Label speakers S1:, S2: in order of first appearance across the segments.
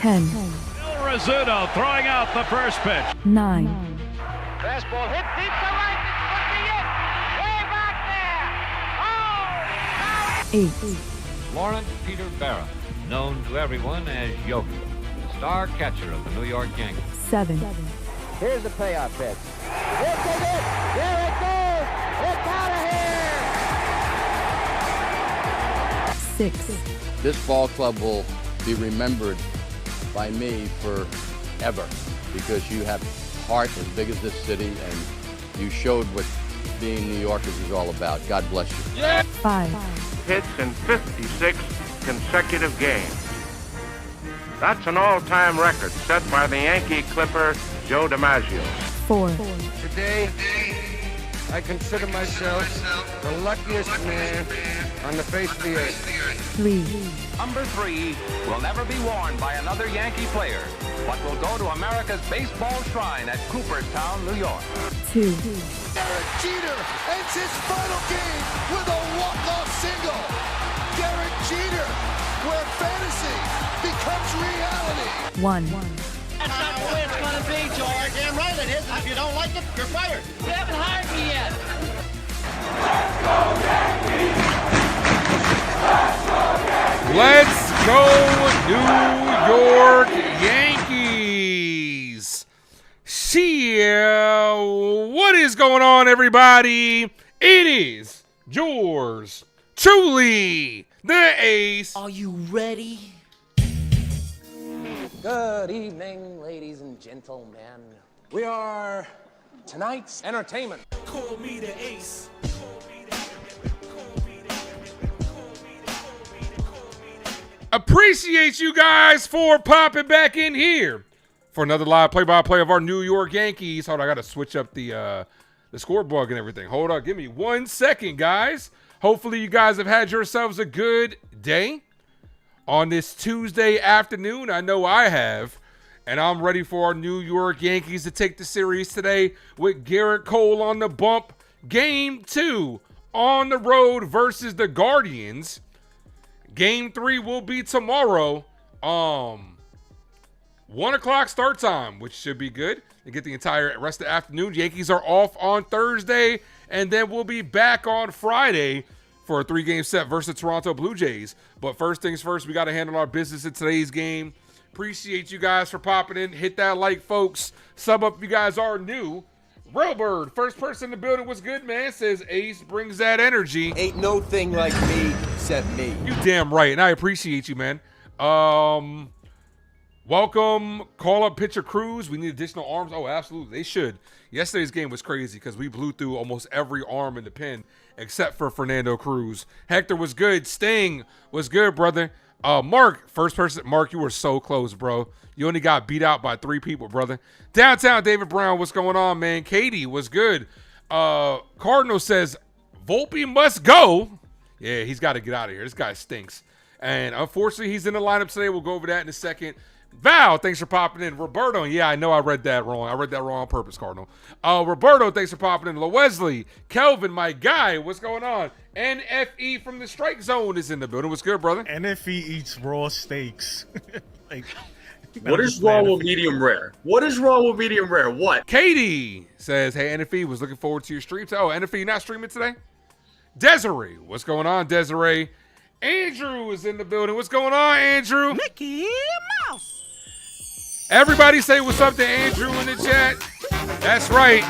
S1: 10.
S2: Bill Rizzuto throwing out the first pitch.
S1: 9.
S3: Fastball hit deep to right. This could be it. Way back there. Oh!
S1: 8.
S4: Lawrence Peter Barra, known to everyone as Yogi, star catcher of the New York Yankees.
S1: 7.
S3: Here's the payoff pitch. This is it. There it goes. It's out of here.
S1: 6.
S5: This ball club will be remembered by me forever because you have heart as big as this city and you showed what being New Yorkers is all about. God bless you.
S1: 5.
S6: Hits in 56 consecutive games. That's an all-time record set by the Yankee Clipper Joe DiMaggio.
S1: 4.
S7: Today, I consider myself the luckiest man on the face of the earth.
S1: 3.
S8: Number 3 will never be worn by another Yankee player, but will go to America's baseball shrine at Cooperstown, New York.
S1: 2.
S9: Derek Jeter ends his final game with a walk-off single. Derek Jeter, where fantasy becomes reality.
S1: 1.
S3: That's not the way it's going to be, George. Damn right it is. If you don't like it, you're fired. You haven't hired me yet.
S10: Let's go, New York Yankees. What is going on, everybody? It is yours truly, the Ace.
S11: Are you ready?
S12: Good evening, ladies and gentlemen. We are tonight's entertainment.
S11: Call me the Ace.
S10: Appreciate you guys for popping back in here for another live play-by-play of our New York Yankees. Hold on, I got to switch up the scoreboard and everything. Hold on, give me 1 second, guys. Hopefully you guys have had yourselves a good day on this Tuesday afternoon. I know I have, and I'm ready for our New York Yankees to take the series today with Garrett Cole on the bump. Game 2 on the road versus the Guardians. Game 3 will be tomorrow. 1 o'clock start time, which should be good to get the entire rest of the afternoon. Yankees are off on Thursday, and then we'll be back on Friday for a 3-game set versus the Toronto Blue Jays. But first things first, we got to handle our business in today's game. Appreciate you guys for popping in. Hit that like, folks. Sub up if you guys are new. Railbird, first person in the building, what's good, man? Says Ace brings that energy.
S13: Ain't no thing like me except me.
S10: You damn right, and I appreciate you, man. Welcome, call-up pitcher Cruz. We need additional arms. Oh, absolutely, they should. Yesterday's game was crazy because we blew through almost every arm in the pen except for Fernando Cruz. Hector was good. Sting was good, brother. Mark, first person. Mark, you were so close, bro. You only got beat out by 3 people, brother. Downtown David Brown, what's going on, man? Katie was good. Cardinal says, Volpe must go. Yeah, he's got to get out of here. This guy stinks. And unfortunately, he's in the lineup today. We'll go over that in a second. Val, thanks for popping in. Roberto, yeah, I know I read that wrong. I read that wrong on purpose, Cardinal. Roberto, thanks for popping in. Wesley, Kelvin, my guy, what's going on? NFE from the strike zone is in the building. What's good, brother?
S14: NFE eats raw steaks.
S15: What is wrong with medium rare? What is wrong with medium rare? What?
S10: Katie says, hey, NFE, was looking forward to your streams. Oh, NFE not streaming today? Desiree, what's going on, Desiree? Andrew is in the building. What's going on, Andrew?
S11: Mickey Mouse.
S10: Everybody say what's up to Andrew in the chat. That's right.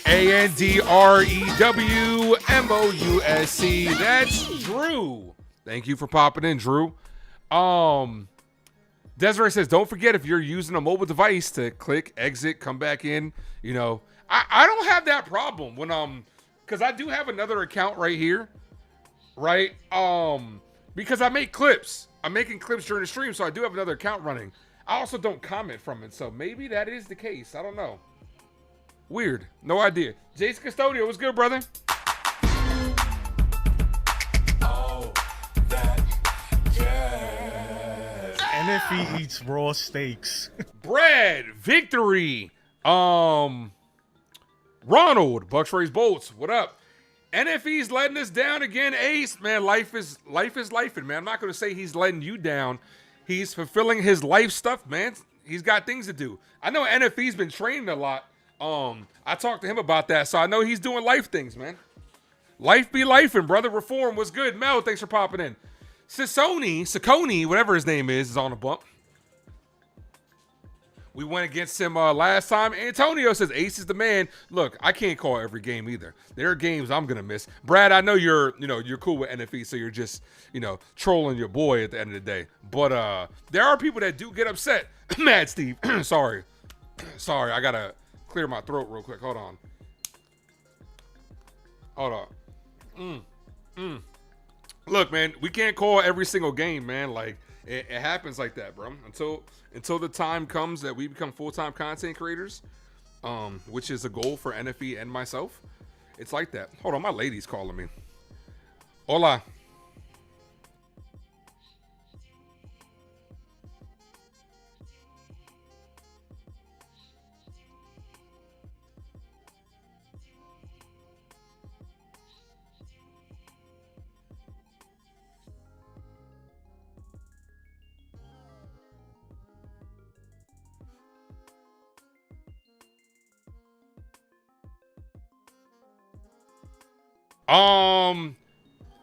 S10: ANDREWMOUSC. That's Drew. Thank you for popping in, Drew. Desiree says, don't forget if you're using a mobile device to click, exit, come back in. You know, I don't have that problem when because I do have another account right here, right? Because I make clips. I'm making clips during the stream, so I do have another account running. I also don't comment from it, so maybe that is the case. I don't know. Weird. No idea. Jason Custodio, what's good, brother?
S14: Oh, that jazz. NFE eats raw steaks.
S10: Brad, Victory, Ronald, Bucks Race Bolts, what up? NFE's letting us down again, Ace. Man, life is life, man. I'm not going to say he's letting you down. He's fulfilling his life stuff, man. He's got things to do. I know NFE's been training a lot. I talked to him about that, so I know he's doing life things, man. Life be lifing, brother. Reform was good. Mel, thanks for popping in. Ciccone, whatever his name is on the bump. We went against him last time. Antonio says Ace is the man. Look, I can't call every game either. There are games I'm gonna miss. Brad, I know you're cool with NFE, so you're just, trolling your boy at the end of the day. But there are people that do get upset. Mad Steve. Sorry, I gotta clear my throat real quick. Hold on. Look, man, we can't call every single game, man. Like it happens like that, bro. Until the time comes that we become full-time content creators, which is a goal for NFE and myself. It's like that. Hold on, my lady's calling me. Hola.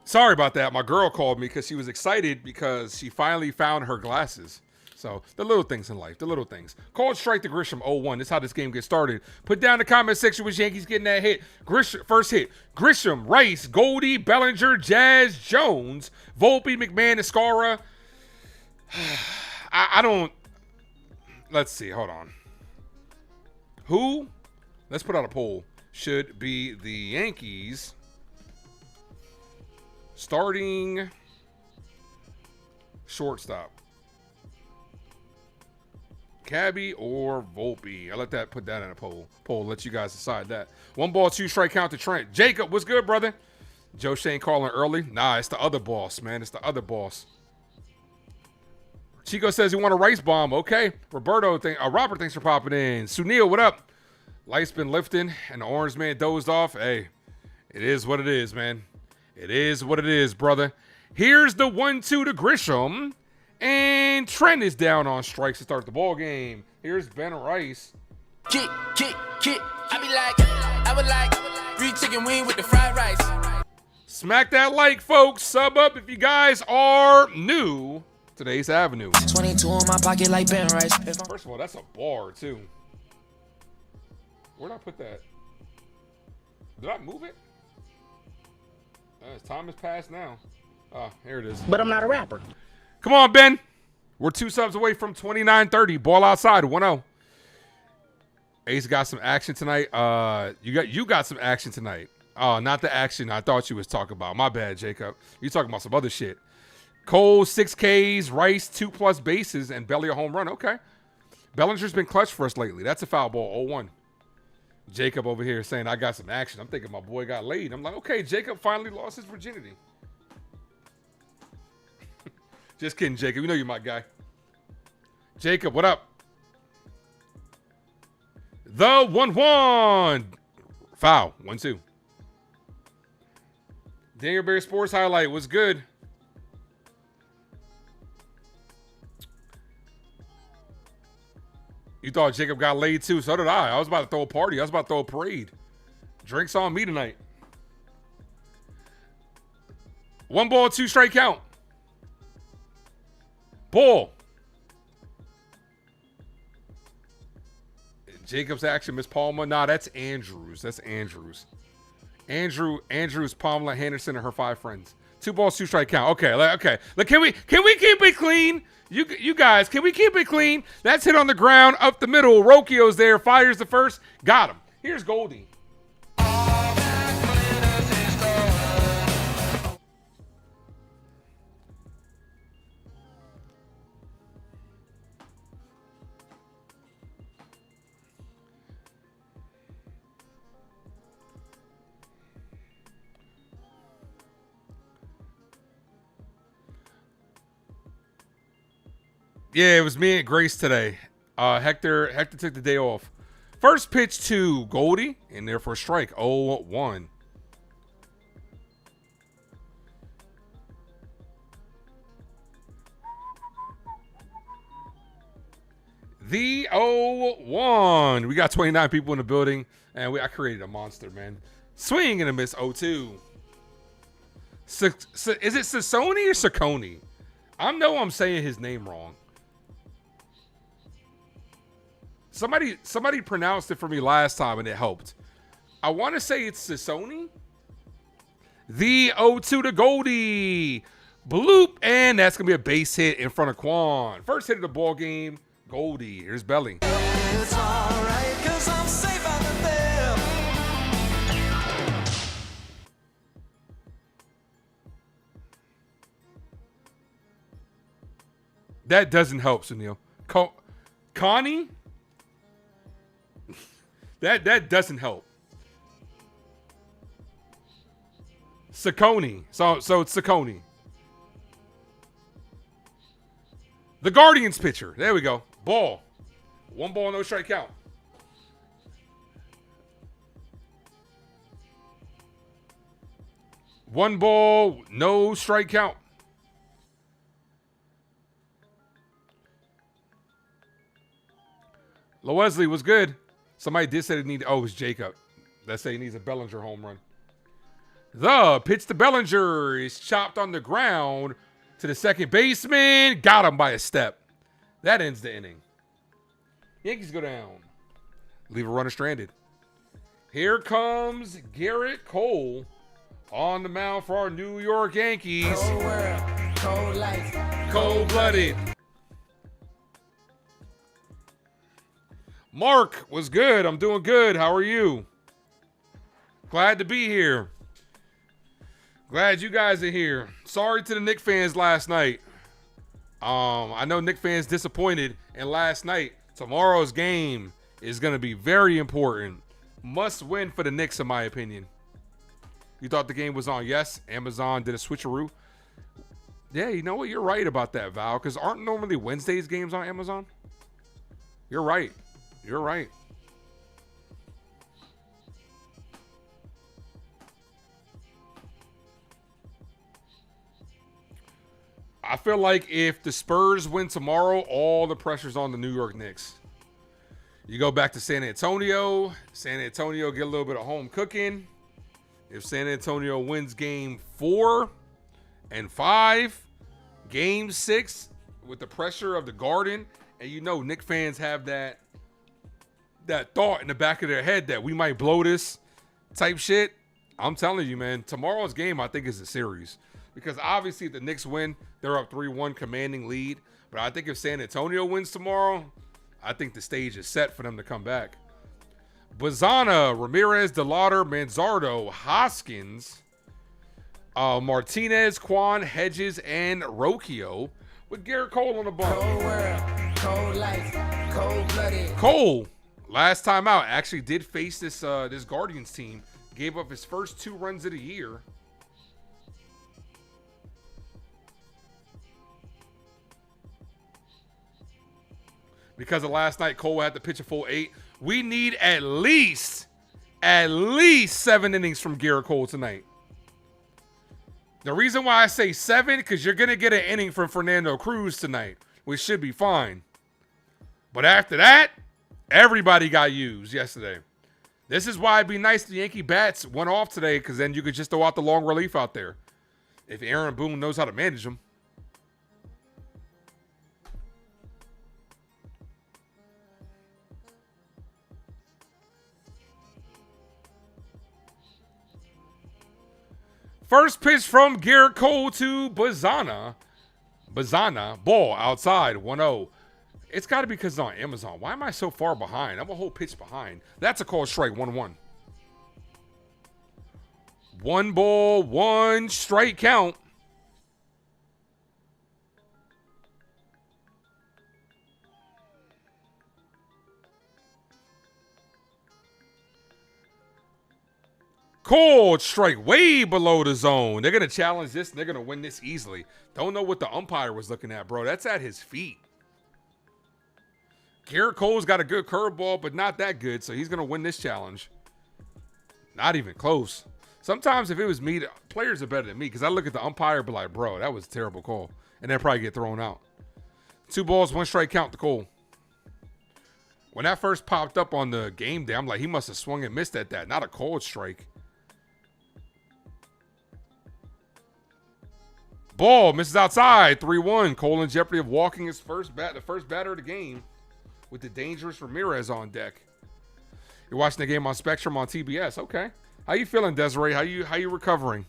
S10: Sorry about that. My girl called me because she was excited because she finally found her glasses. So the little things in life, the little things. Called Strike to Grisham 0-1. This is how this game gets started. Put down in the comment section which Yankees getting that hit. First hit. Grisham, Rice, Goldie, Bellinger, Jazz, Jones, Volpe, McMahon, Escara. I don't. Let's see. Hold on. Who? Let's put out a poll. Should be the Yankees starting shortstop. Cabby or Volpe? I'll let that put that in a poll. Let you guys decide that. 1 ball, 2 strike count to Trent. Jacob, what's good, brother? Joe Shane calling early. Nah, it's the other boss, man. It's the other boss. Chico says he want a rice bomb. Okay. Robert, thanks for popping in. Sunil, what up? Light's been lifting and the orange man dozed off. Hey, it is what it is, man. It is what it is, brother. Here's the 1-2 to Grisham. And Trent is down on strikes to start the ball game. Here's Ben Rice.
S1: Kick. I would like 3 chicken wing with the fried rice.
S10: Smack that like, folks. Sub up if you guys are new to the Ace Avenue.
S1: 22 in my pocket like Ben Rice.
S10: First of all, that's a bar, too. Where'd I put that? Did I move it? Time has passed now. Oh, here it is.
S3: But I'm not a rapper.
S10: Come on, Ben. We're 2 subs away from 29-30. Ball outside, 1-0. Ace got some action tonight. You got some action tonight. Oh, not the action I thought you was talking about. My bad, Jacob. You talking about some other shit. Cole, 6 Ks, Rice, 2+ bases, and Belly a home run. Okay. Bellinger's been clutch for us lately. That's a foul ball, 0-1. Jacob over here saying, I got some action. I'm thinking my boy got laid. I'm like, okay, Jacob finally lost his virginity. Just kidding, Jacob. You know you're my guy. Jacob, what up? The 1-1. Foul, 1-2. Daniel Bear Sports Highlight was good. You thought Jacob got laid too. So did I. I was about to throw a party. I was about to throw a parade. Drinks on me tonight. 1 ball, 2 strike count. Ball. Jacob's action, Miss Palmer. Nah, that's Andrews. Andrews, Pamela, Henderson, and her 5 friends. 2 balls, 2 strike count. Okay. Look, can we keep it clean? You guys, can we keep it clean? That's hit on the ground, up the middle. Rocchio's there, fires the first. Got him. Here's Goldie. Yeah, it was me and Grace today. Hector took the day off. First pitch to Goldie, and there for a strike. 0-1. The 0-1. We got 29 people in the building, and I created a monster, man. Swing and a miss 0-2. Is it Sassoni or Sacconi? I know I'm saying his name wrong. Somebody pronounced it for me last time, and it helped. I want to say it's Sassoni. The 0-2 to Goldie. Bloop, and that's going to be a base hit in front of Quan. First hit of the ball game, Goldie. Here's Belly.
S11: It's alright, 'cause I'm safe out there.
S10: That doesn't help, Sunil. Connie? That doesn't help. Sacconi. So it's Sacconi. The Guardians pitcher. There we go. Ball. 1 ball, no strike count. One ball, no strike count. Wesley was good. Somebody did say they need. Oh, it was Jacob. That say he needs a Bellinger home run. The pitch to Bellinger is chopped on the ground to the second baseman. Got him by a step. That ends the inning. Yankees go down. Leave a runner stranded. Here comes Garrett Cole on the mound for our New York Yankees.
S11: Cold world, cold life,
S10: cold-blooded. Mark was good. I'm doing good. How are you? Glad to be here. Glad you guys are here. Sorry to the Knicks fans last night. I know Knicks fans disappointed in last night. Tomorrow's game is going to be very important. Must win for the Knicks, in my opinion. You thought the game was on? Yes. Amazon did a switcheroo. Yeah, you know what? You're right about that, Val, because aren't normally Wednesdays games on Amazon? You're right. You're right. I feel like if the Spurs win tomorrow, all the pressure's on the New York Knicks. You go back to San Antonio. San Antonio get a little bit of home cooking. If San Antonio wins game 4 and 5, game 6 with the pressure of the Garden, and you know Knicks fans have that thought in the back of their head that we might blow this type shit. I'm telling you, man, tomorrow's game I think is a series. Because obviously if the Knicks win, they're up 3-1, commanding lead. But I think if San Antonio wins tomorrow, I think the stage is set for them to come back. Bazana, Ramirez, DeLauder, Manzardo, Hoskins, Martinez, Quan, Hedges, and Rocchio with Garrett Cole on the ball.
S11: cold world, cold life, cold-blooded.
S10: Cole, last time out, actually did face this Guardians team. Gave up his first 2 runs of the year. Because of last night, Cole had to pitch a full 8. We need at least 7 innings from Garrett Cole tonight. The reason why I say 7, because you're going to get an inning from Fernando Cruz tonight, which should be fine. But after that, everybody got used yesterday. This is why it'd be nice the Yankee bats went off today, because then you could just throw out the long relief out there. If Aaron Boone knows how to manage them. First pitch from Garrett Cole to Bazana. Bazana, ball outside, 1-0. It's got to be because it's on Amazon. Why am I so far behind? I'm a whole pitch behind. That's a called strike, 1-1. 1 ball, 1 strike count. Cold strike way below the zone. They're going to challenge this, and they're going to win this easily. Don't know what the umpire was looking at, bro. That's at his feet. Garrett Cole's got a good curveball, but not that good, so he's going to win this challenge. Not even close. Sometimes if it was me, the players are better than me because I look at the umpire and be like, bro, that was a terrible call. And they'll probably get thrown out. 2 balls, 1 strike count to Cole. When that first popped up on the game day, I'm like, he must have swung and missed at that. Not a cold strike. Ball misses outside. 3-1. Cole in jeopardy of walking his first bat, the first batter of the game, with the dangerous Ramirez on deck. You're watching the game on Spectrum on TBS. Okay. How you feeling, Desiree? How you recovering?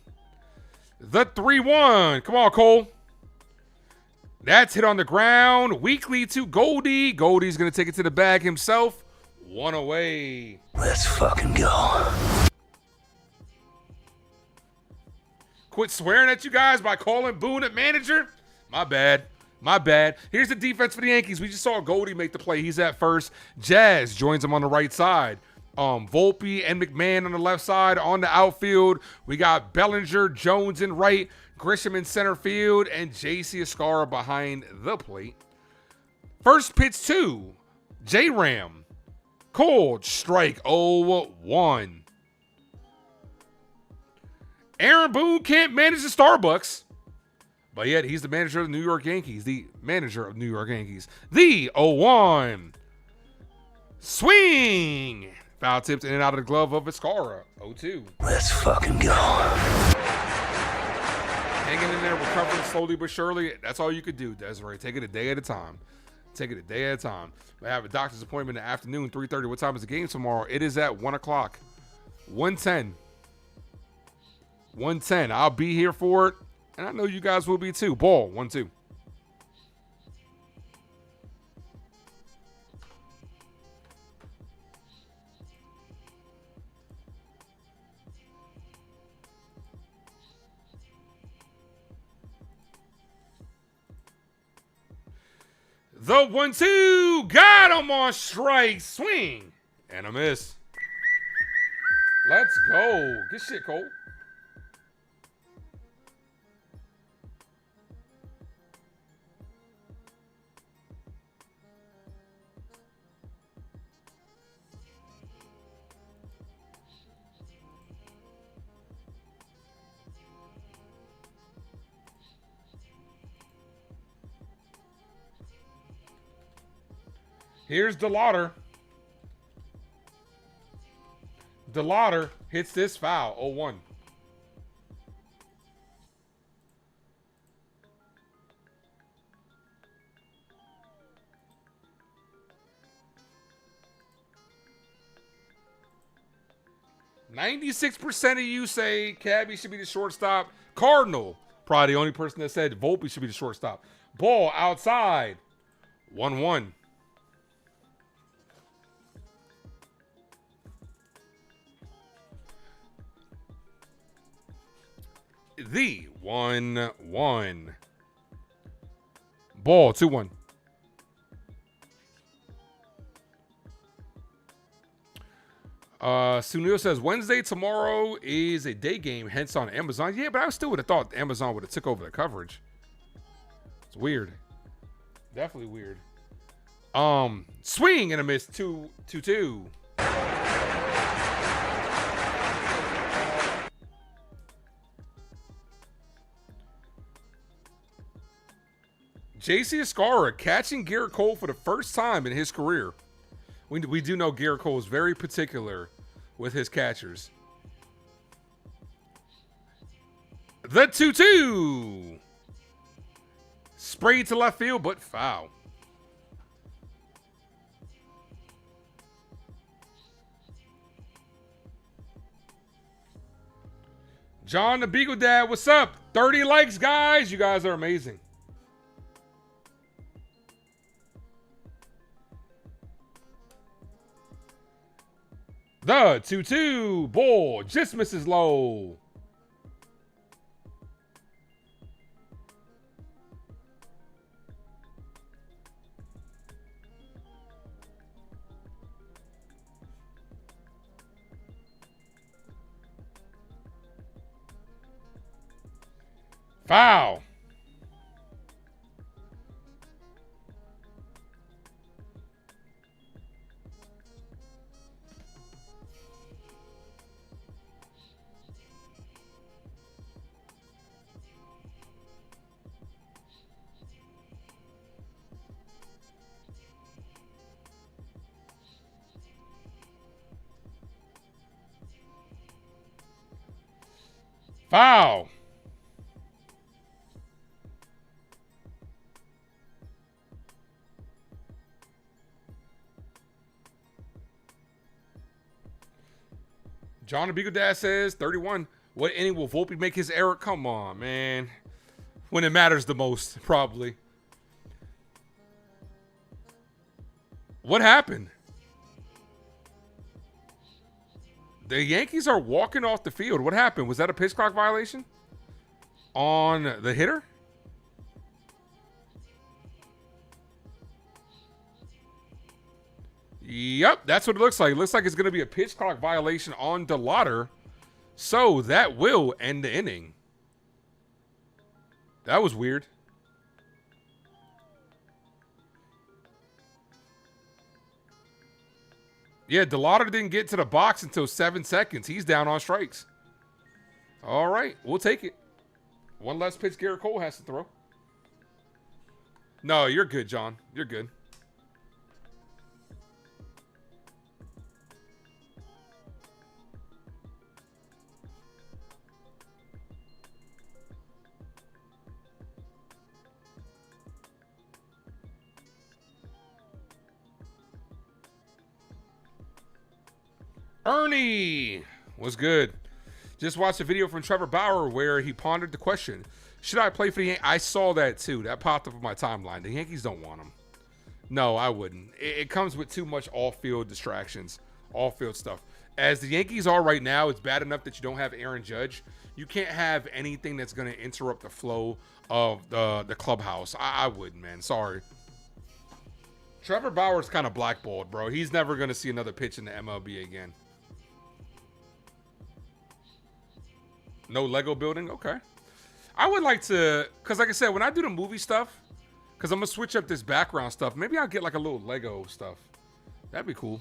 S10: The 3-1. Come on, Cole. That's hit on the ground. Weekly to Goldie. Goldie's going to take it to the bag himself. 1 away.
S11: Let's fucking go.
S10: Quit swearing at you guys by calling Boone a manager. My bad. My bad. Here's the defense for the Yankees. We just saw Goldie make the play. He's at first. Jazz joins him on the right side. Volpe and McMahon on the left side. On the outfield, we got Bellinger, Jones in right, Grisham in center field, and J.C. Escara behind the plate. First pitch to J-Ram. Cold strike 0-1. Aaron Boone can't manage the Starbucks, but yet he's the manager of the New York Yankees. The manager of New York Yankees. The 0-1. Swing. Foul tipped in and out of the glove of Escara. 0-2.
S11: Let's fucking go.
S10: Hanging in there, recovering slowly but surely. That's all you could do, Desiree. Take it a day at a time. Take it a day at a time. We have a doctor's appointment in the afternoon, 3:30. What time is the game tomorrow? It is at 1 o'clock. 1:10. 1:10. I'll be here for it, and I know you guys will be too. Ball, 1-2. The 1-2. Got him on strike. Swing. And a miss. Let's go. Good shit, Cole. Here's DeLauder. DeLauder hits this foul. 0-1. %96 of you say Cabby should be the shortstop. Cardinal, probably the only person that said Volpe should be the shortstop. Ball outside. 1-1. The 1-1. Ball 2-1. Sunil says Wednesday tomorrow is a day game, hence on Amazon. Yeah, but I still would have thought Amazon would have took over the coverage. It's weird. Definitely weird. Swing and a miss. 2-2. J.C. Escara catching Garrett Cole for the first time in his career. We do know Garrett Cole is very particular with his catchers. The 2-2. Sprayed to left field, but foul. John the Beagle Dad, what's up? 30 likes, guys. You guys are amazing. The 2-2. Ball just misses low. Foul. Foul. John Abigadas says 31. What inning will Volpe make his error? Come on, man. When it matters the most, probably. What happened? The Yankees are walking off the field. What happened? Was that a pitch clock violation on the hitter? Yep, that's what it looks like. It looks like it's going to be a pitch clock violation on DeLauder. So that will end the inning. That was weird. Yeah, DeLauder didn't get to the box until 7 seconds. He's down on strikes. All right, we'll take it. One less pitch Garrett Cole has to throw. No, you're good, John. You're good. Ernie was good. Just watched a video from Trevor Bauer where he pondered the question, should I play for the Yankees? I saw that too. That popped up on my timeline. The Yankees don't want him. No, I wouldn't. It comes with too much off-field distractions, off-field stuff. As the Yankees are right now, it's bad enough that you don't have Aaron Judge. You can't have anything that's going to interrupt the flow of the clubhouse. I wouldn't, man. Sorry. Trevor Bauer's kind of blackballed, bro. He's never going to see another pitch in the MLB again. No Lego building? Okay. I would like to, because like I said, when I do the movie stuff, because I'm going to switch up this background stuff, maybe I'll get like a little Lego stuff. That'd be cool.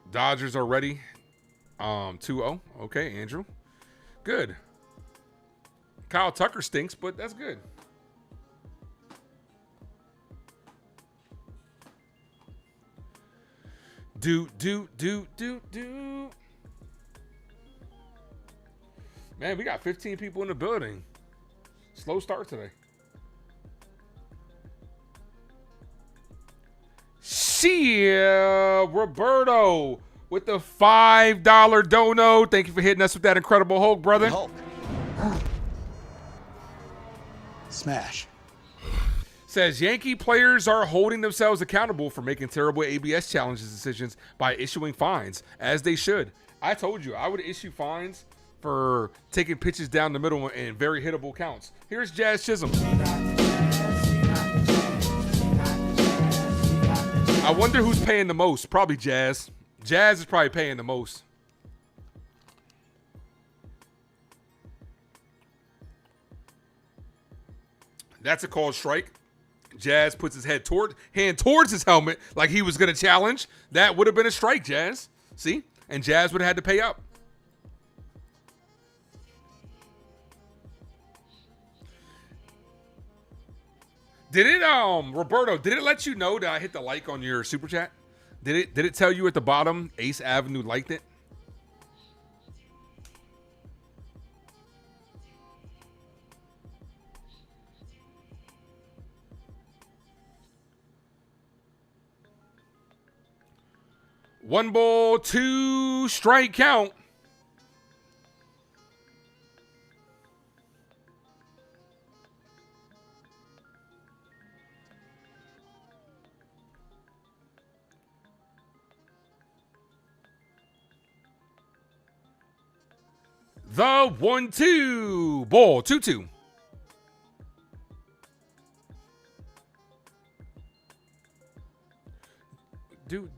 S10: Dodgers are ready. 2-0. Okay, Andrew. Good. Kyle Tucker stinks, but that's good. Do. Man, we got 15 people in the building. Slow start today. Roberto with the $5 dono. Thank you for hitting us with that Incredible Hulk, brother.
S9: Hulk. Smash.
S10: Says Yankee players are holding themselves accountable for making terrible ABS challenges decisions by issuing fines, as they should. I told you, I would issue fines for taking pitches down the middle in very hittable counts. Here's Jazz Chisholm. I wonder who's paying the most. Probably Jazz. Jazz is probably paying the most. That's a called strike. Jazz puts his hand towards his helmet like he was going to challenge. That would have been a strike, Jazz. See? And Jazz would have had to pay up. Did it, Roberto, did it let you know that I hit the like on your super chat? Did it tell you at the bottom, Ace Avenue liked it? One ball, two strike count. The 1-2 ball, 2-2. Do.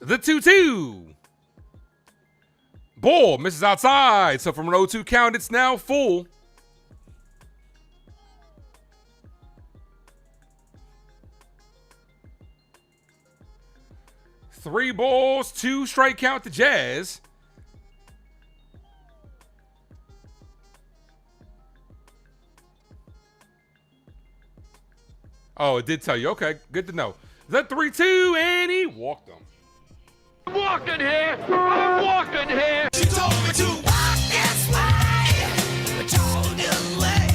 S10: The 2-2. Ball misses outside. So from an 0-2 count, it's now full. Three balls, two strike count to Jazz. Oh, it did tell you. Okay, good to know. Is that 3-2? And he walked him.
S2: I'm walking here. I'm walking here.
S11: She told me to walk this way. I told you way.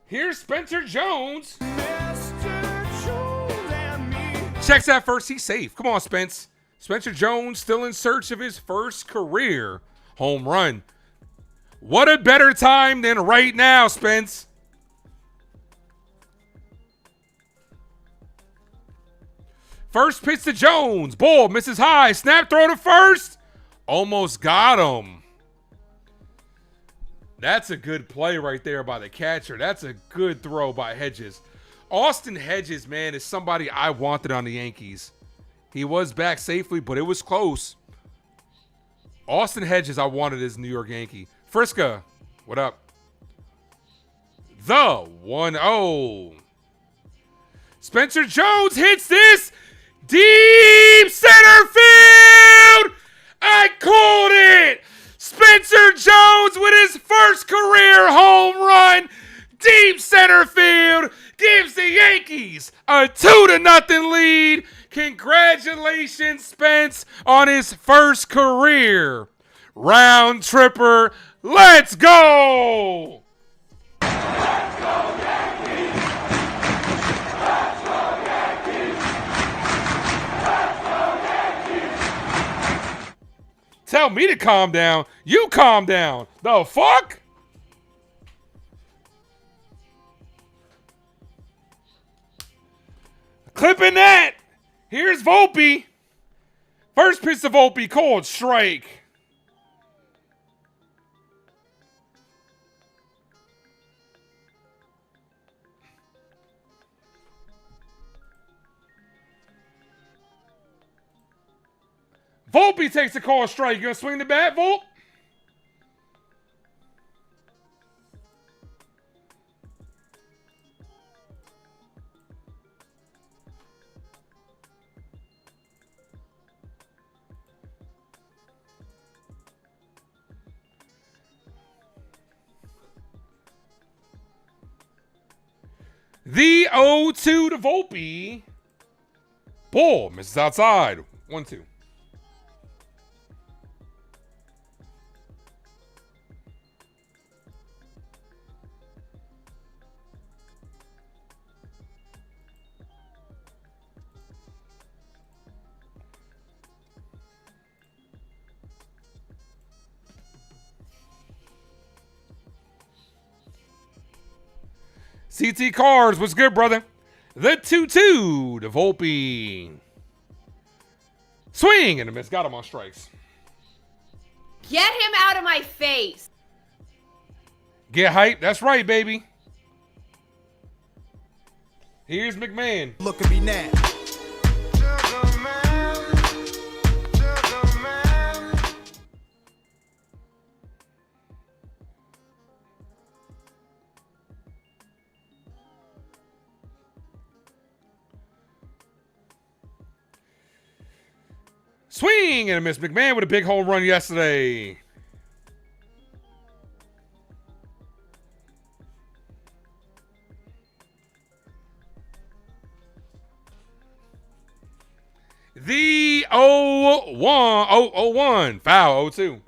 S10: Here's Spencer Jones. Checks that first. He's safe. Come on, Spence. Spencer Jones still in search of his first career home run. What a better time than right now, Spence. First pitch to Jones. Ball misses high. Snap throw to first. Almost got him. That's a good play right there by the catcher. That's a good throw by Hedges. Austin Hedges, man, is somebody I wanted on the Yankees. He was back safely, but it was close. Austin Hedges, I wanted as New York Yankee. Friska, what up? The 1-0. Spencer Jones hits this. Deep center field. I called it. Spencer Jones with his first career home run. Deep center field gives the Yankees a 2-0 lead. Congratulations, Spence, on his first career round tripper. Let's go!
S11: Let's go, Yankees! Let's go, Yankees! Let's go, Yankees!
S10: Tell me to calm down. You calm down. The fuck? Clipping that. Here's Volpe. First pitch to Volpe, called strike. Volpe takes a call strike. You gonna swing the bat, Volpe? The 0-2 to Volpe. Ball misses outside. 1-2. CT Cars, what's good, brother? The 2-2 to Volpe. Swing and a miss. Got him on strikes.
S16: Get him out of my face.
S10: Get hype. That's right, baby. Here's McMahon.
S17: Look at me now.
S10: Swing and a miss. McMahon with a big home run yesterday. The 0-1. Foul. 0-2.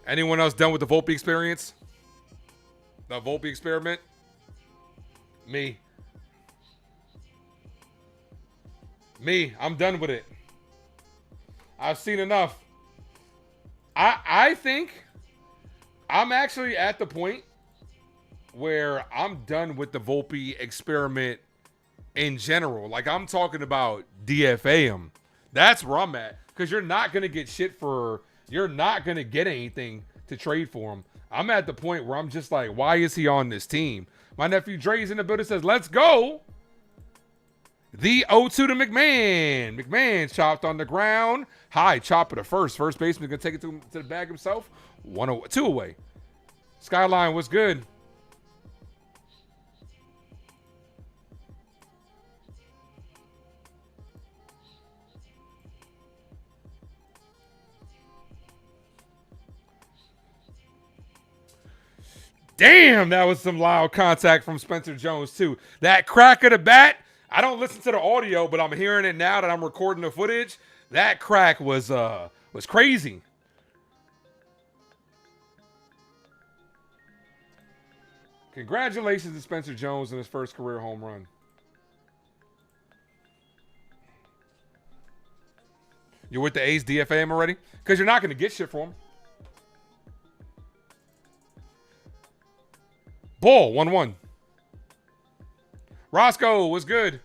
S10: Anyone else done with the Volpe experience? The Volpe experiment? Me. I'm done with it. I've seen enough. I think I'm actually at the point where I'm done with the Volpe experiment in general. Like, I'm talking about DFA him. That's where I'm at. Because you're not going to get shit for... You're not going to get anything to trade for him. I'm at the point where I'm just like, why is he on this team? My nephew Dre's in the building, says, let's go. The 0-2 to McMahon. McMahon chopped on the ground. High chop at the first. First baseman going to take it to the bag himself. 2 away. Skyline was good. Damn, that was some loud contact from Spencer Jones, too. That crack of the bat, I don't listen to the audio, but I'm hearing it now that I'm recording the footage. That crack was crazy. Congratulations to Spencer Jones on his first career home run. You with the A's DFA him already? Because you're not going to get shit from him. Ball, 1-1. Roscoe was good.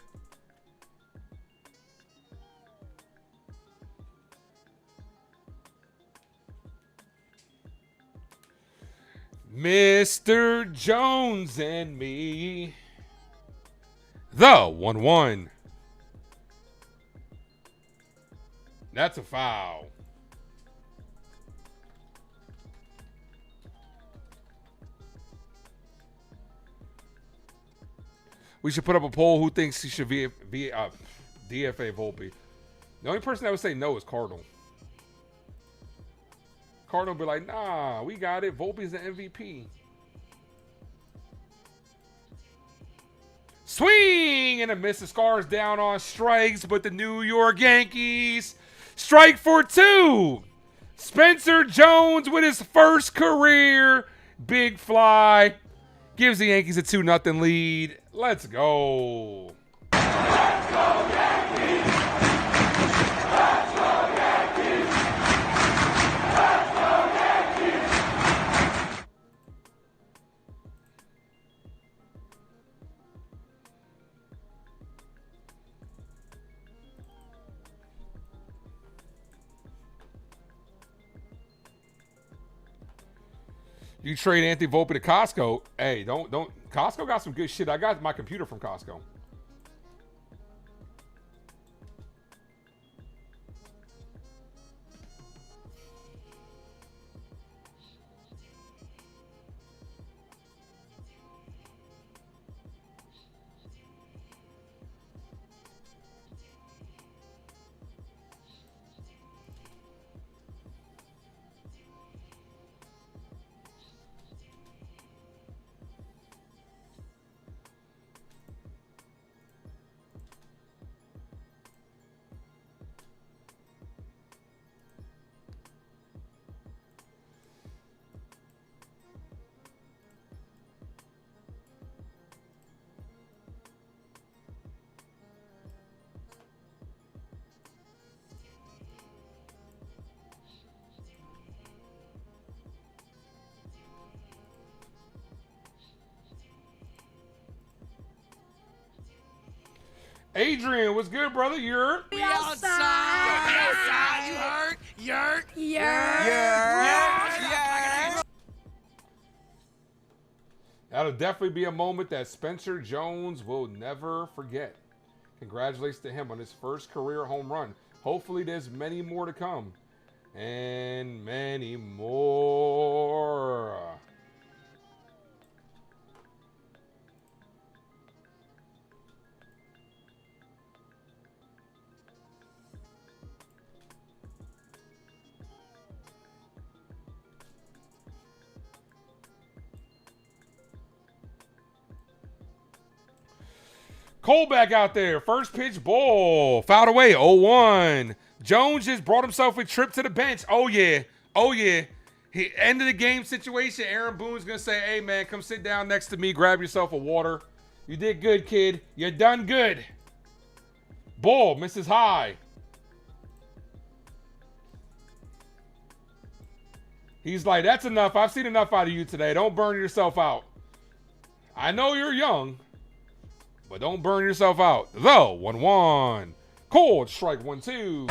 S10: Mr. Jones and me. The 1-1. That's a foul. We should put up a poll who thinks he should be DFA Volpe. The only person that would say no is Cardinal. Cardinal be like, nah, we got it. Volpe's the MVP. Swing and a miss. The Scars down on strikes, but the New York Yankees strike for 2. Spencer Jones with his first career big fly gives the Yankees a 2-0 lead. Let's go.
S11: Let's go, Yankees! Let's go, Yankees! Let's go, Yankees!
S10: You trade Anthony Volpe to Costco. Hey, don't. Costco got some good shit. I got my computer from Costco. Adrian, what's good, brother? You're
S11: outside. You heard? Yerk.
S10: That'll definitely be a moment that Spencer Jones will never forget. Congratulations to him on his first career home run. Hopefully there's many more to come. And many more. Cole back out there. First pitch ball. Fouled away. 0-1. Jones just brought himself a trip to the bench. Oh, yeah. Oh, yeah. End of the game situation. Aaron Boone's going to say, hey, man, come sit down next to me. Grab yourself a water. You did good, kid. You done good. Ball misses high. He's like, that's enough. I've seen enough out of you today. Don't burn yourself out. I know you're young, but don't burn yourself out. The 1-1. Cold strike 1-2.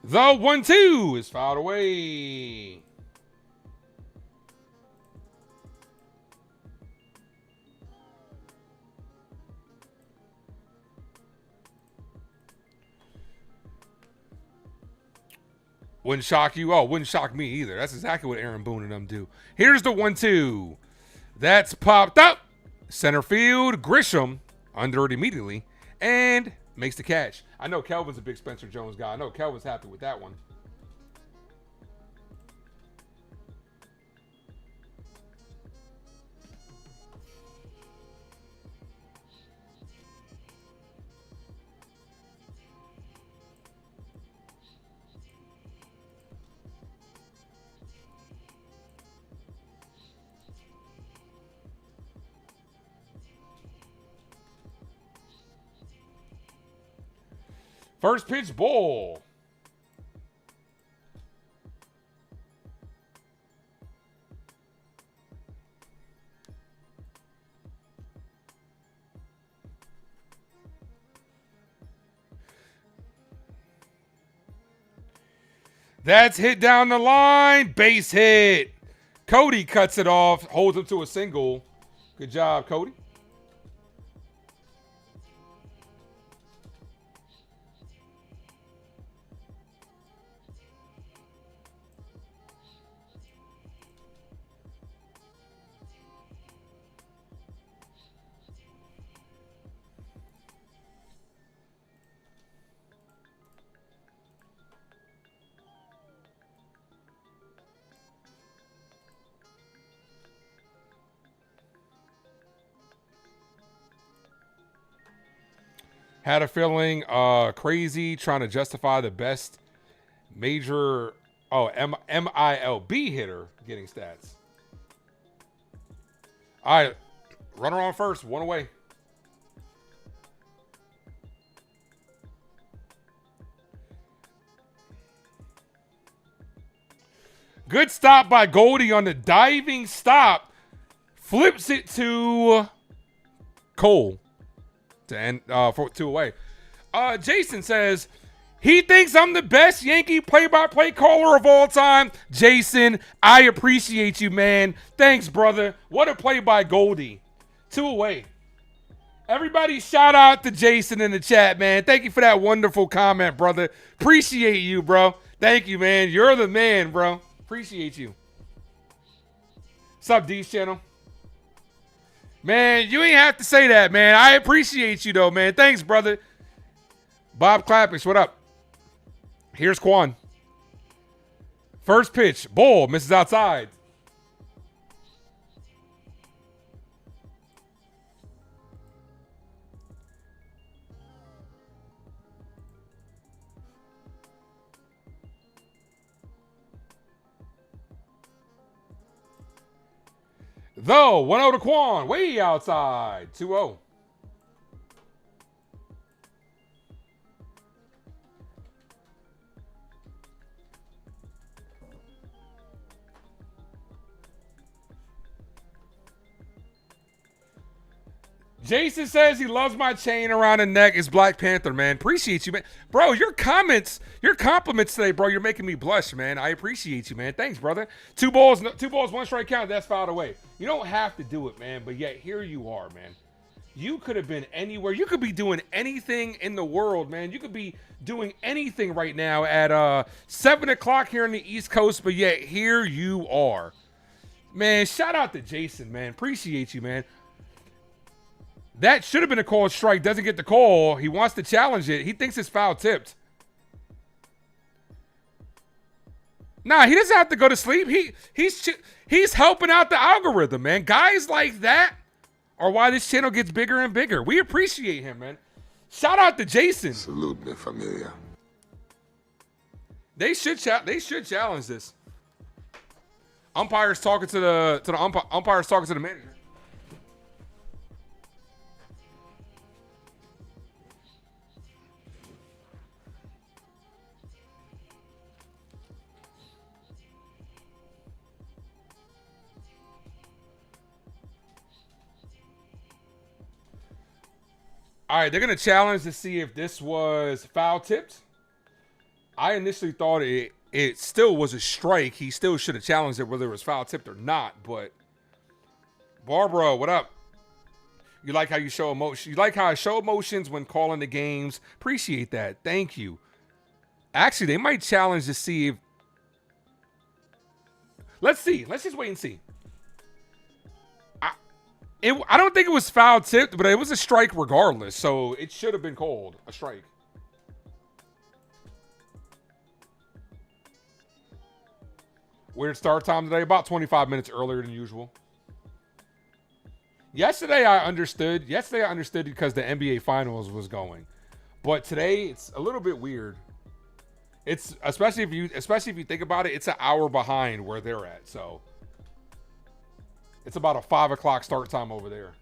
S10: The 1-2 is fouled away. Wouldn't shock you. Oh, wouldn't shock me either. That's exactly what Aaron Boone and them do. Here's the 1-2. That's popped up. Center field. Grisham under it immediately and makes the catch. I know Kelvin's a big Spencer Jones guy. I know Kelvin's happy with that one. First pitch, ball. That's hit down the line. Base hit. Cody cuts it off, holds him to a single. Good job, Cody. Had a feeling crazy trying to justify the best major MILB hitter getting stats. All right, runner on first, one away. Good stop by Goldie on the diving stop. Flips it to Cole. To end for 2 away. Jason says he thinks I'm the best Yankee play-by-play caller of all time. Jason, I appreciate you, man. Thanks, brother. What a play by Goldie. 2 away. Everybody shout out to Jason in the chat, man. Thank you for that wonderful comment, brother. Appreciate you, bro. Thank you, man. You're the man, bro. Appreciate you. What's up, D's channel? Man, you ain't have to say that, man. I appreciate you, though, man. Thanks, brother. Bob Clappish, what up? Here's Quan. First pitch. Ball. Misses outside. Though, 1-0 to Quan. Way outside. 2-0. Jason says he loves my chain around the neck. It's Black Panther, man. Appreciate you, man. Bro, your compliments today, bro. You're making me blush, man. I appreciate you, man. Thanks, brother. 2 balls, 1 strike count. That's fouled away. You don't have to do it, man. But yet, here you are, man. You could have been anywhere. You could be doing anything in the world, man. You could be doing anything right now at 7 o'clock here on the East Coast. But yet, here you are. Man, shout out to Jason, man. Appreciate you, man. That should have been a called strike. Doesn't get the call. He wants to challenge it. He thinks it's foul tipped. Nah, he doesn't have to go to sleep. He's helping out the algorithm, man. Guys like that are why this channel gets bigger and bigger. We appreciate him, man. Shout out to Jason.
S17: Salute me, familia.
S10: They should challenge this. Umpires talking to the umpires talking to the manager. All right, they're going to challenge to see if this was foul tipped. I initially thought it still was a strike. He still should have challenged it whether it was foul tipped or not. But Barbara, what up? You like how you show emotion? You like how I show emotions when calling the games? Appreciate that. Thank you. Actually, they might challenge to see if. Let's see. Let's just wait and see. I don't think it was foul tipped, but it was a strike regardless. So it should have been called a strike. Weird start time today, about 25 minutes earlier than usual. Yesterday I understood because the NBA Finals was going. But today it's a little bit weird. It's especially if you think about it, it's an hour behind where they're at. So it's about a 5 o'clock start time over there.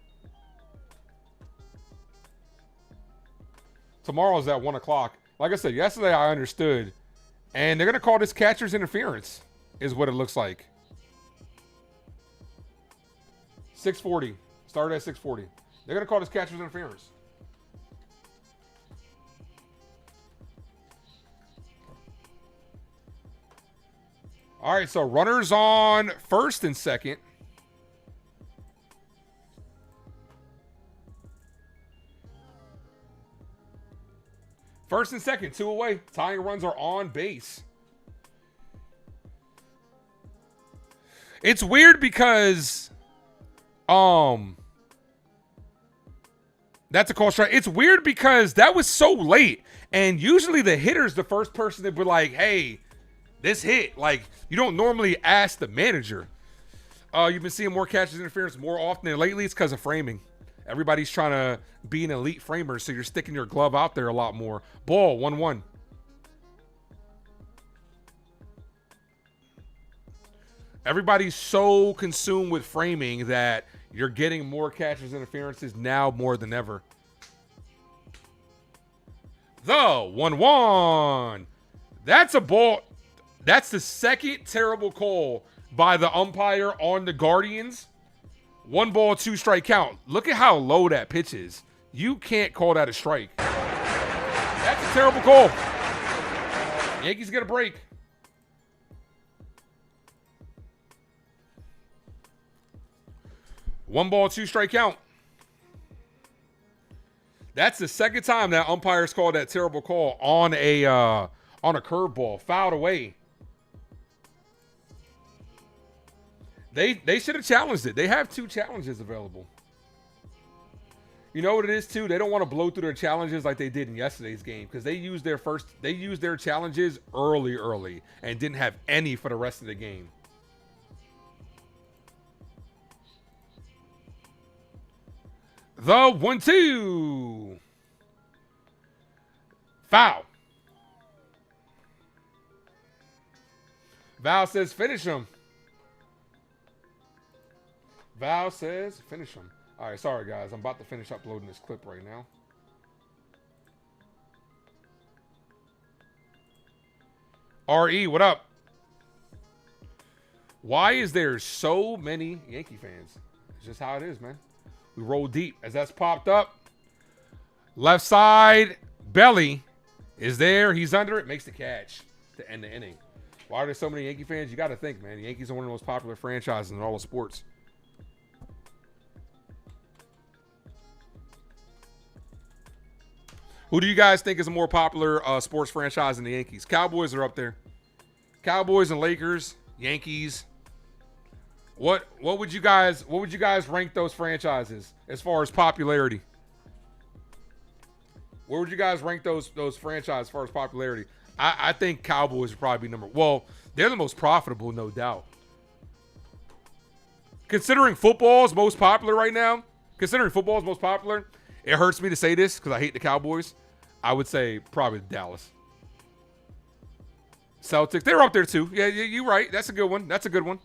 S10: Tomorrow's at 1 o'clock. Like I said, yesterday I understood. And they're gonna call this catcher's interference, is what it looks like. 6:40. Started at 6:40. They're gonna call this catcher's interference. All right, so runners on first and second. First and second, 2 away. Tying runs are on base. It's weird because that's a call strike. It's weird because that was so late. And usually the hitter's the first person to be like, hey, this hit. Like, you don't normally ask the manager. You've been seeing more catches interference more often than lately. It's because of framing. Everybody's trying to be an elite framer, so you're sticking your glove out there a lot more. Ball, 1-1. Everybody's so consumed with framing that you're getting more catches interferences now more than ever. The 1-1. That's a ball. That's the second terrible call by the umpire on the Guardians. 1 ball, 2 strike count. Look at how low that pitch is. You can't call that a strike. That's a terrible call. Yankees get a break. One ball, 2 strike count. That's the second time that umpires called that terrible call on a curveball, fouled away. They should have challenged it. They have 2 challenges available. You know what it is too? They don't want to blow through their challenges like they did in yesterday's game because they used their challenges early and didn't have any for the rest of the game. The 1-2. Foul. Val says finish him. Val says finish him. All right, sorry guys. I'm about to finish uploading this clip right now. RE, what up? Why is there so many Yankee fans? It's just how it is, man. We roll deep. As that's popped up, left side, Belly is there. He's under it. Makes the catch to end the inning. Why are there so many Yankee fans? You got to think, man. The Yankees are one of the most popular franchises in all of sports. Who do you guys think is a more popular sports franchise than the Yankees? Cowboys are up there. Cowboys and Lakers, Yankees. What would you guys rank those franchises as far as popularity? Where would you guys rank those franchises as far as popularity? I think Cowboys would probably be number. Well, they're the most profitable, no doubt. Considering football is most popular right now, it hurts me to say this because I hate the Cowboys. I would say probably Dallas. Celtics, they're up there too. Yeah, you're right. That's a good one. That's a good one.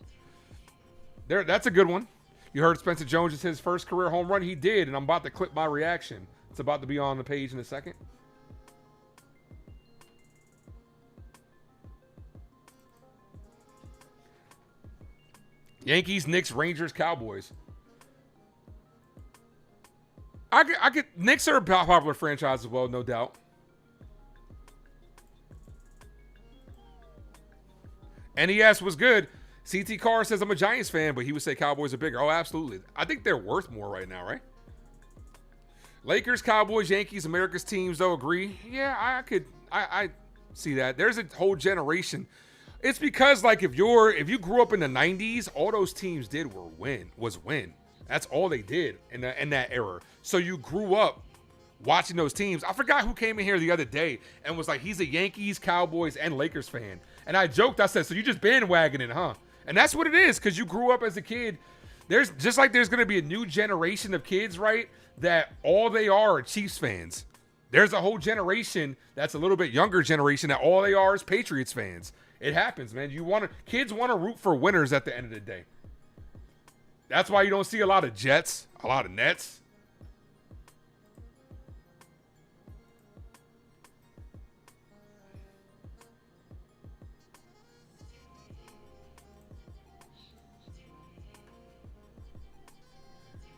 S10: That's a good one. You heard Spencer Jones is his first career home run. He did, and I'm about to clip my reaction. It's about to be on the page in a second. Yankees, Knicks, Rangers, Cowboys. I could. Knicks are a popular franchise as well, no doubt. NES was good. CT Carr says I'm a Giants fan, but he would say Cowboys are bigger. Oh, absolutely. I think they're worth more right now, right? Lakers, Cowboys, Yankees, America's teams, though, agree. Yeah, I see that. There's a whole generation. It's because, like, if you grew up in the 90s, all those teams did was win. That's all they did in that era. So you grew up watching those teams. I forgot who came in here the other day and was like, he's a Yankees, Cowboys, and Lakers fan. And I joked, I said, so you just bandwagoning, huh? And that's what it is, because you grew up as a kid. There's going to be a new generation of kids, right, that all they are Chiefs fans. There's a whole generation that's a little bit younger generation that all they are is Patriots fans. It happens, man. Kids want to root for winners at the end of the day. That's why you don't see a lot of Jets, a lot of Nets.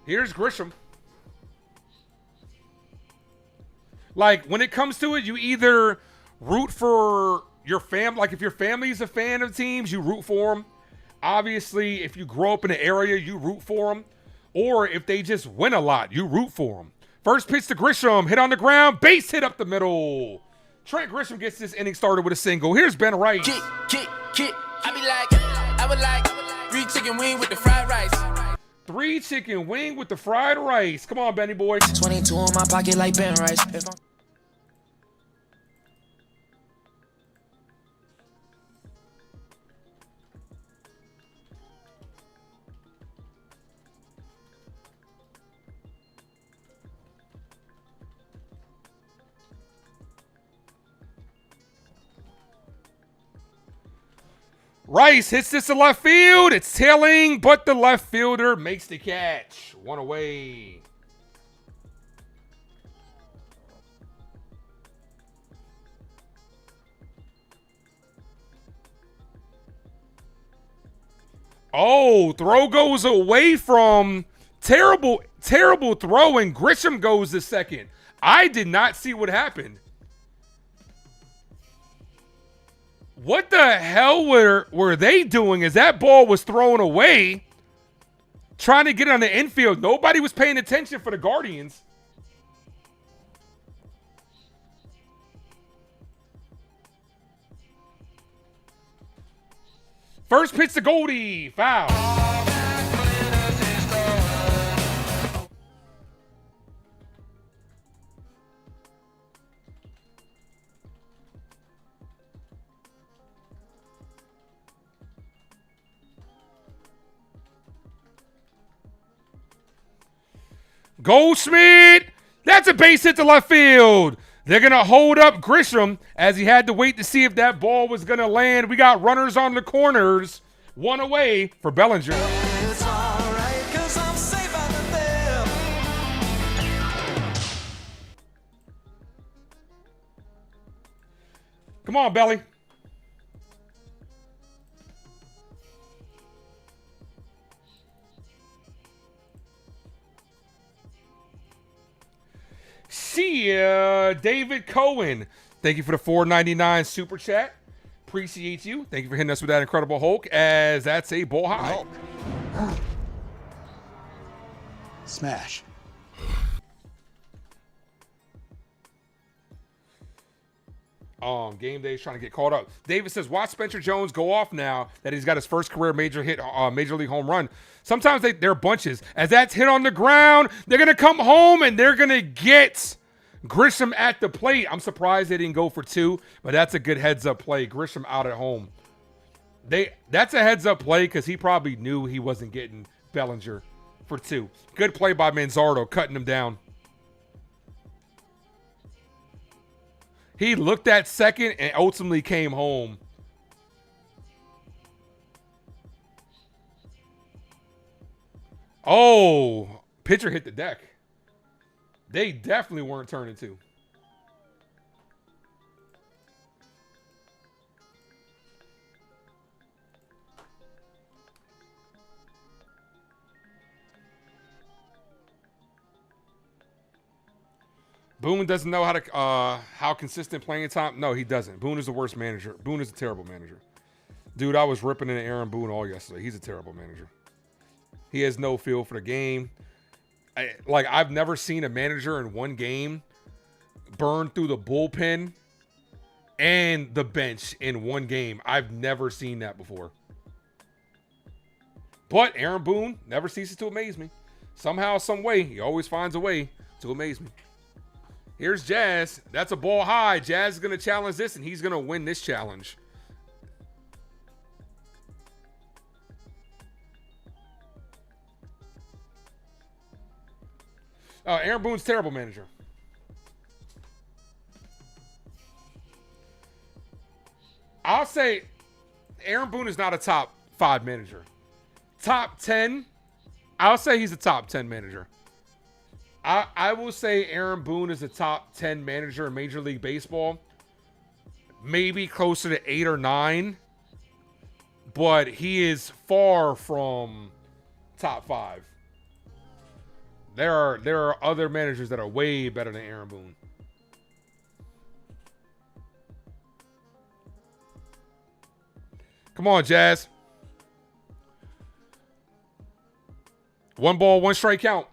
S10: Here's Grisham. Like, when it comes to it, you either root for your family. Like, if your family's a fan of teams, you root for them. Obviously, if you grow up in an area, you root for them. Or if they just win a lot, you root for them. First pitch to Grisham. Hit on the ground. Base hit up the middle. Trent Grisham gets this inning started with a single. Here's Ben Wright.
S1: Kick. I would like 3 chicken wing with the fried rice.
S10: 3 chicken wing with the fried rice. Come on, Benny boy.
S1: 22 in my pocket like Ben Rice.
S10: Rice hits this to left field. It's tailing, but the left fielder makes the catch. 1 away. Oh, throw goes away from terrible throw, and Grisham goes to second. I did not see what happened. What the hell were they doing as that ball was thrown away? Trying to get it on the infield. Nobody was paying attention for the Guardians. First pitch to Goldie. Foul. Goldschmidt, that's a base hit to left field. They're going to hold up Grisham as he had to wait to see if that ball was going to land. We got runners on the corners. 1 away for Bellinger.
S11: It's all right, 'cause I'm safe out of there.
S10: Come on, Belly. See ya, David Cohen. Thank you for the $4.99 super chat. Appreciate you. Thank you for hitting us with that Incredible Hulk, as that's a ball high.
S9: Smash.
S10: Game Day's trying to get caught up. David says, watch Spencer Jones go off now that he's got his first career major league home run. Sometimes they're bunches. As that's hit on the ground, they're going to come home and they're going to get Grisham at the plate. I'm surprised they didn't go for 2, but that's a good heads-up play. Grisham out at home. That's a heads-up play because he probably knew he wasn't getting Bellinger for 2. Good play by Manzardo, cutting him down. He looked at second and ultimately came home. Oh, pitcher hit the deck. They definitely weren't turning 2. Boone doesn't know how consistent playing time. No, he doesn't. Boone is the worst manager. Boone is a terrible manager. Dude, I was ripping into Aaron Boone all yesterday. He's a terrible manager. He has no feel for the game. I've never seen a manager in one game burn through the bullpen and the bench in one game. I've never seen that before. But Aaron Boone never ceases to amaze me. Somehow, some way, he always finds a way to amaze me. Here's Jazz. That's a ball high. Jazz is going to challenge this, and he's going to win this challenge. Aaron Boone's terrible manager. I'll say Aaron Boone is not a top 5 manager. Top 10, I'll say he's a top 10 manager. I will say Aaron Boone is a top 10 manager in Major League Baseball. Maybe closer to 8 or 9. But he is far from top 5. There are other managers that are way better than Aaron Boone. Come on, Jazz. 1 ball, 1 strike count.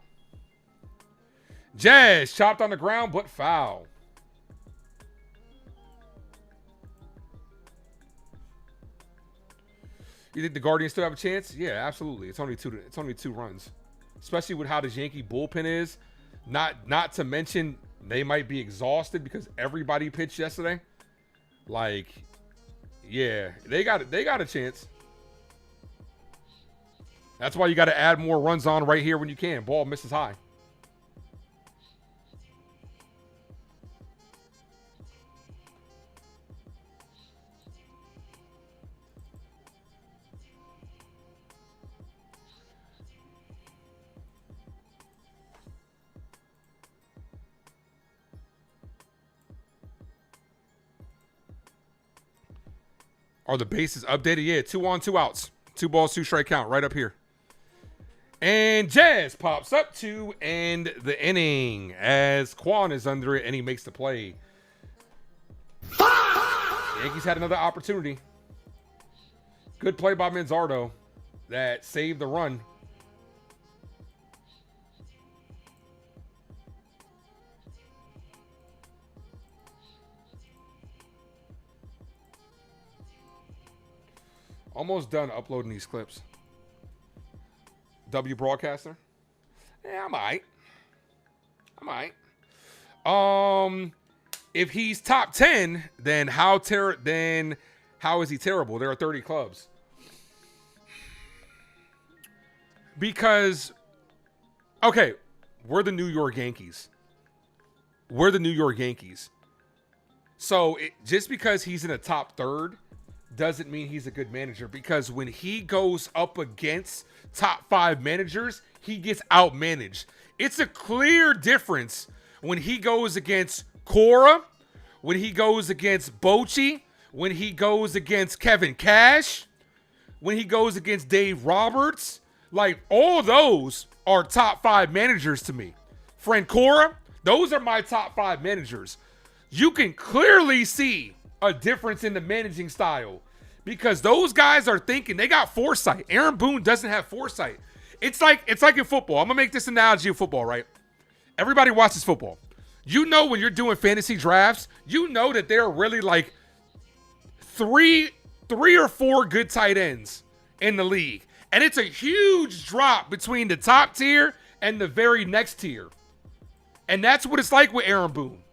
S10: Jazz chopped on the ground, but foul. You think the Guardians still have a chance? Yeah, absolutely. It's only two runs. Especially with how this Yankee bullpen is. Not to mention they might be exhausted because everybody pitched yesterday. Yeah, they got a chance. That's why you got to add more runs on right here when you can. Ball misses high. Are the bases updated? Yeah, 2 on, 2 outs. 2 balls, 2 strike count right up here. And Jazz pops up to end the inning as Quan is under it and he makes the play. The Yankees had another opportunity. Good play by Manzardo that saved the run. Almost done uploading these clips. W broadcaster. Yeah, I might. If he's top 10, then how is he terrible? There are 30 clubs. Because okay, we're the New York Yankees. So just because he's in a top third doesn't mean he's a good manager, because when he goes up against top 5 managers, he gets outmanaged. It's a clear difference when he goes against Cora, when he goes against Bochy, when he goes against Kevin Cash, when he goes against Dave Roberts. All those are top 5 managers to me. Cora, those are my top 5 managers. You can clearly see a difference in the managing style because those guys are thinking, they got foresight. Aaron Boone doesn't have foresight. It's like in football. I'm going to make this analogy of football, right? Everybody watches football. You know, when you're doing fantasy drafts, you know that there are really three or 4 good tight ends in the league. And it's a huge drop between the top tier and the very next tier. And that's what it's like with Aaron Boone.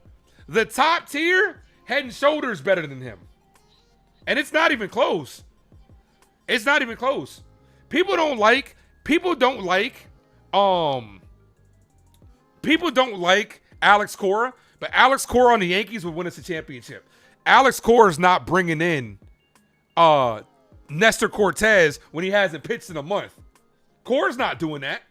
S10: The top tier, head and shoulders better than him. And it's not even close. People don't like Alex Cora, but Alex Cora on the Yankees would win us a championship. Alex Cora is not bringing in Nestor Cortez when he hasn't pitched in a month. Cora's not doing that.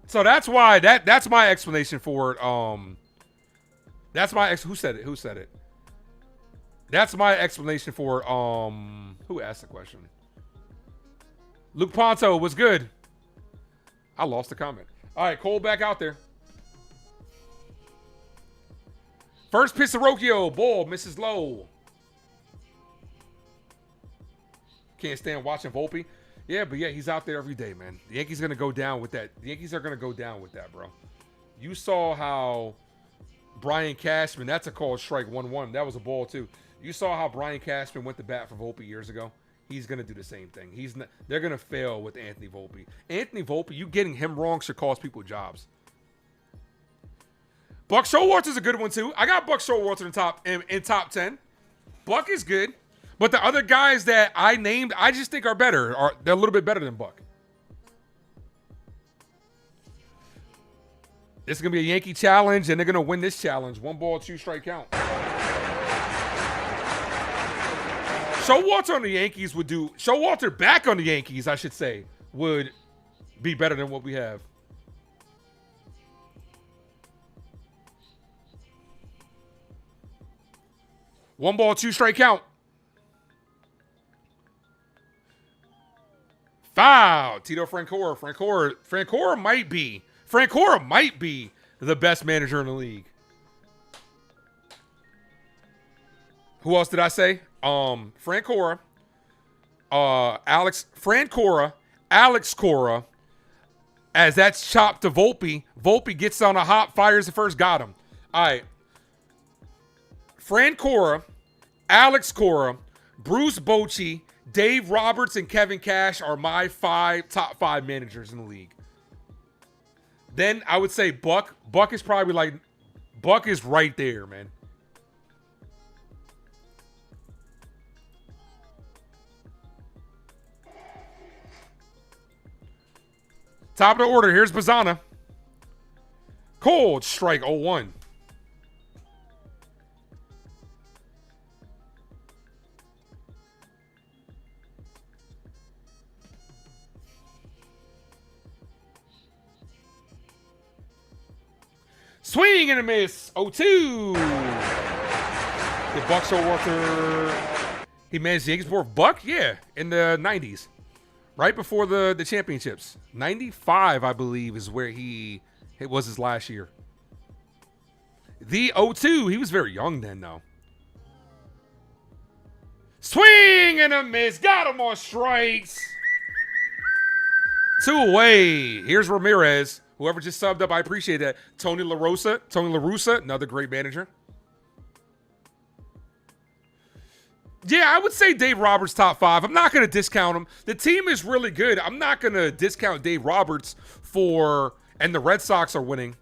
S10: So that's why that's my explanation for it. Who said it? That's my explanation for it. Who asked the question? Luke Ponto was good. I lost the comment. All right, Cole back out there. First pitch to Rocchio. Ball misses low. Can't stand watching Volpe. Yeah, but yeah, he's out there every day, man. The Yankees are going to go down with that. The Yankees are going to go down with that, bro. You saw how Brian Cashman, that's a called strike 1-1. That was a ball, too. You saw how Brian Cashman went to bat for Volpe years ago. He's going to do the same thing. They're going to fail with Anthony Volpe. Anthony Volpe, you getting him wrong should cost people jobs. Buck Showalter's a good one, too. I got Buck Showalter in top 10. Buck is good. But the other guys that I named, I just think are better. They're a little bit better than Buck. This is going to be a Yankee challenge, and they're going to win this challenge. 1 ball, 2 strike count. Showalter on the Yankees would do... Showalter back on the Yankees, I should say, would be better than what we have. One ball, 2 strike count. Foul. Tito Francora. Francora might be the best manager in the league. Who else did I say? Francora. Alex Cora. As that's chopped to Volpe. Volpe gets on a hop, fires the first, got him. All right. Francora, Alex Cora, Bruce Bochy, Dave Roberts, and Kevin Cash are my top 5 managers in the league. Then I would say Buck. Buck is probably like, Buck is right there, man. Top of the order, here's Bazana. Cold strike 0-1. Swing and a miss. 0-2. The Bucks are Walter. He managed the Yankees before Buck? Yeah, in the 90s. Right before the championships. 95, I believe, is where it was his last year. The 0-2. He was very young then, though. Swing and a miss. Got him on strikes. 2 away. Here's Ramirez. Whoever just subbed up, I appreciate that. Tony La Russa, another great manager. Yeah, I would say Dave Roberts top 5. I'm not going to discount him. The team is really good. I'm not going to discount Dave Roberts and the Red Sox are winning.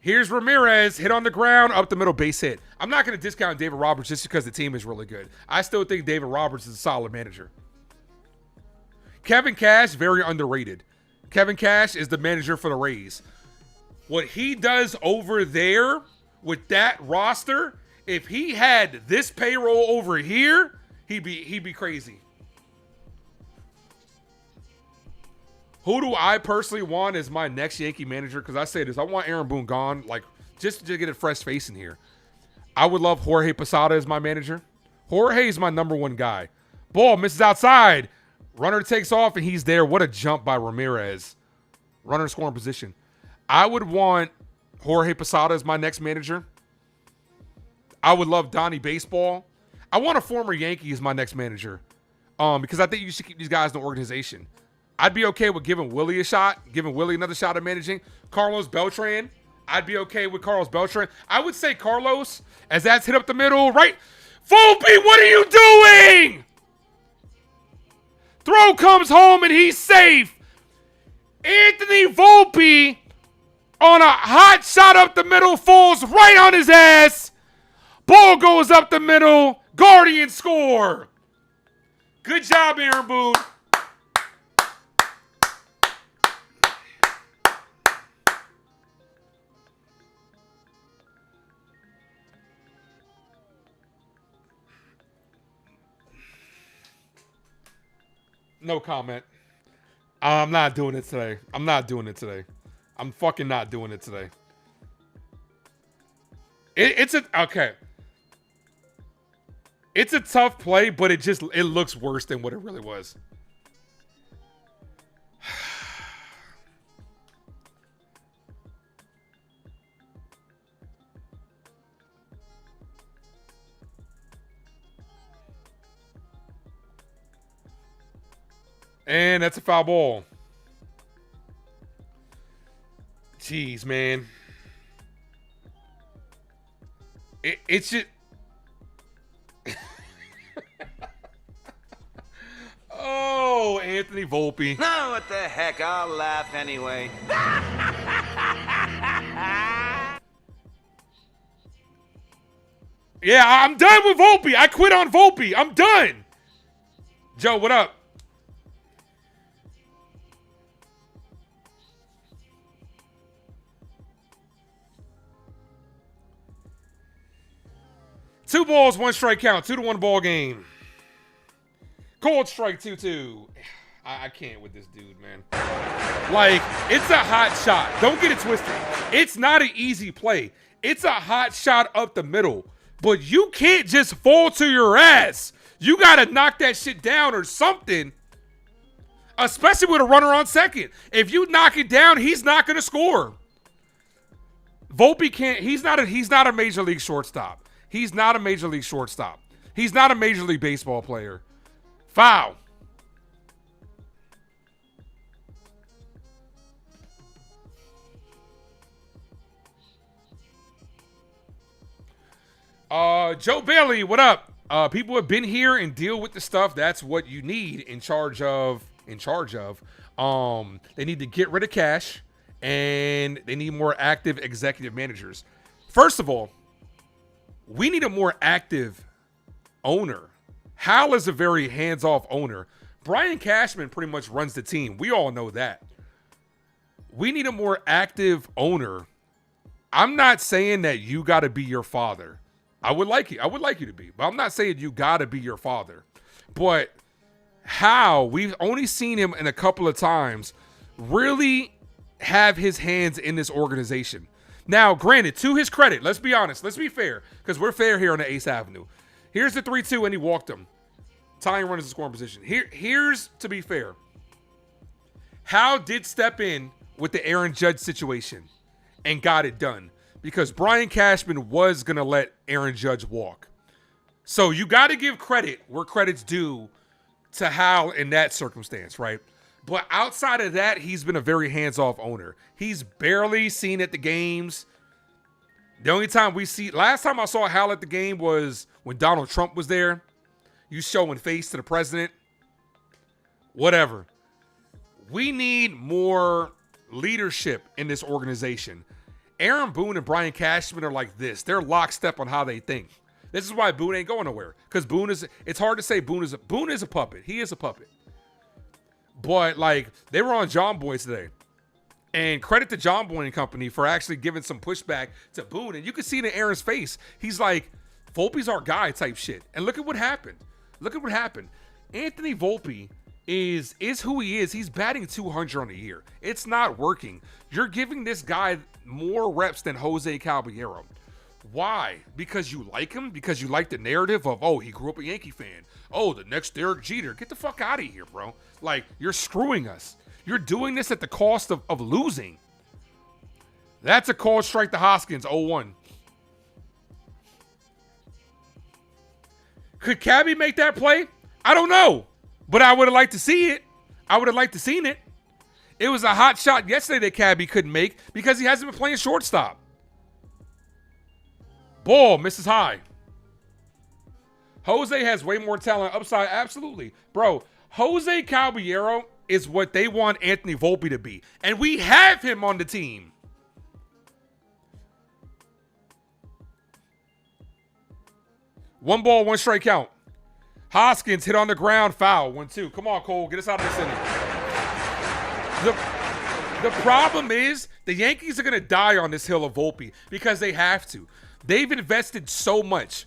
S10: Here's Ramirez, hit on the ground, up the middle, base hit. I'm not going to discount David Roberts just because the team is really good. I still think David Roberts is a solid manager. Kevin Cash, very underrated. Kevin Cash is the manager for the Rays. What he does over there with that roster, if he had this payroll over here, he'd be crazy. Who do I personally want as my next Yankee manager? Because I say this, I want Aaron Boone gone, like just to get a fresh face in here. I would love Jorge Posada as my manager. Jorge is my #1 guy. Ball misses outside. Runner takes off, and he's there. What a jump by Ramirez. Runner scoring position. I would want Jorge Posada as my next manager. I would love Donnie Baseball. I want a former Yankee as my next manager because I think you should keep these guys in the organization. I'd be okay with giving Willie a shot, giving Willie another shot at managing. Carlos Beltran. I'd be okay with Carlos Beltran. I would say Carlos, as that's hit up the middle, right? Volpe, what are you doing? Throw comes home and he's safe. Anthony Volpe on a hot shot up the middle, falls right on his ass. Ball goes up the middle. Guardian score. Good job, Aaron Boone. No comment. I'm not doing it today. I'm fucking not doing it today. It's a tough play, but it looks worse than what it really was. And that's a foul ball. Jeez, man. It's just... Oh, Anthony Volpe.
S17: No, what the heck? I'll laugh anyway.
S10: Yeah, I'm done with Volpe. I quit on Volpe. I'm done. Joe, what up? Two balls, one strike count. 2-1 ball game. Cold strike 2-2. I can't with this dude, man. Like, it's a hot shot. Don't get it twisted. It's not an easy play. It's a hot shot up the middle. But you can't just fall to your ass. You got to knock that shit down or something. Especially with a runner on second. If you knock it down, he's not going to score. Volpe can't. He's not a major league shortstop. He's not a major league shortstop. He's not a major league baseball player. Foul. Joe Bailey, what up? People have been here and deal with the stuff. That's what you need in charge of. They need to get rid of cash and they need more active executive managers. First of all, we need a more active owner. Hal is a very hands-off owner. Brian Cashman pretty much runs the team. We all know that. We need a more active owner. I'm not saying that you got to be your father. I would like you to be, but I'm not saying you got to be your father. But Hal, we've only seen him in a couple of times really have his hands in this organization. Now, granted, to his credit, let's be honest. Let's be fair, because we're fair here on the Ace Avenue. Here's the 3-2, and he walked him. Tying run is the scoring position. Here's to be fair. Hal did step in with the Aaron Judge situation and got it done because Brian Cashman was going to let Aaron Judge walk. So you got to give credit where credit's due to Hal in that circumstance, right? But outside of that, he's been a very hands-off owner. He's barely seen at the games. The only time last time I saw Hal at the game was when Donald Trump was there. You showing face to the president. Whatever. We need more leadership in this organization. Aaron Boone and Brian Cashman are like this. They're lockstep on how they think. This is why Boone ain't going nowhere. Because it's hard to say Boone is a puppet. He is a puppet. But like, they were on John Boy today. And credit to John Boy and Company for actually giving some pushback to Boone. And you can see it in Aaron's face. He's like, Volpe's our guy type shit. And look at what happened. Anthony Volpe is who he is. He's batting 200 on the year. It's not working. You're giving this guy more reps than Jose Caballero. Why? Because you like him? Because you like the narrative of, oh, he grew up a Yankee fan. Oh, the next Derek Jeter. Get the fuck out of here, bro. Like, you're screwing us. You're doing this at the cost of losing. That's a called strike to Hoskins, 0-1. Could Cabby make that play? I don't know. But I would have liked to see it. I would have liked to seen it. It was a hot shot yesterday that Cabby couldn't make because he hasn't been playing shortstop. Ball misses high. Jose has way more talent upside. Absolutely. Bro, Jose Caballero is what they want Anthony Volpe to be. And we have him on the team. One ball, one strike count. Hoskins hit on the ground, foul, 1-2. Come on, Cole, get us out of this inning. The problem is the Yankees are going to die on this hill of Volpe because they have to. They've invested so much.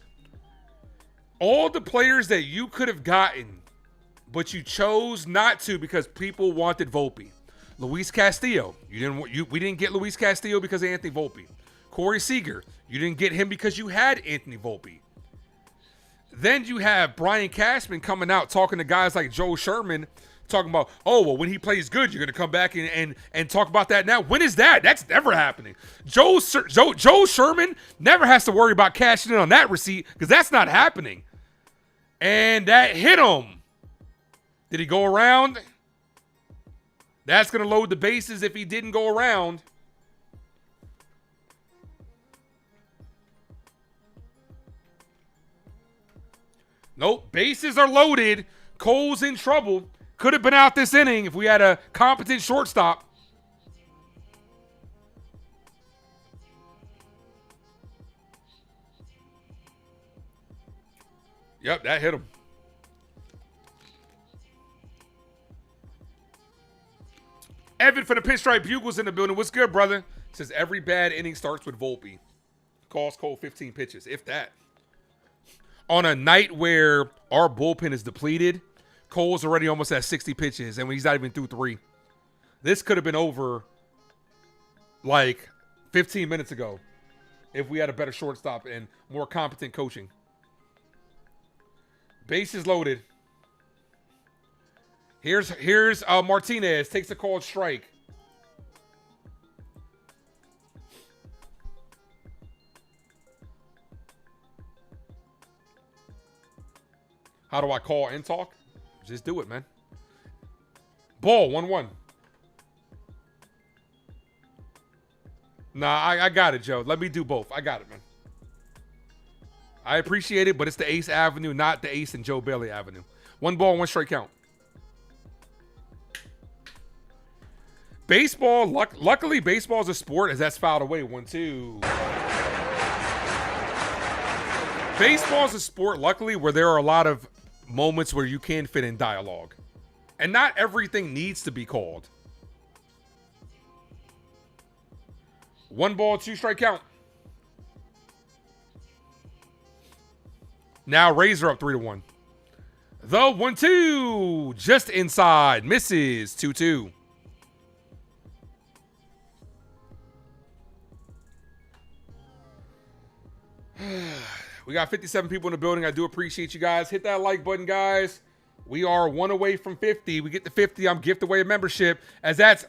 S10: All the players that you could have gotten, but you chose not to because people wanted Volpe. Luis Castillo, we didn't get Luis Castillo because of Anthony Volpe. Corey Seager, you didn't get him because you had Anthony Volpe. Then you have Brian Cashman coming out talking to guys like Joe Sherman, talking about, oh, well, when he plays good, you're going to come back and talk about that now. When is that? That's never happening. Joe Sherman never has to worry about cashing in on that receipt because that's not happening. And that hit him. Did he go around? That's going to load the bases if he didn't go around. Nope, bases are loaded. Cole's in trouble. Could have been out this inning if we had a competent shortstop. Yep, that hit him. Evan for the Pinstripe Bugles in the building. What's good, brother? Says every bad inning starts with Volpe. Calls Cole 15 pitches, if that. On a night where our bullpen is depleted, Cole's already almost at 60 pitches, and he's not even through 3. This could have been over like 15 minutes ago if we had a better shortstop and more competent coaching. Bases loaded. Here's Martinez. Takes a called strike. How do I call and talk? Just do it, man. Ball, 1-1. Nah, I got it, Joe. Let me do both. I got it, man. I appreciate it, but it's the Ace Avenue, not the Ace and Joe Bailey Avenue. 1 ball, 1 strike count. Baseball, luckily baseball is a sport as that's fouled away. 1-2. Baseball is a sport, luckily, where there are a lot of moments where you can fit in dialogue. And not everything needs to be called. 1 ball, 2 strike count. Now Rays are up 3-1. The 1-2. Just inside. Misses. 2-2. We got 57 people in the building. I do appreciate you guys. Hit that like button, guys. We are 1 away from 50. We get to 50. I'm gift away a membership. As that's...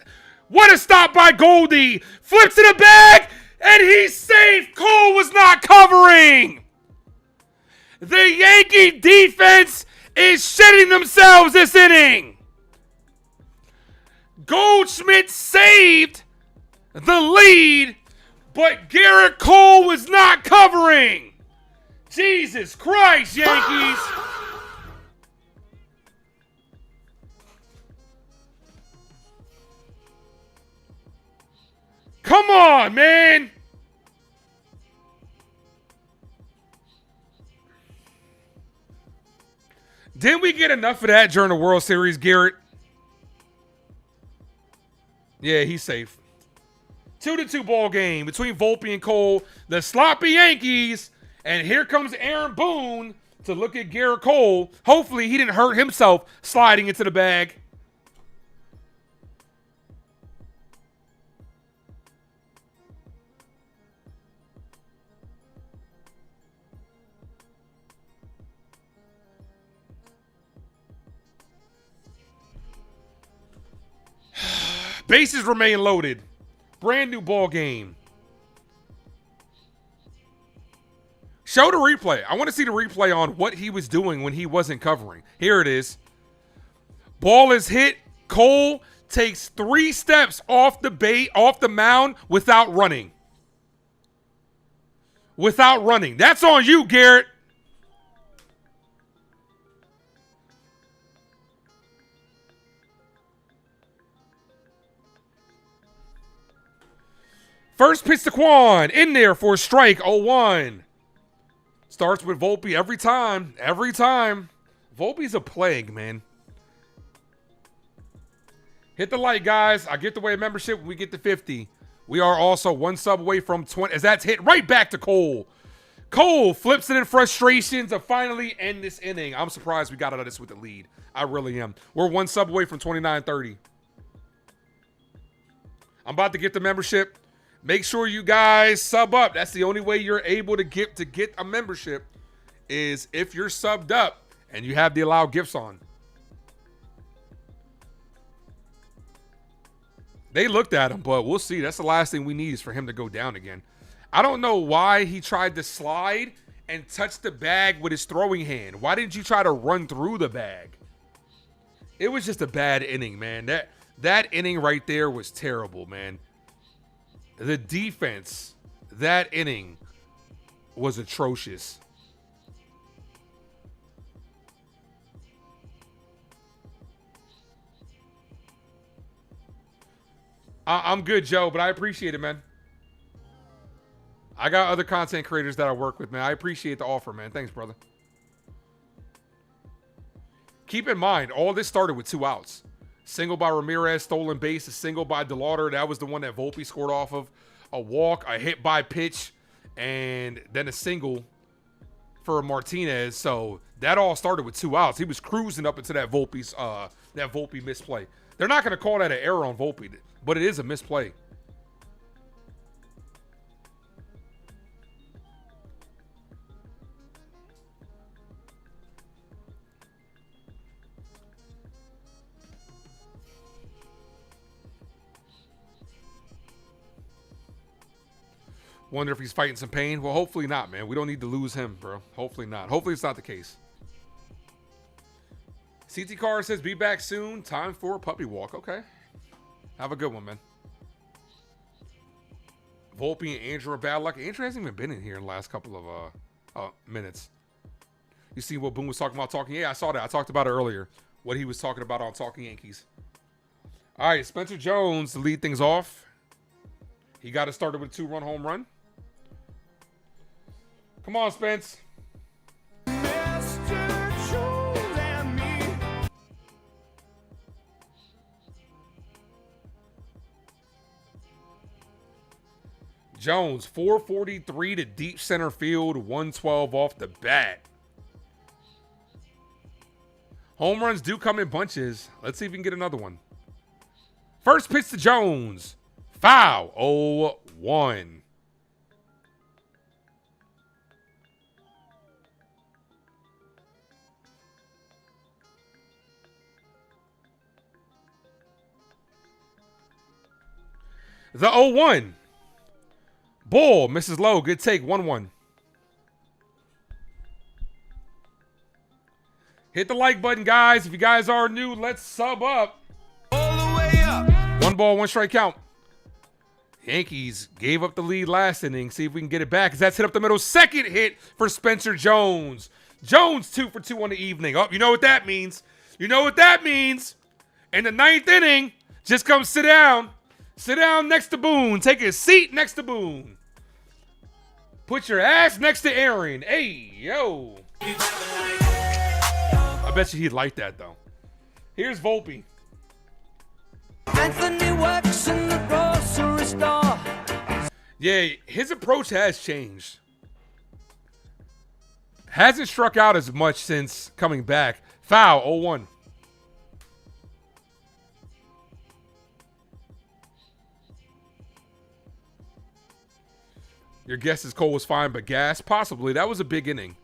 S10: What a stop by Goldie. Flips to the bag. And he's safe. Cole was not covering. The Yankee defense is shitting themselves this inning. Goldschmidt saved the lead, but Garrett Cole was not covering. Jesus Christ, Yankees. Come on, man. Didn't we get enough of that during the World Series, Garrett? Yeah, he's safe. 2-2 ball game between Volpe and Cole. The sloppy Yankees. And here comes Aaron Boone to look at Garrett Cole. Hopefully he didn't hurt himself sliding into the bag. Bases remain loaded. Brand new ball game. Show the replay. I want to see the replay on what he was doing when he wasn't covering. Here it is. Ball is hit. Cole takes 3 steps off the mound without running. Without running. That's on you, Garrett. First pitch to Quan. In there for a strike. 0-1. Starts with Volpe every time. Every time. Volpe's a plague, man. Hit the like, guys. I get the way of membership when we get to 50. We are also 1 sub away from 20. As that's hit right back to Cole. Cole flips it in frustration to finally end this inning. I'm surprised we got out of this with the lead. I really am. We're 1 sub away from 29-30. I'm about to get the membership. Make sure you guys sub up. That's the only way you're able to get a membership is if you're subbed up and you have the allowed gifts on. They looked at him, but we'll see. That's the last thing we need is for him to go down again. I don't know why he tried to slide and touch the bag with his throwing hand. Why didn't you try to run through the bag? It was just a bad inning, man. That inning right there was terrible, man. The defense, that inning was atrocious. I'm good, Joe, but I appreciate it, man. I got other content creators that I work with, man. I appreciate the offer, man. Thanks, brother. Keep in mind, all this started with 2 outs. Single by Ramirez, stolen base, a single by DeLauder. That was the one that Volpe scored off of. A walk, a hit by pitch, and then a single for Martinez. So that all started with 2 outs. He was cruising up into that Volpe misplay. They're not going to call that an error on Volpe, but it is a misplay. Wonder if he's fighting some pain. Well, hopefully not, man. We don't need to lose him, bro. Hopefully not. Hopefully it's not the case. CT Car says, be back soon. Time for a puppy walk. Okay. Have a good one, man. Volpe and Andrew are bad luck. Andrew hasn't even been in here in the last couple of minutes. You see what Boone was talking about talking? Yeah, I saw that. I talked about it earlier. What he was talking about on Talking Yankees. All right, Spencer Jones to lead things off. He got it started with a 2-run home run. Come on, Spence. Jones, 443 to deep center field, 112 off the bat. Home runs do come in bunches. Let's see if we can get another one. First pitch to Jones. Foul. 0-1. The 0-1. Bull misses low. Good take. 1-1. Hit the like button, guys. If you guys are new, let's sub up.
S11: All the way up.
S10: 1 ball, 1 strike count. Yankees gave up the lead last inning. See if we can get it back. That's hit up the middle. Second hit for Spencer Jones. Jones 2 for 2 on the evening. Oh, you know what that means. You know what that means. In the 9th inning, just come sit down. Sit down next to Boone. Take a seat next to Boone. Put your ass next to Aaron. Hey, yo. I bet you he'd like that, though. Here's Volpe.
S11: Anthony works in the grocery store.
S10: Yeah, his approach has changed. Hasn't struck out as much since coming back. Foul, 0-1. Your guess is Cole was fine, but gas? Possibly. That was a big inning.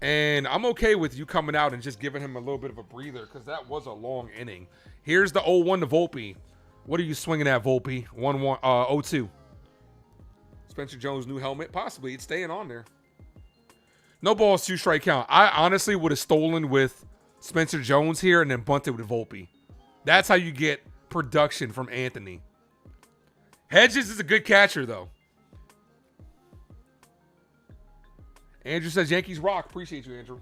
S10: And I'm okay with you coming out and just giving him a little bit of a breather because that was a long inning. Here's the 0-1 to Volpe. What are you swinging at, Volpe? 1-1, 0-2. Spencer Jones' new helmet? Possibly. It's staying on there. No balls, 2 strike count. I honestly would have stolen with Spencer Jones here and then bunted with Volpe. That's how you get production from Anthony. Hedges is a good catcher, though. Andrew says, Yankees rock. Appreciate you, Andrew.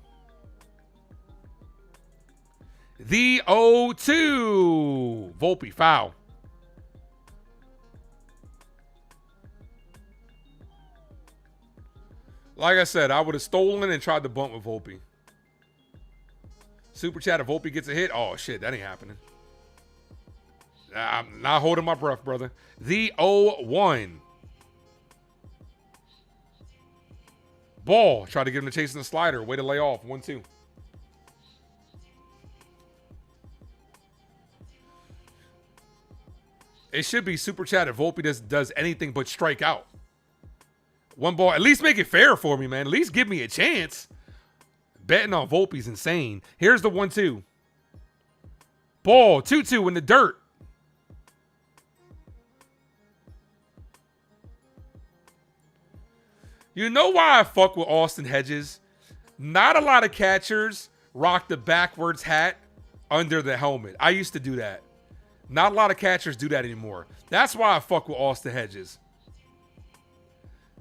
S10: The 0-2. Volpe, foul. Like I said, I would have stolen and tried to bunt with Volpe. Super chat, if Volpe gets a hit. Oh, shit, that ain't happening. I'm not holding my breath, brother. The 0-1. Ball. Try to get him to chase in the slider. Way to lay off. 1-2. It should be super chat if Volpe does anything but strike out. 1 ball. At least make it fair for me, man. At least give me a chance. Betting on Volpe's insane. Here's the 1-2. Ball. 2-2 in the dirt. You know why I fuck with Austin Hedges? Not a lot of catchers rock the backwards hat under the helmet. I used to do that. Not a lot of catchers do that anymore. That's why I fuck with Austin Hedges.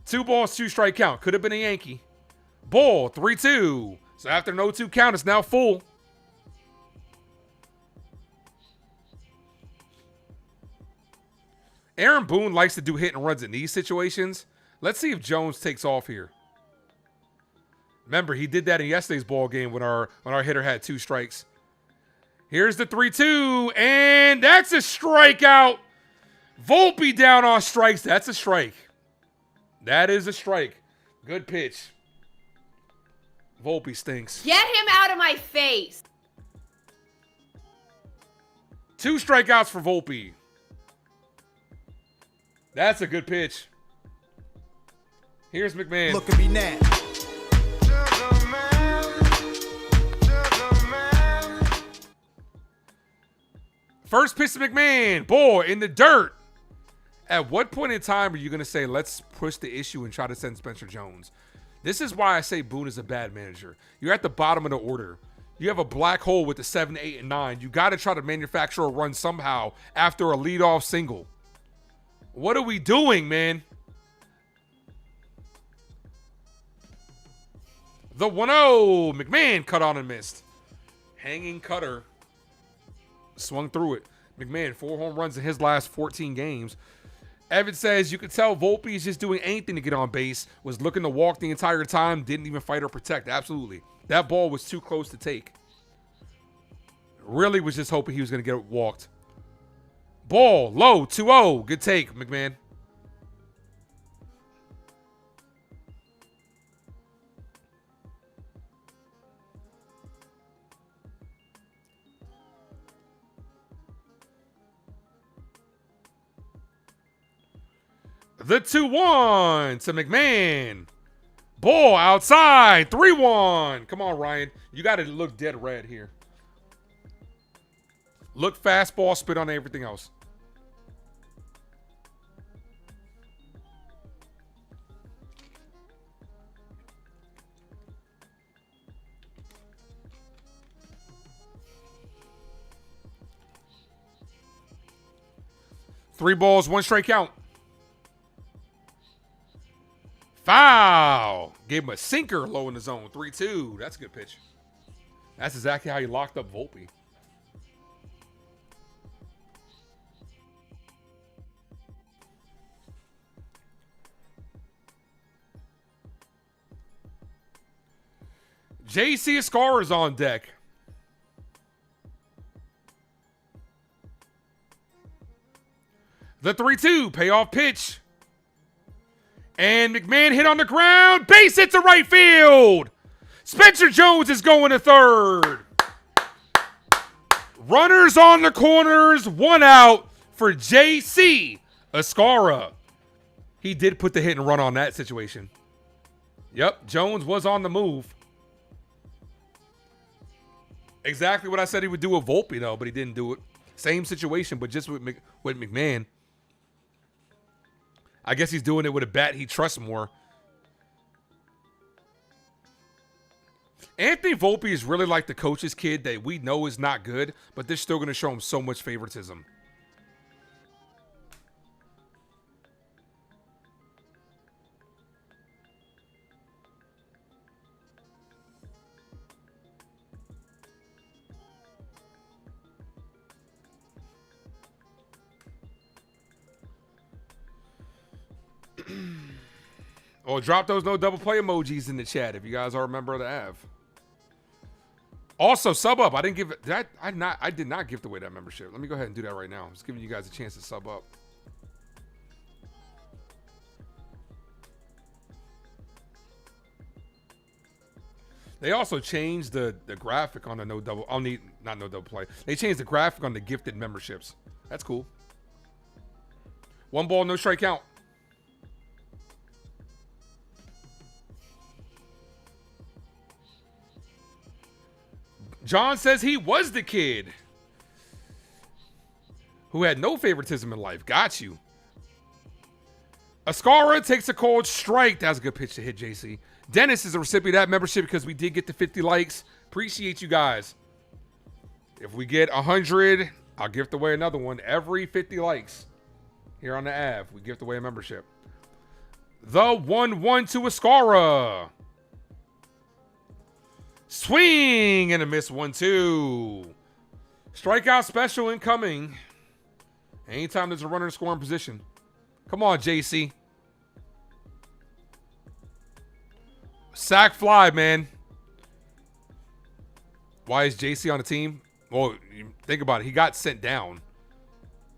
S10: 2 balls, 2 strike count. Could have been a Yankee. Ball, 3-2. So after no 2 count, it's now full. Aaron Boone likes to do hit and runs in these situations. Let's see if Jones takes off here. Remember, he did that in yesterday's ball game when our hitter had 2 strikes. Here's the 3-2, and that's a strikeout. Volpe down on strikes. That's a strike. That is a strike. Good pitch. Volpe stinks.
S16: Get him out of my face.
S10: 2 strikeouts for Volpe. That's a good pitch. Here's McMahon.
S11: Look at me now.
S10: First pitch to McMahon. Boy, in the dirt. At what point in time are you going to say, let's push the issue and try to send Spencer Jones? This is why I say Boone is a bad manager. You're at the bottom of the order. You have a black hole with the 7, 8, and 9. You got to try to manufacture a run somehow after a leadoff single. What are we doing, man? The 1-0. McMahon cut on and missed. Hanging cutter. Swung through it. McMahon, 4 home runs in his last 14 games. Evan says, you could tell Volpe is just doing anything to get on base. Was looking to walk the entire time. Didn't even fight or protect. Absolutely. That ball was too close to take. Really was just hoping he was going to get walked. Ball, low, 2-0. Good take, McMahon. The 2-1 to McMahon. Ball outside, 3-1. Come on, Ryan. You got to look dead red here. Look fastball, spit on everything else. Three balls, 1 strike count. Foul. Gave him a sinker low in the zone. 3-2. That's a good pitch. That's exactly how he locked up Volpe. JC Escar is on deck. The 3-2 payoff pitch. And McMahon hit on the ground. Base hit to right field. Spencer Jones is going to third. Runners on the corners. 1 out for JC Escara. He did put the hit and run on that situation. Yep, Jones was on the move. Exactly what I said he would do with Volpe, though, but he didn't do it. Same situation, but just with McMahon. I guess he's doing it with a bat he trusts more. Anthony Volpe is really like the coach's kid that we know is not good, but they're still going to show him so much favoritism. Oh, drop those no double play emojis in the chat if you guys are a member of the AV. Also, sub up. I didn't give it. I did not gift away that membership. Let me go ahead and do that right now. I'm just giving you guys a chance to sub up. They also changed the graphic on the not no double play. They changed the graphic on the gifted memberships. That's cool. 1 ball, no strike count. John says he was the kid who had no favoritism in life. Got you. Escara takes a cold strike. That's a good pitch to hit, JC. Dennis is a recipient of that membership because we did get the 50 likes. Appreciate you guys. If we get 100, I'll gift away another one every 50 likes here on the Ave. We gift away a membership. The 1-1 to Ascara. Swing and a miss 1-2. Strikeout special incoming. Anytime there's a runner in scoring position. Come on, JC. Sack fly, man. Why is JC on the team? Well, think about it. He got sent down,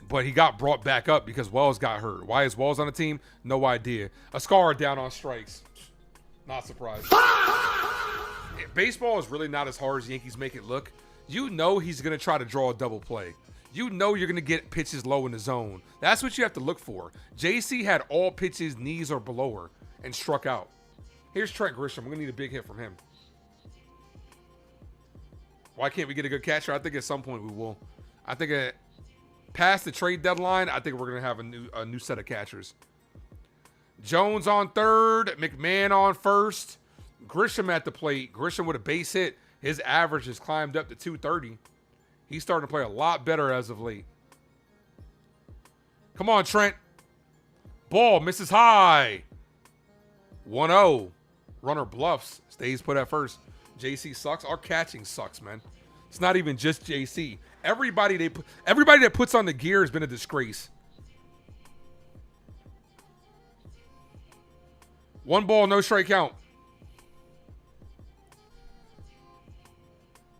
S10: but he got brought back up because Wells got hurt. Why is Wells on the team? No idea. Ascara down on strikes. Not surprised. Baseball is really not as hard as Yankees make it look. You know he's going to try to draw a double play. You know you're going to get pitches low in the zone. That's what you have to look for. JC had all pitches, knees or below her, and struck out. Here's Trent Grisham. We're going to need a big hit from him. Why can't we get a good catcher? I think at some point we will. I think past the trade deadline, I think we're going to have a new set of catchers. Jones on third. McMahon on first. Grisham at the plate. Grisham with a base hit. His average has climbed up to 230. He's starting to play a lot better as of late. Come on, Trent. Ball misses high. 1-0. Runner bluffs. Stays put at first. JC sucks. Our catching sucks, man. It's not even just JC. Everybody that puts on the gear has been a disgrace. 1 ball, no strike count.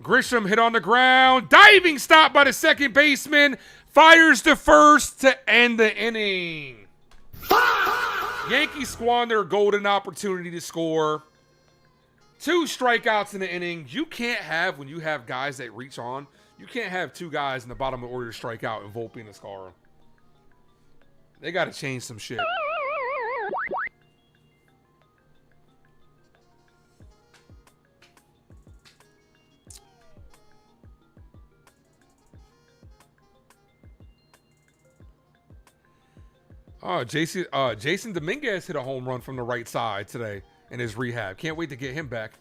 S10: Grisham hit on the ground. Diving stop by the second baseman. Fires to first to end the inning. Yankees squander a golden opportunity to score. 2 strikeouts in the inning. You can't have, when you have guys that reach on, you can't have 2 guys in the bottom of the order to strike out and Volpe and Ascara. They got to change some shit. Oh, Jason Dominguez hit a home run from the right side today in his rehab. Can't wait to get him back.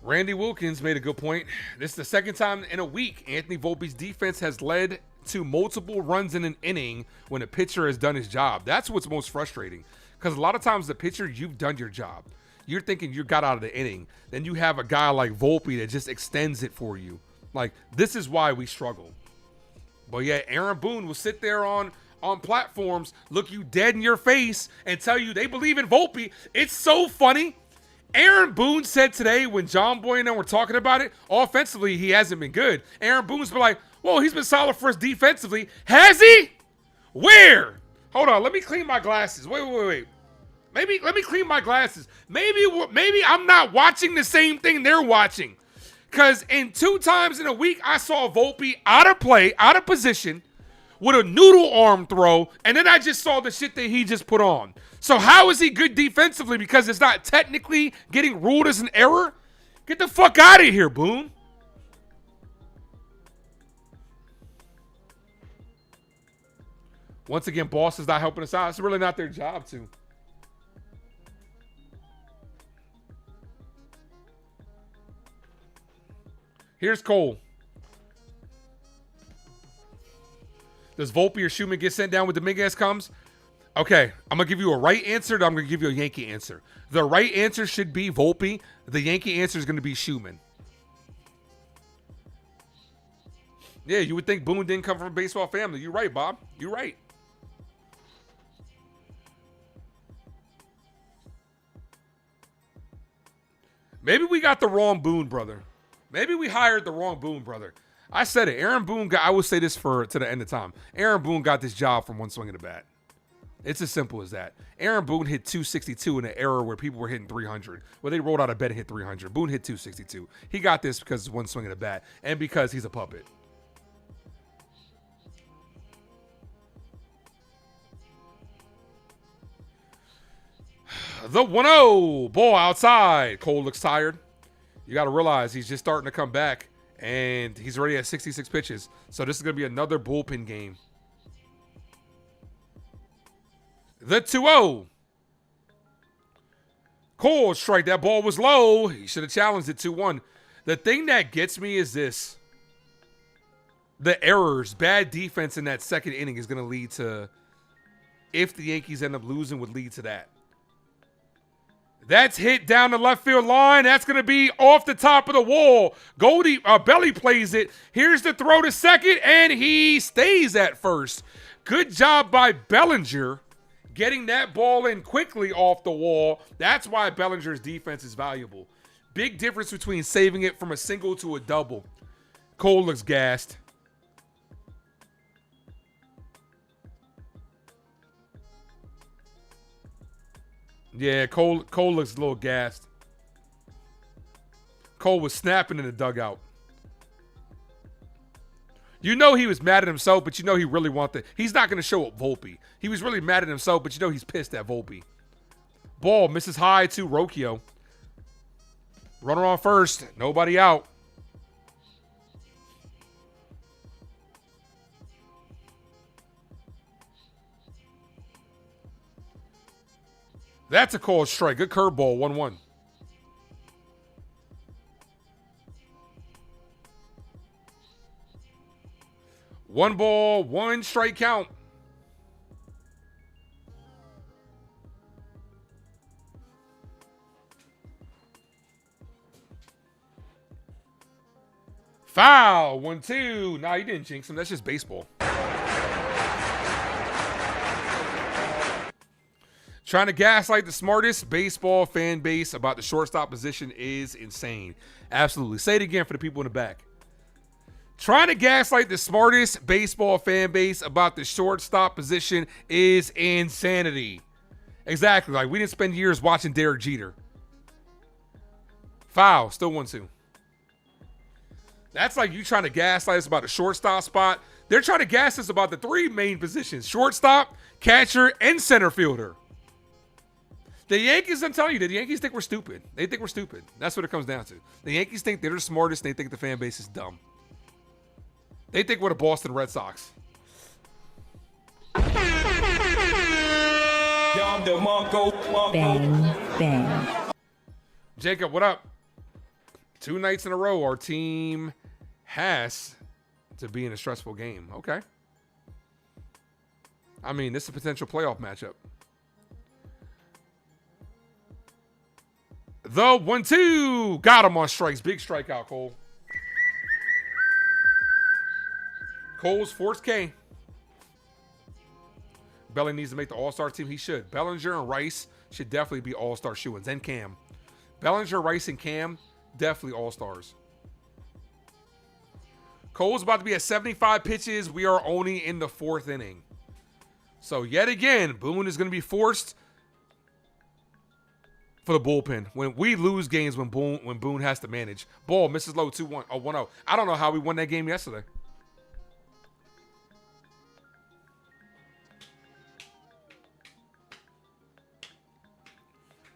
S10: Randy Wilkins made a good point. This is the second time in a week Anthony Volpe's defense has led to multiple runs in an inning when a pitcher has done his job. That's what's most frustrating, because a lot of times the pitcher, you've done your job. You're thinking you got out of the inning. Then you have a guy like Volpe that just extends it for you. Like, this is why we struggle. But yeah, Aaron Boone will sit there on platforms, look you dead in your face, and tell you they believe in Volpe. It's so funny. Aaron Boone said today when John Boy and them were talking about it, offensively, he hasn't been good. Aaron Boone's been like, well, he's been solid for us defensively. Has he? Where? Hold on, let me clean my glasses. Wait. Maybe let me clean my glasses. Maybe I'm not watching the same thing they're watching. Because in 2 times in a week, I saw Volpe out of play, out of position, with a noodle arm throw, and then I just saw the shit that he just put on. So how is he good defensively? Because it's not technically getting ruled as an error? Get the fuck out of here, Boone. Once again, Boston's not helping us out. It's really not their job to. Here's Cole. Does Volpe or Schumann get sent down when Dominguez comes? Okay, I'm going to give you a right answer, I'm going to give you a Yankee answer. The right answer should be Volpe. The Yankee answer is going to be Schumann. Yeah, you would think Boone didn't come from a baseball family. You're right, Bob. You're right. Maybe we got the wrong Boone brother. Maybe we hired the wrong Boone brother. I said it. Aaron Boone got, I will say this to the end of time. Aaron Boone got this job from one swing of the bat. It's as simple as that. Aaron Boone hit 262 in an era where people were hitting 300. Well, they rolled out of bed and hit 300. Boone hit 262. He got this because it's one swing of the bat and because he's a puppet. The 1-0. Ball outside. Cole looks tired. You got to realize he's just starting to come back, and he's already at 66 pitches. So this is going to be another bullpen game. The 2-0. Cole strike. That ball was low. He should have challenged it 2-1. The thing that gets me is this. The errors, bad defense in that second inning is going to lead to, if the Yankees end up losing, would lead to that. That's hit down the left field line. That's going to be off the top of the wall. Goldie Belly plays it. Here's the throw to second, and he stays at first. Good job by Bellinger getting that ball in quickly off the wall. That's why Bellinger's defense is valuable. Big difference between saving it from a single to a double. Cole looks gassed. Yeah, Cole looks a little gassed. Cole was snapping in the dugout. You know he was mad at himself, but you know he really wanted. He's not going to show up Volpe. He was really mad at himself, but you know he's pissed at Volpe. Ball misses high to Rocchio. Runner on first. Nobody out. That's a called strike. Good curveball. 1-1. One ball, one strike count. Foul. 1-2. Nah, you didn't jinx him. That's just baseball. Trying to gaslight the smartest baseball fan base about the shortstop position is insane. Absolutely. Say it again for the people in the back. Trying to gaslight the smartest baseball fan base about the shortstop position is insanity. Exactly. Like, we didn't spend years watching Derek Jeter. Foul. Still 1-2. That's like you trying to gaslight us about the shortstop spot. They're trying to gas us about the three main positions: shortstop, catcher, and center fielder. The Yankees, I'm telling you, the Yankees think we're stupid. They think we're stupid. That's what it comes down to. The Yankees think they're the smartest, and they think the fan base is dumb. They think we're the Boston Red Sox.
S18: Bang, bang.
S10: Jacob, what up? 2 nights in a row, our team has to be in a stressful game. Okay. I mean, this is a potential playoff matchup. The 1-2. Got him on strikes. Big strikeout, Cole. Cole's fourth K. Belly needs to make the all-star team. He should. Bellinger and Rice should definitely be all-star shoo-ins. And Cam. Bellinger, Rice, and Cam, definitely all-stars. Cole's about to be at 75 pitches. We are only in the 4th inning. So, yet again, Boone is going to be forced for the bullpen. When we lose games when Boone has to manage. Ball misses low 2-1. Oh, 1-0. I don't know how we won that game yesterday.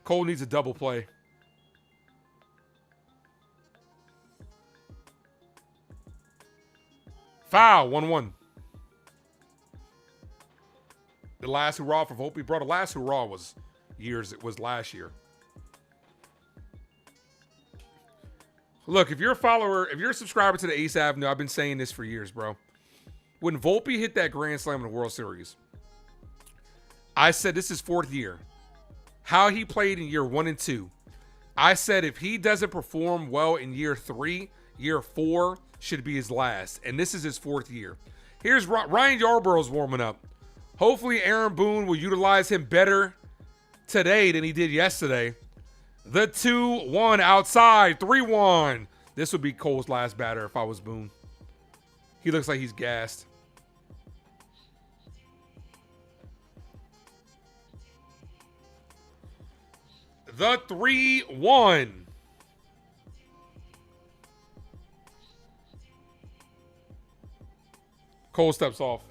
S10: Cole needs a double play. Foul, 1-1. The last hurrah for Volpe. Bro, the last hurrah was last year. Look, if you're a subscriber to the Ace Avenue, I've been saying this for years, bro. When Volpe hit that grand slam in the World Series, I said this is 4th year. How he played in year 1 and 2. I said if he doesn't perform well in year 3, year 4 should be his last. And this is his 4th year. Here's Ryan Yarborough's warming up. Hopefully Aaron Boone will utilize him better today than he did yesterday. The 2-1 outside. 3-1. This would be Cole's last batter if I was Boone. He looks like he's gassed. The 3-1. Cole steps off.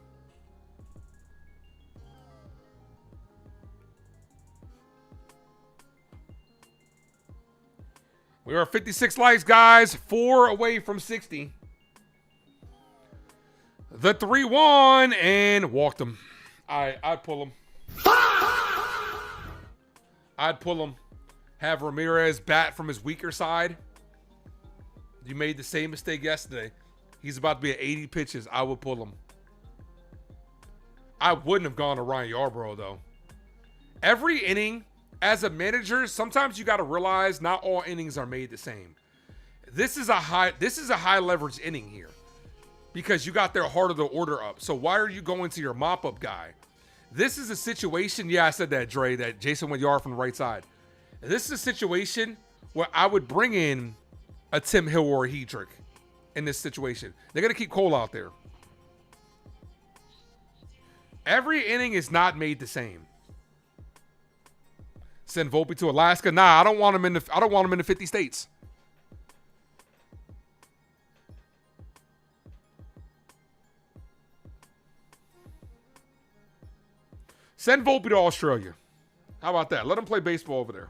S10: We are 56 likes, guys. 4 away from 60. The 3-1 and walked him. I'd pull him. I'd pull him. Have Ramirez bat from his weaker side. You made the same mistake yesterday. He's about to be at 80 pitches. I would pull him. I wouldn't have gone to Ryan Yarbrough, though. Every inning, as a manager, sometimes you got to realize not all innings are made the same. This is a high leverage inning here because you got their heart of the order up. So why are you going to your mop-up guy? This is a situation, yeah, I said that, Dre, that Jason went yard from the right side. This is a situation where I would bring in a Tim Hill or a Hedrick in this situation. They're going to keep Cole out there. Every inning is not made the same. Send Volpe to Alaska. Nah, I don't want him in the 50 states. Send Volpe to Australia. How about that? Let him play baseball over there.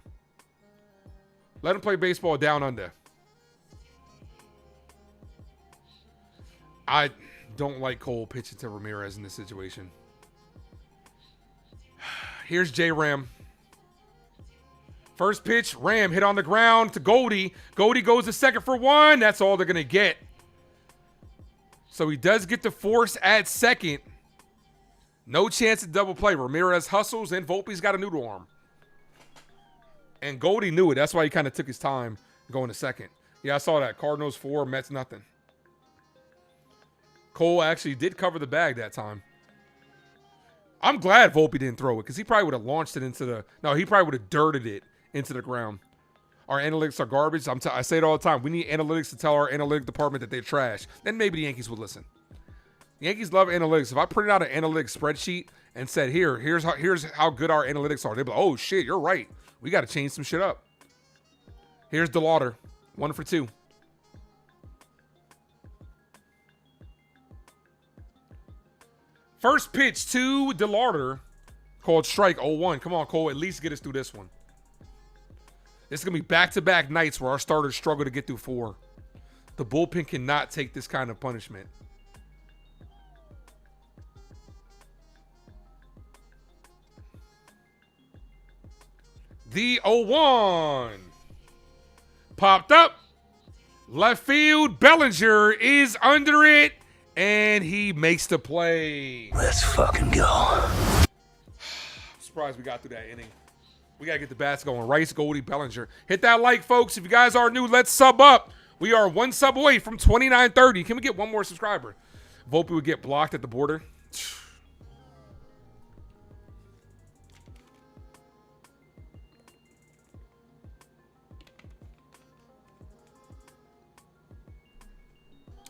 S10: Let him play baseball down under. I don't like Cole pitching to Ramirez in this situation. Here's J-Ram. First pitch, Ram hit on the ground to Goldie. Goldie goes to second for one. That's all they're going to get. So he does get the force at second. No chance of double play. Ramirez hustles, and Volpe's got a noodle arm. And Goldie knew it. That's why he kind of took his time going to second. Yeah, I saw that. Cardinals 4, Mets nothing. Cole actually did cover the bag that time. I'm glad Volpe didn't throw it because he probably would have launched it into the... No, he probably would have dirted it into the ground. Our analytics are garbage. I say it all the time. We need analytics to tell our analytic department that they're trash. Then maybe the Yankees would listen. The Yankees love analytics. If I printed out an analytics spreadsheet and said, here's how good our analytics are, they'd be like, oh, shit, you're right. We got to change some shit up. Here's DeLauder. 1 for 2. First pitch to DeLauder, called strike 0-1. Come on, Cole, at least get us through this one. This is going to be back-to-back nights where our starters struggle to get through 4. The bullpen cannot take this kind of punishment. The 0-1. Popped up. Left field. Bellinger is under it. And he makes the play.
S11: Let's fucking go.
S10: I'm surprised we got through that inning. We got to get the bats going. Rice, Goldie, Bellinger. Hit that like, folks. If you guys are new, let's sub up. We are 1 sub away from 2930. Can we get one more subscriber? Volpe would get blocked at the border.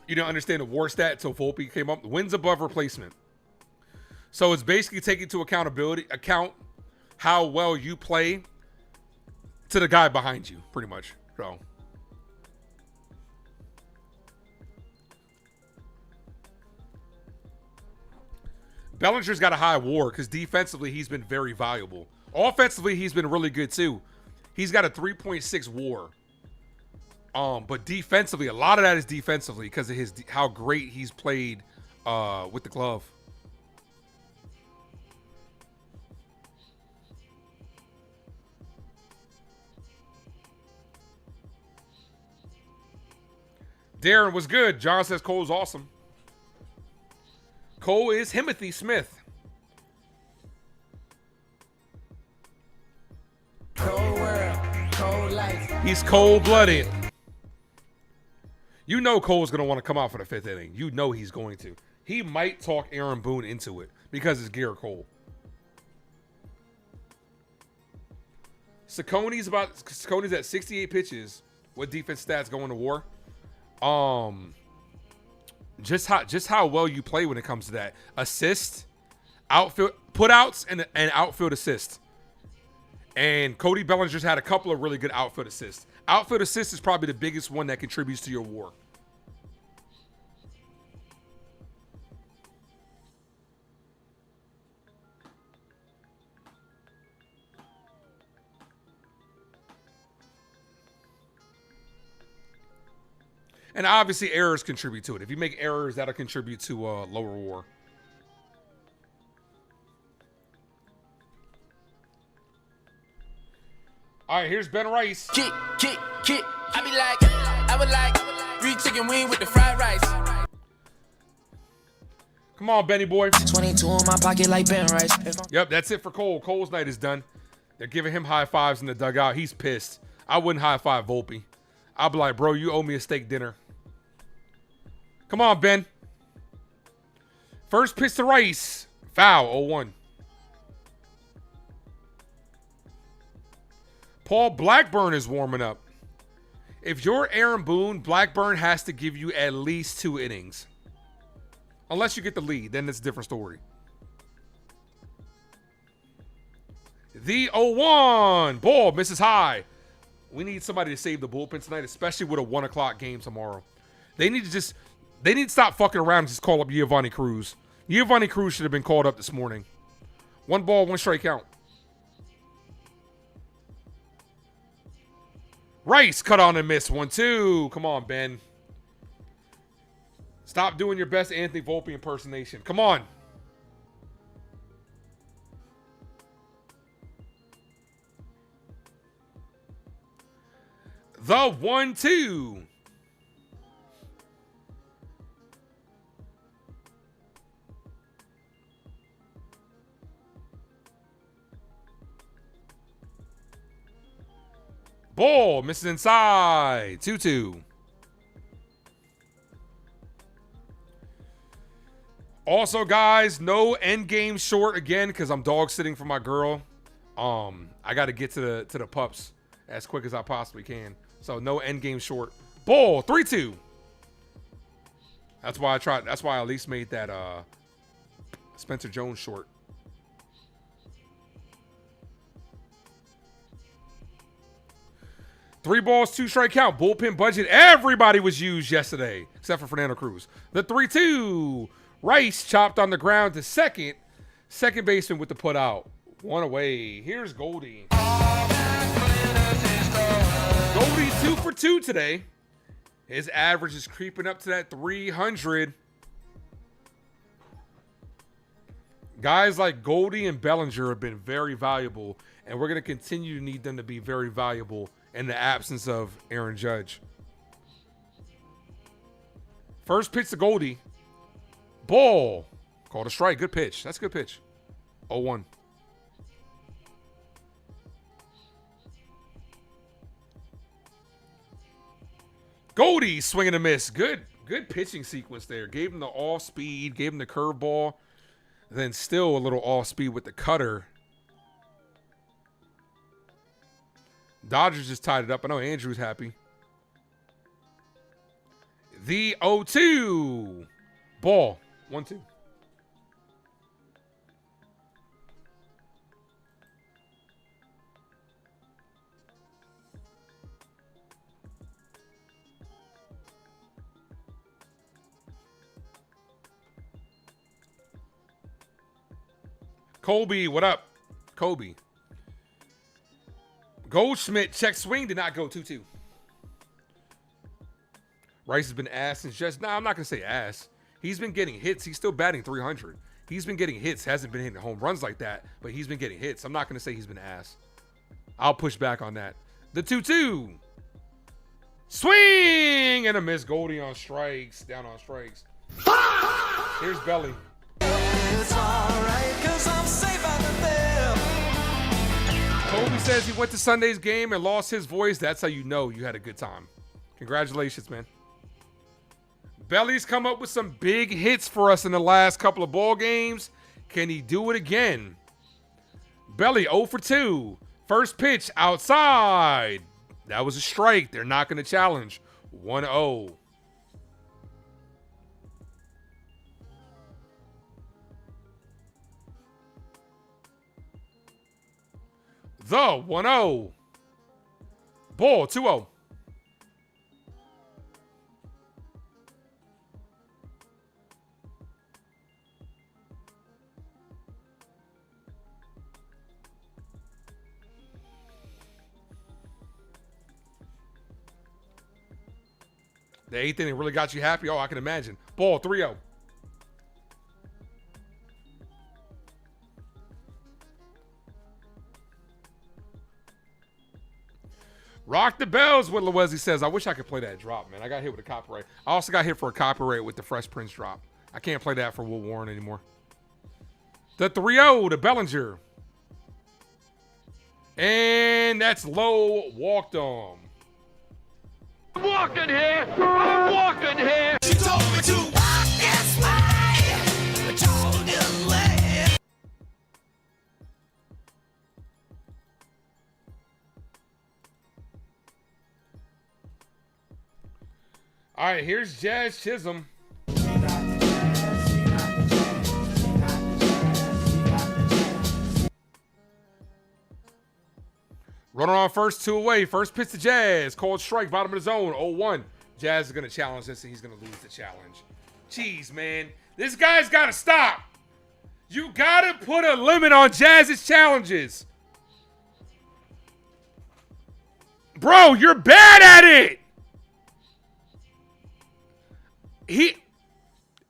S10: You didn't understand the WAR stat until Volpe came up. Wins above replacement. So it's basically taking into account how well you play to the guy behind you, pretty much. So Bellinger's got a high WAR because defensively he's been very valuable. Offensively, he's been really good too. He's got a 3.6 WAR. But defensively, a lot of that is defensively because of how great he's played with the glove. Darren was good. John says Cole's awesome. Cole is Timothy Smith.
S11: Cold world, cold life.
S10: He's cold-blooded. You know Cole's going to want to come out for the 5th inning. You know he's going to. He might talk Aaron Boone into it because it's Garrett Cole. Saucony's at 68 pitches. What defense stats going to WAR? Just how well you play when it comes to that. Assist, outfield putouts, and outfield assist. And Cody Bellinger's had a couple of really good outfield assists. Outfield assist is probably the biggest one that contributes to your WAR. And obviously errors contribute to it. If you make errors, that'll contribute to lower WAR. All right, here's Ben Rice.
S1: Kick. I be like, I would like 3 chicken wing with the fried rice.
S10: Come on, Benny boy.
S1: 22 in my pocket like Ben Rice.
S10: Yep, that's it for Cole. Cole's night is done. They're giving him high fives in the dugout. He's pissed. I wouldn't high five Volpe. I'll be like, bro, you owe me a steak dinner. Come on, Ben. First pitch to Rice. Foul, 0-1. Paul Blackburn is warming up. If you're Aaron Boone, Blackburn has to give you at least 2 innings. Unless you get the lead, then it's a different story. The 0-1. Ball misses high. We need somebody to save the bullpen tonight, especially with a 1 o'clock game tomorrow. They need to stop fucking around and just call up Giovanni Cruz. Giovanni Cruz should have been called up this morning. 1 ball, 1 strike count. Rice cut on and miss. 1-2. Come on, Ben. Stop doing your best Anthony Volpe impersonation. Come on. The 1-2. Ball misses inside. 2-2. Also, guys, no end game short again because I'm dog sitting for my girl. I got to get to the pups as quick as I possibly can. So no end game short. Ball 3-2. That's why I at least made that Spencer Jones short. Three balls, 2 strike count. Bullpen budget. Everybody was used yesterday except for Fernando Cruz. The 3-2. Rice chopped on the ground to second. Second baseman with the put out. 1 away. Here's Goldie. Goldie 2 for 2 today. His average is creeping up to that 300. Guys like Goldie and Bellinger have been very valuable, and we're going to continue to need them to be very valuable in the absence of Aaron Judge. First pitch to Goldie. Ball. Called a strike. Good pitch. That's a good pitch. 0-1. Goldie swinging a miss. Good pitching sequence there. Gave him the off speed. Gave him the curveball. Then still a little off speed with the cutter. Dodgers just tied it up. I know Andrew's happy. The 0-2. Ball. 1-2. Colby, what up? Kobe. Goldschmidt, check swing, did not go 2-2. Rice has been ass since just... Nah, I'm not going to say ass. He's been getting hits. He's still batting 300. He's been getting hits. Hasn't been hitting home runs like that, but he's been getting hits. I'm not going to say he's been ass. I'll push back on that. The 2-2. Swing! And a miss. Goldie on strikes. Down on strikes. Here's Belly.
S11: It's all right, 'cause I'm safe out there.
S10: Kobe says he went to Sunday's game and lost his voice. That's how you know you had a good time. Congratulations, man. Belly's come up with some big hits for us in the last couple of ball games. Can he do it again? Belly 0 for 2. First pitch outside. That was a strike. They're not going to challenge. 1-0. The 1-0. Ball 2-0. The 8th inning really got you happy? Oh, I can imagine. Ball 3-0. Rock the bells, what Wesley says. I wish I could play that drop, man. I got hit with a copyright. I also got hit for a copyright with the Fresh Prince drop. I can't play that for Will Warren anymore. The 3-0 to Bellinger. And that's low, walked on.
S2: I'm walking here. I'm walking here.
S11: She told me to walk this way. I told you way.
S10: All right, here's Jazz Chisholm. Runner on first, 2 away. First pitch to Jazz. Called strike, bottom of the zone, 0-1. Jazz is going to challenge this, and he's going to lose the challenge. Jeez, man. This guy's got to stop. You got to put a limit on Jazz's challenges. Bro, you're bad at it.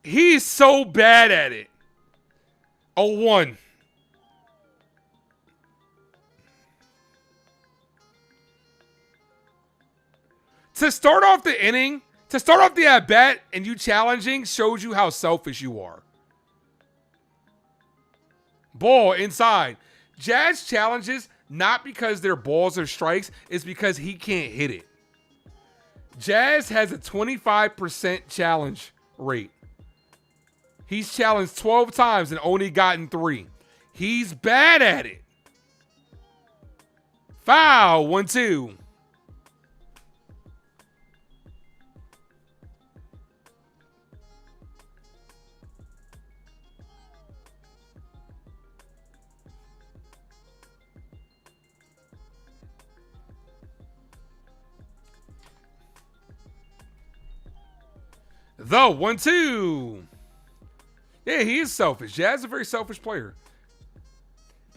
S10: He's so bad at it. 0-1. To start off the inning, to start off the at-bat and you challenging shows you how selfish you are. Ball inside. Jazz challenges not because they're balls or strikes, it's because he can't hit it. Jazz has a 25% challenge rate. He's challenged 12 times and only gotten 3. He's bad at it. Foul, 1-2. The 1-2. Yeah, he is selfish. Jazz is a very selfish player.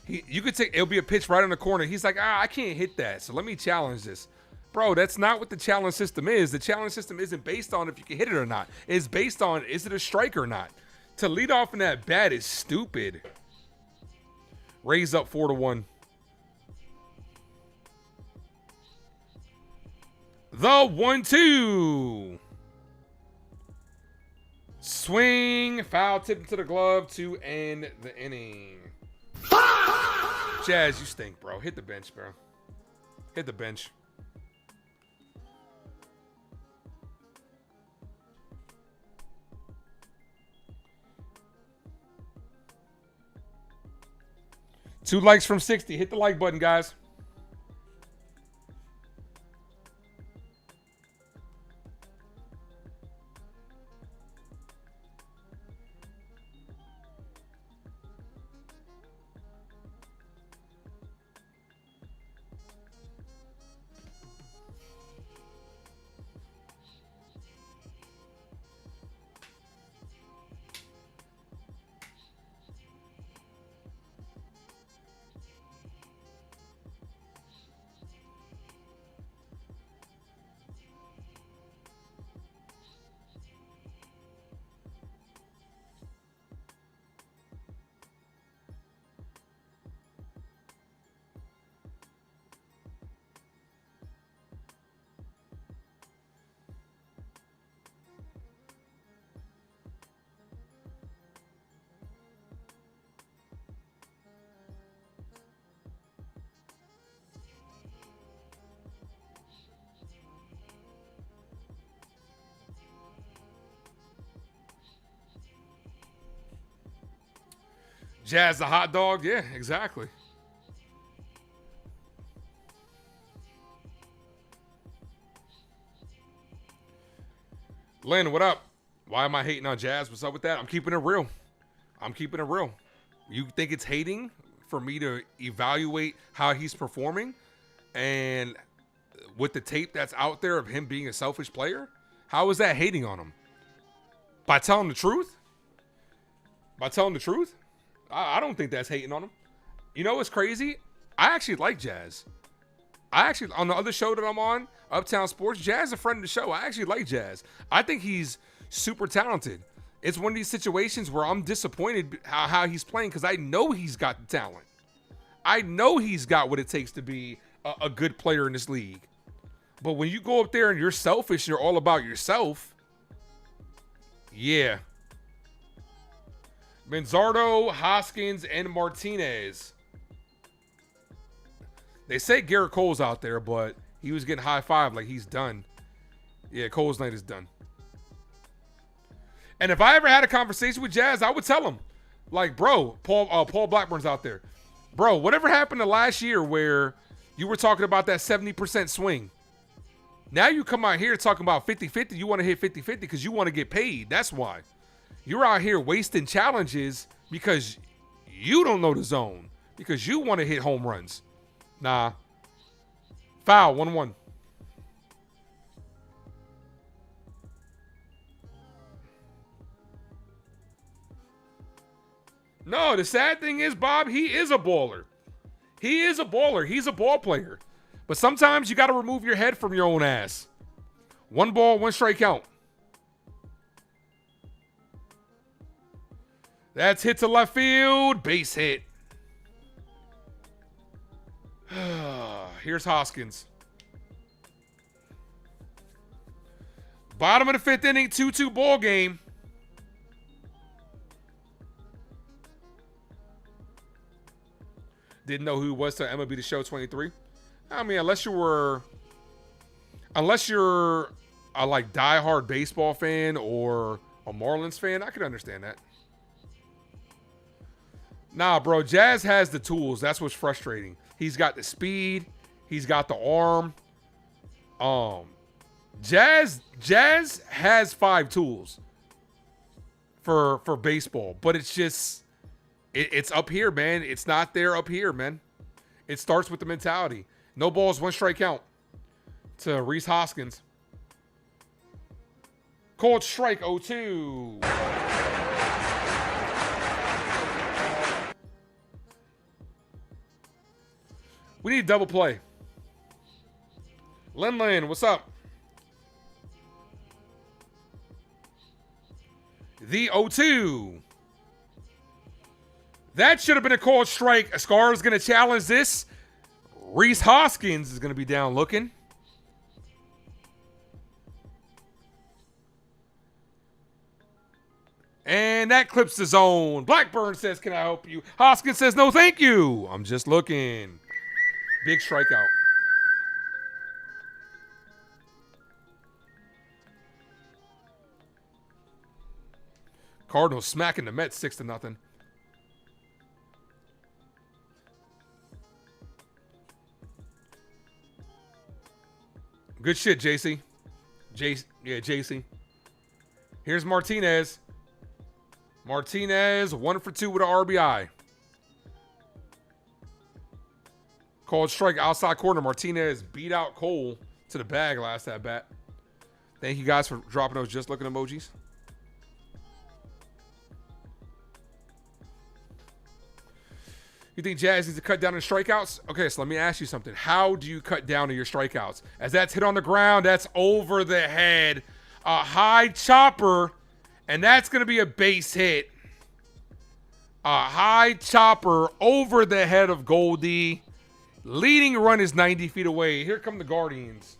S10: You could take, it'll be a pitch right on the corner. He's like, I can't hit that, so let me challenge this. Bro, that's not what the challenge system is. The challenge system isn't based on if you can hit it or not. It's based on, is it a strike or not? To lead off in that bat is stupid. Raise up 4-1. The 1-2. Swing, foul tip into the glove to end the inning. Jazz, you stink, bro. Hit the bench, bro. Hit the bench. Two likes from 60. Hit the like button, guys. Jazz the hot dog? Yeah, exactly. Lynn, what up? Why am I hating on Jazz? What's up with that? I'm keeping it real. I'm keeping it real. You think it's hating for me to evaluate how he's performing and with the tape that's out there of him being a selfish player? How is that hating on him? By telling the truth? By telling the truth? I don't think that's hating on him. You know what's crazy? I actually like Jazz. On the other show that I'm on, Uptown Sports, Jazz is a friend of the show. I actually like Jazz. I think he's super talented. It's one of these situations where I'm disappointed how he's playing because I know he's got the talent. I know he's got what it takes to be a good player in this league. But when you go up there and you're selfish and you're all about yourself, yeah. Manzardo, Hoskins, and Martinez. They say Garrett Cole's out there, but he was getting high five like he's done. Yeah, Cole's night is done. And if I ever had a conversation with Jazz, I would tell him, like, bro, Paul Blackburn's out there. Bro, whatever happened to last year where you were talking about that 70% swing? Now you come out here talking about 50-50. You want to hit 50-50 because you want to get paid. That's why. You're out here wasting challenges because you don't know the zone, because you want to hit home runs. Nah. Foul, 1-1. No, the sad thing is, Bob, he is a baller. He is a baller. He's a ball player. But sometimes you got to remove your head from your own ass. 1 ball, 1 strike count. That's hit to left field. Base hit. Here's Hoskins. Bottom of the 5th inning, 2-2 ball game. Didn't know who he was till MLB The Show 23. I mean, unless you're a like diehard baseball fan or a Marlins fan, I could understand that. Nah, bro, Jazz has the tools. That's what's frustrating. He's got the speed. He's got the arm. Jazz has 5 tools for baseball, but it's just it's up here, man. It's not there up here, man. It starts with the mentality. No balls, 1 strike count to Rhys Hoskins. Cold strike, 0-2. We need double play. Lin, what's up? The 0-2. That should have been a called strike. Ascar is going to challenge this. Rhys Hoskins is going to be down looking. And that clips the zone. Blackburn says, can I help you? Hoskins says, no, thank you. I'm just looking. Big strikeout. Cardinals smacking the Mets 6-0. Good shit, JC. JC. Here's Martinez. Martinez, 1 for 2 with an RBI. Called strike outside corner. Martinez beat out Cole to the bag last at bat. Thank you guys for dropping those just looking emojis. You think Jazz needs to cut down on strikeouts? Okay, so let me ask you something. How do you cut down on your strikeouts? As that's hit on the ground, that's over the head. A high chopper, and that's going to be a base hit. A high chopper over the head of Goldie. Leading run is 90 feet away. Here come the Guardians.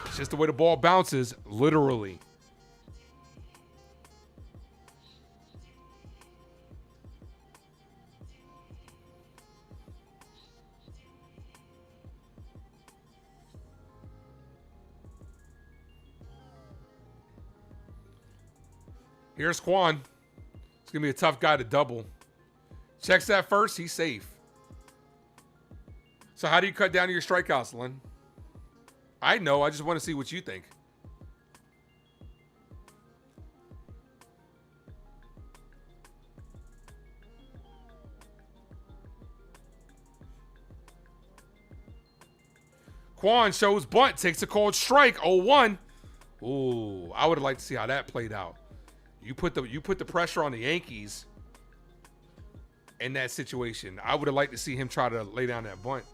S10: It's just the way the ball bounces, literally. Here's Quan. It's going to be a tough guy to double. Checks that first. He's safe. So how do you cut down your strikeouts, Lynn? I know. I just want to see what you think. Quan shows bunt. Takes a called strike. 0-1. Ooh, I would have liked to see how that played out. You put the pressure on the Yankees in that situation. I would have liked to see him try to lay down that bunt.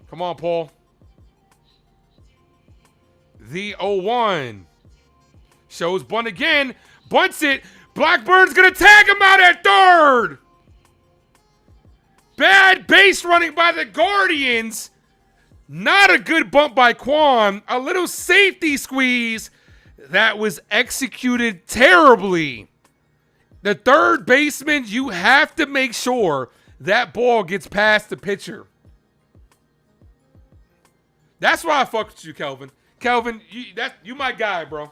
S10: Come on, Paul. The 0-1. Shows bunt again. Bunts it. Blackburn's going to tag him out at third. Bad base running by the Guardians. Not a good bump by Quan. A little safety squeeze that was executed terribly. The third baseman, you have to make sure that ball gets past the pitcher. That's why I fuck with you, Kelvin. Kelvin, you my guy, bro.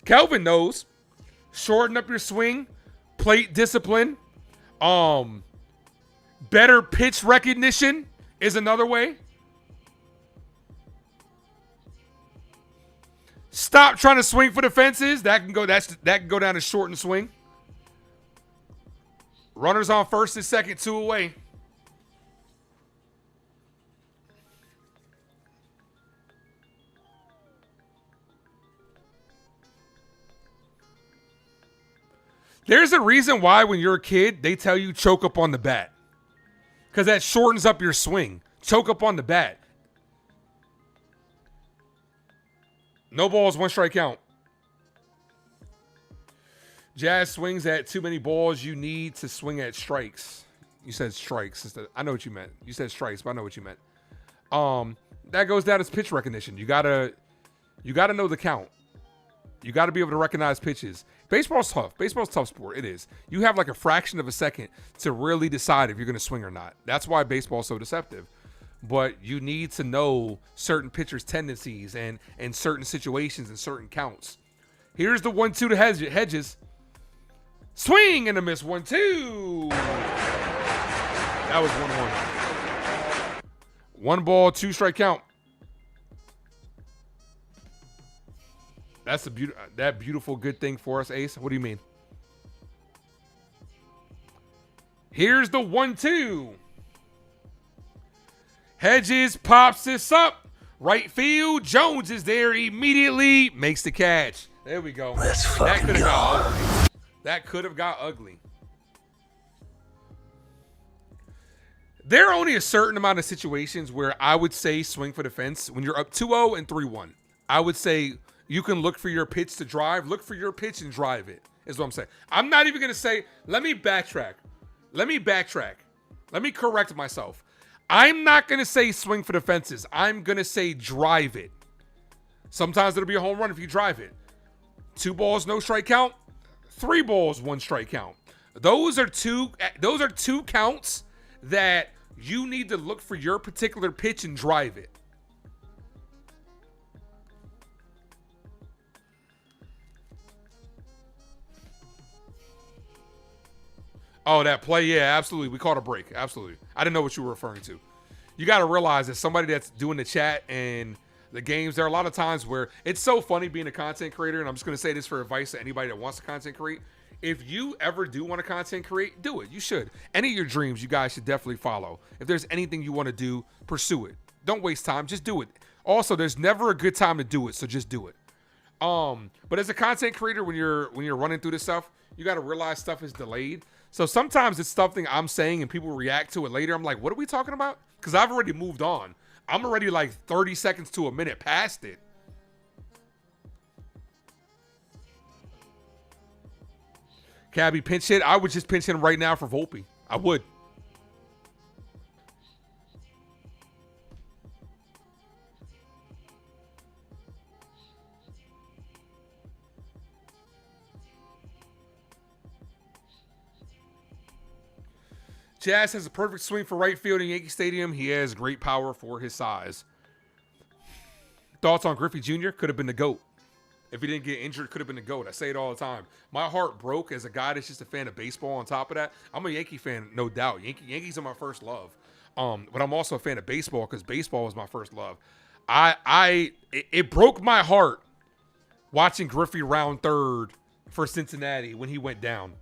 S10: Kelvin knows. Shorten up your swing. Plate discipline. Better pitch recognition is another way. Stop trying to swing for the fences. That can go down to short and swing. Runners on first and second, 2 away. There's a reason why when you're a kid, they tell you choke up on the bat. Because that shortens up your swing. Choke up on the bat. No balls, 1 strike count. Jazz swings at too many balls. You need to swing at strikes. You said strikes. I know what you meant. You said strikes, but I know what you meant. That goes down as pitch recognition. You gotta know the count. You got to be able to recognize pitches. Baseball's tough. Baseball's a tough sport. It is. You have like a fraction of a second to really decide if you're going to swing or not. That's why baseball's so deceptive. But you need to know certain pitchers' tendencies and certain situations and certain counts. Here's the 1-2 to Hedges. Swing and a miss. 1-2. That was 1-1. 1 ball, 2 strike count. That's that beautiful good thing for us, Ace. What do you mean? Here's the 1-2. Hedges pops this up. Right field. Jones is there immediately. Makes the catch. There we go. That could have got ugly. That could have got ugly. There are only a certain amount of situations where I would say swing for the fence. When you're up 2-0 and 3-1, I would say you can look for your pitch to drive. Look for your pitch and drive it, is what I'm saying. I'm not even going to say, let me backtrack. Let me correct myself. I'm not going to say swing for the fences. I'm going to say drive it. Sometimes it'll be a home run if you drive it. 2 balls, no strike count. 3 balls, 1 strike count. Those are two counts that you need to look for your particular pitch and drive it. Oh, that play, yeah, absolutely. We caught a break, absolutely. I didn't know what you were referring to. You got to realize that somebody that's doing the chat and the games, there are a lot of times where it's so funny being a content creator, and I'm just going to say this for advice to anybody that wants to content create. If you ever do want to content create, do it. You should. Any of your dreams, you guys should definitely follow. If there's anything you want to do, pursue it. Don't waste time. Just do it. Also, there's never a good time to do it, so just do it. But as a content creator, when you're running through this stuff, you got to realize stuff is delayed. So sometimes it's something I'm saying and people react to it later. I'm like, what are we talking about? Because I've already moved on. I'm already like 30 seconds to a minute past it. Cabby pinch hit. I would just pinch hit him right now for Volpe. I would. Jazz has a perfect swing for right field in Yankee Stadium. He has great power for his size. Thoughts on Griffey Jr.? Could have been the GOAT. If he didn't get injured, could have been the GOAT. I say it all the time. My heart broke as a guy that's just a fan of baseball on top of that. I'm a Yankee fan, no doubt. Yankees are my first love. But I'm also a fan of baseball because baseball was my first love. It broke my heart watching Griffey round third for Cincinnati when he went down.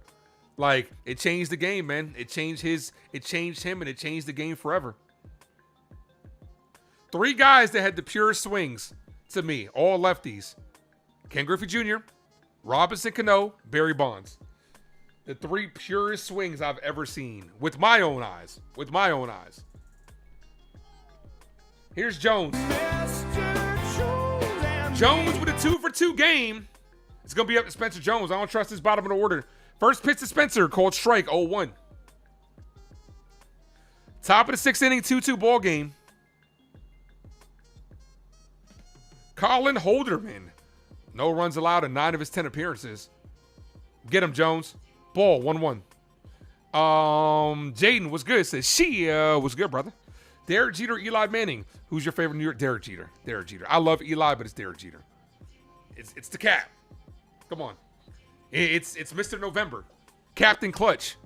S10: Like, it changed the game, man. It changed him, and it changed the game forever. 3 guys that had the purest swings to me, all lefties. Ken Griffey Jr., Robinson Cano, Barry Bonds. The 3 purest swings I've ever seen with my own eyes. Here's Jones. Jones with a 2-for-2 game. It's going to be up to Spencer Jones. I don't trust his bottom of the order. First pitch to Spencer, called strike, 0-1. Top of the sixth inning, 2-2 ball game. Colin Holderman. No runs allowed in 9 of his 10 appearances. Get him, Jones. Ball, 1-1. Jaden, what's good? Says, what's good, brother? Derek Jeter, Eli Manning. Who's your favorite New York? Derek Jeter. Derek Jeter. I love Eli, but it's Derek Jeter. It's the cap. Come on. It's Mr. November. Captain Clutch.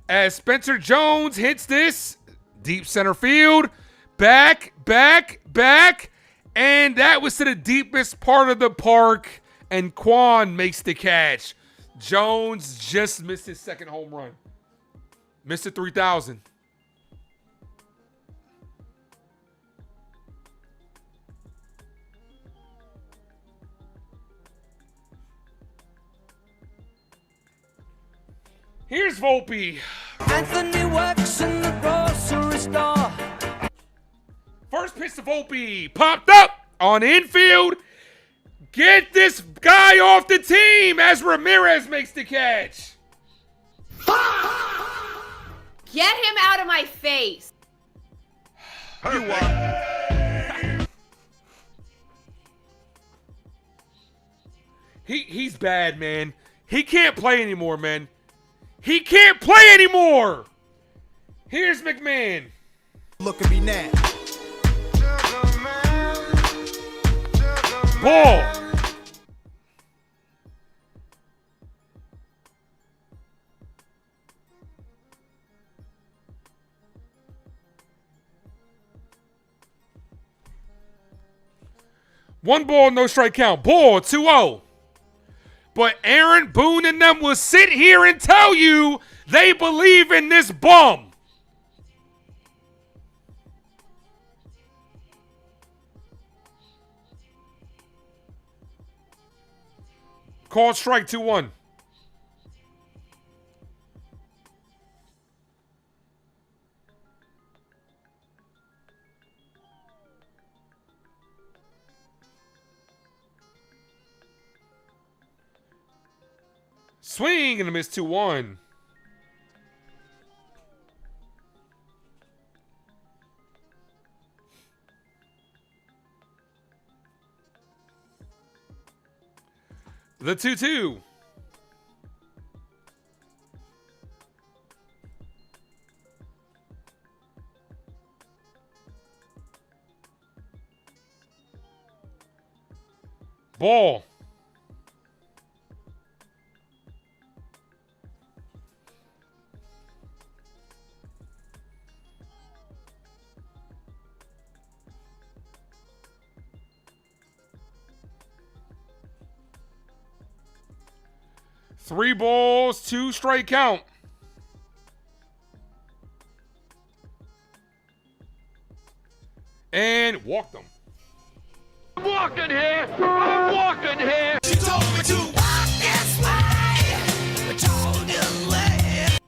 S10: As Spencer Jones hits this, deep center field, back, and that was to the deepest part of the park, and Quan makes the catch. Jones just missed his second home run. Mr. 3000. Here's Volpe.
S11: Anthony works in the grocery store.
S10: First pitch to Volpe. Popped up on infield. Get this guy off the team as Ramirez makes the catch.
S16: Get him out of my face.
S11: You are.
S10: He's bad, man. He can't play anymore, man. He can't play anymore. Here's McMahon.
S11: Look at me now.
S10: Ball. One ball, no strike count. Ball, 2-0. But Aaron Boone and them will sit here and tell you they believe in this bum. Called strike 2-1. Swing and a miss 2-1. The 2-2. Ball. Three balls, 2 strike count. And walked them.
S2: I'm walking here. I'm walking here.
S11: She told me to walk this way. I told you late.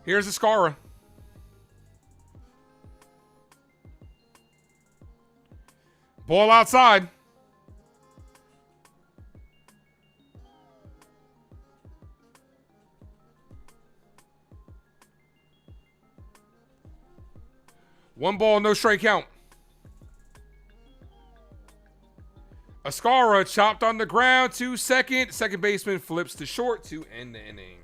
S10: Here's Escara. Ball outside. One ball, no strike count. Escara chopped on the ground to second. Second baseman flips to short to end the inning.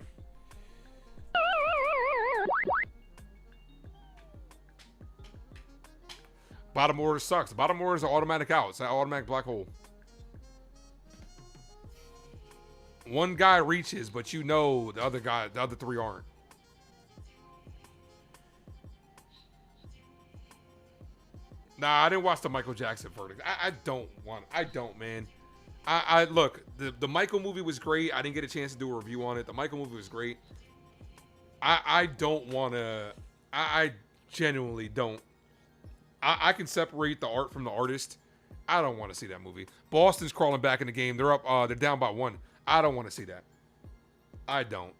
S10: Bottom order sucks. Bottom order is an automatic out. It's an automatic black hole. One guy reaches, but you know the other three aren't. Nah, I didn't watch the Michael Jackson verdict. I don't, man. I look, the Michael movie was great. I didn't get a chance to do a review on it. The Michael movie was great. I don't want to. I genuinely don't. I can separate the art from the artist. I don't want to see that movie. Boston's crawling back in the game. They're up. They're down by 1. I don't want to see that. I don't.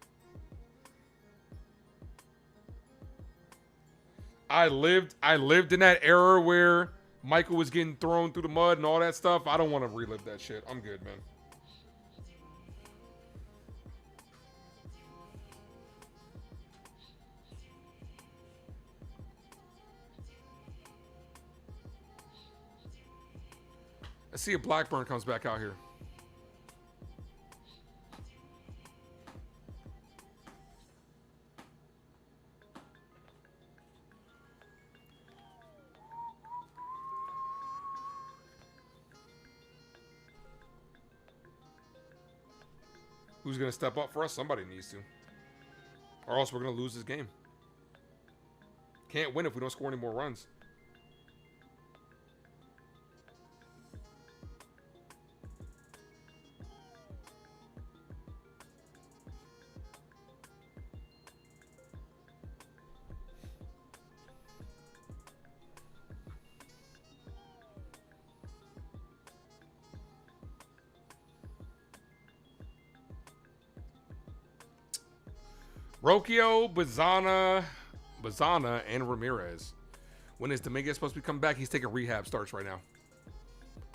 S10: I lived in that era where Michael was getting thrown through the mud and all that stuff. I don't want to relive that shit. I'm good, man. Let's see if Blackburn comes back out here. Who's going to step up for us? Somebody needs to. Or else we're going to lose this game. Can't win if we don't score any more runs. Rocchio, Bazana, and Ramirez. When is Dominguez supposed to be coming back? He's taking rehab starts right now.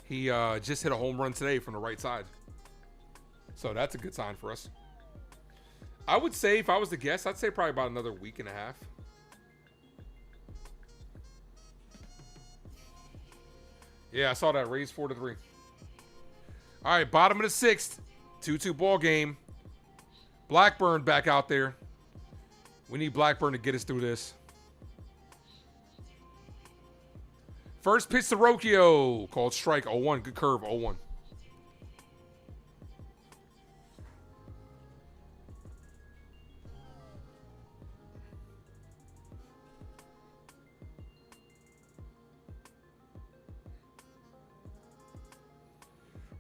S10: He just hit a home run today from the right side. So that's a good sign for us. I would say, if I was to guess, I'd say probably about another week and a half. Yeah, I saw that. Raised 4-3. All right, bottom of the sixth. 2-2 ball game. Blackburn back out there. We need Blackburn to get us through this. First pitch to Rocchio. Called strike. 0-1. Good curve. 0-1.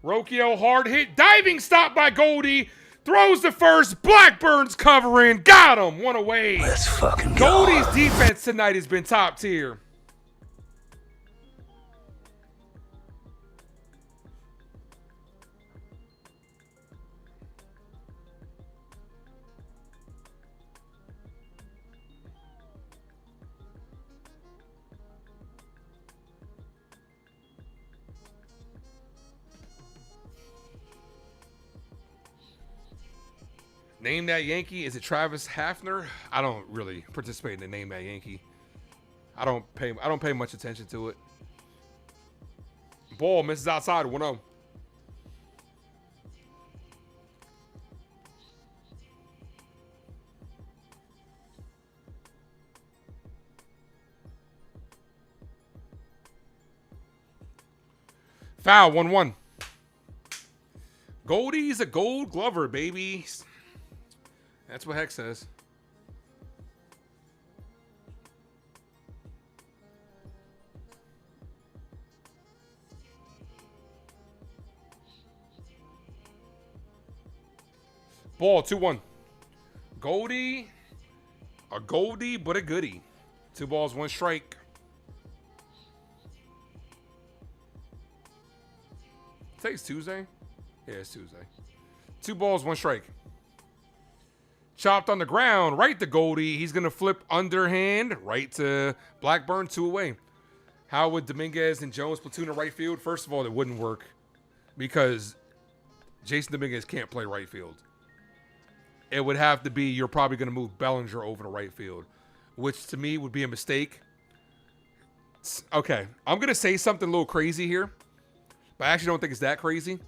S10: Rocchio hard hit. Diving stop by Goldie. Throws the first. Blackburn's covering. Got him. One away.
S11: Let's fucking go.
S10: Goldie's defense tonight has been top tier. Name That Yankee. Is it Travis Hafner? I don't really participate in the Name That Yankee. I don't pay much attention to it. Ball misses outside. 1-0. Foul. 1-1. Goldie's a Gold Glover, baby. That's what Heck says. Ball, 2-1. Goldie, a Goldie, but a goodie. 2 balls, 1 strike. Today's Tuesday? Yeah, it's Tuesday. 2 balls, 1 strike. Chopped on the ground, right to Goldie. He's going to flip underhand, right to Blackburn, 2 away. How would Dominguez and Jones platoon in right field? First of all, it wouldn't work because Jason Dominguez can't play right field. It would have to be you're probably going to move Bellinger over to right field, which to me would be a mistake. Okay, I'm going to say something a little crazy here, but I actually don't think it's that crazy.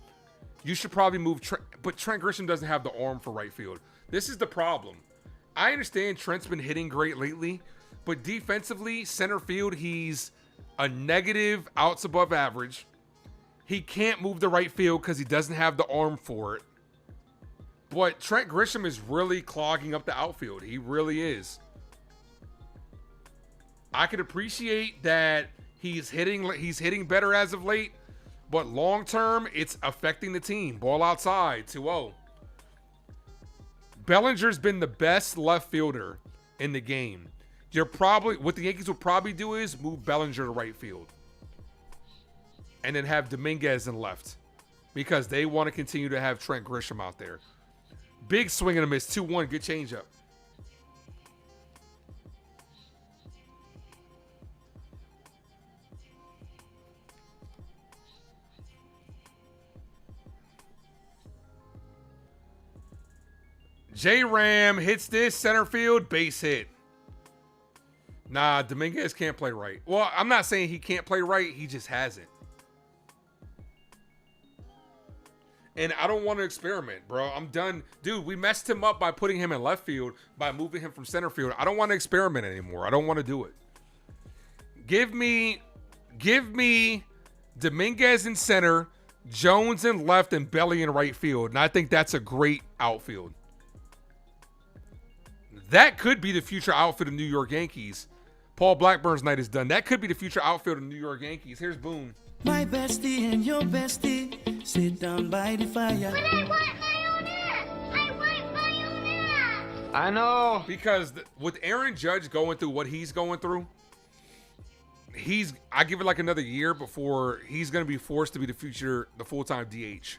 S10: You should probably move Trent, but Trent Grisham doesn't have the arm for right field. This is the problem. I understand Trent's been hitting great lately, but defensively, center field, he's a negative outs above average. He can't move the right field because he doesn't have the arm for it. But Trent Grisham is really clogging up the outfield. He really is. I could appreciate that he's hitting better as of late, but long term, it's affecting the team. Ball outside, 2-0. Bellinger's been the best left fielder in the game. What the Yankees will probably do is move Bellinger to right field. And then have Dominguez in left. Because they want to continue to have Trent Grisham out there. Big swing and a miss. 2-1. Good changeup. J-Ram hits this center field, base hit. Nah, Dominguez can't play right. Well, I'm not saying he can't play right. He just hasn't. And I don't want to experiment, bro. I'm done. Dude, we messed him up by putting him in left field, by moving him from center field. I don't want to experiment anymore. I don't want to do it. Give me Dominguez in center, Jones in left, and Belly in right field. And I think that's a great outfield. That could be the future outfield of New York Yankees. Paul Blackburn's night is done. That could be the future outfield of New York Yankees. Here's Boone.
S11: My bestie and your bestie sit down by the fire. But I want my own ass. I want my own ass.
S10: I know. Because with Aaron Judge going through what he's going through, I give it like another year before he's going to be forced to be the full-time DH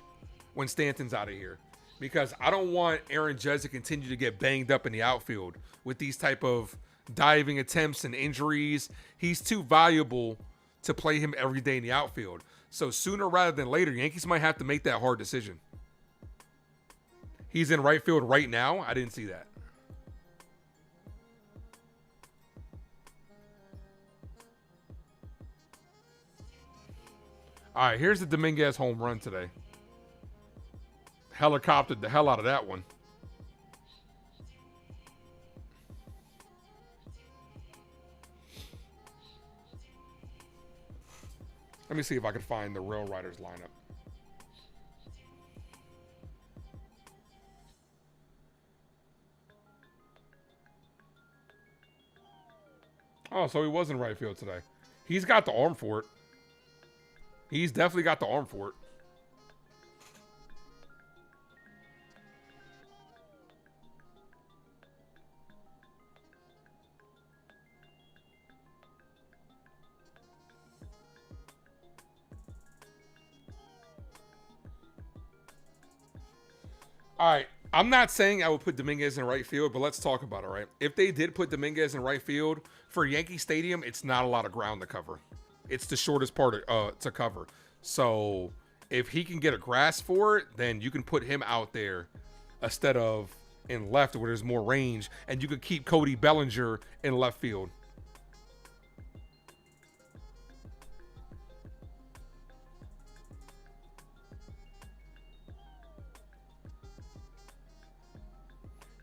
S10: when Stanton's out of here. Because I don't want Aaron Judge to continue to get banged up in the outfield with these type of diving attempts and injuries. He's too valuable to play him every day in the outfield. So sooner rather than later, Yankees might have to make that hard decision. He's in right field right now. I didn't see that. All right, here's the Dominguez home run today. Helicoptered the hell out of that one. Let me see if I can find the Rail Riders lineup. Oh, so he was in right field today. He's got the arm for it. He's definitely got the arm for it. All right, I'm not saying I would put Dominguez in right field, but let's talk about it, right? If they did put Dominguez in right field, for Yankee Stadium, it's not a lot of ground to cover. It's the shortest part to cover. So if he can get a grasp for it, then you can put him out there instead of in left where there's more range, and you could keep Cody Bellinger in left field.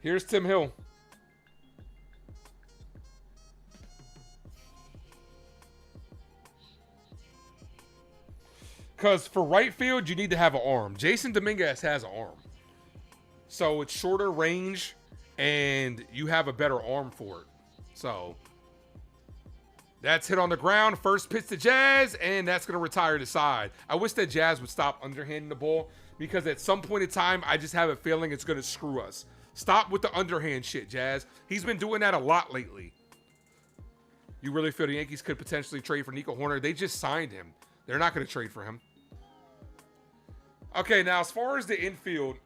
S10: Here's Tim Hill. Because for right field, you need to have an arm. Jason Dominguez has an arm. So it's shorter range, and you have a better arm for it. So that's hit on the ground. First pitch to Jazz, and that's going to retire the side. I wish that Jazz would stop underhanding the ball, because at some point in time, I just have a feeling it's going to screw us. Stop with the underhand shit, Jazz. He's been doing that a lot lately. You really feel the Yankees could potentially trade for Nico Horner? They just signed him. They're not going to trade for him. Okay, now as far as the infield,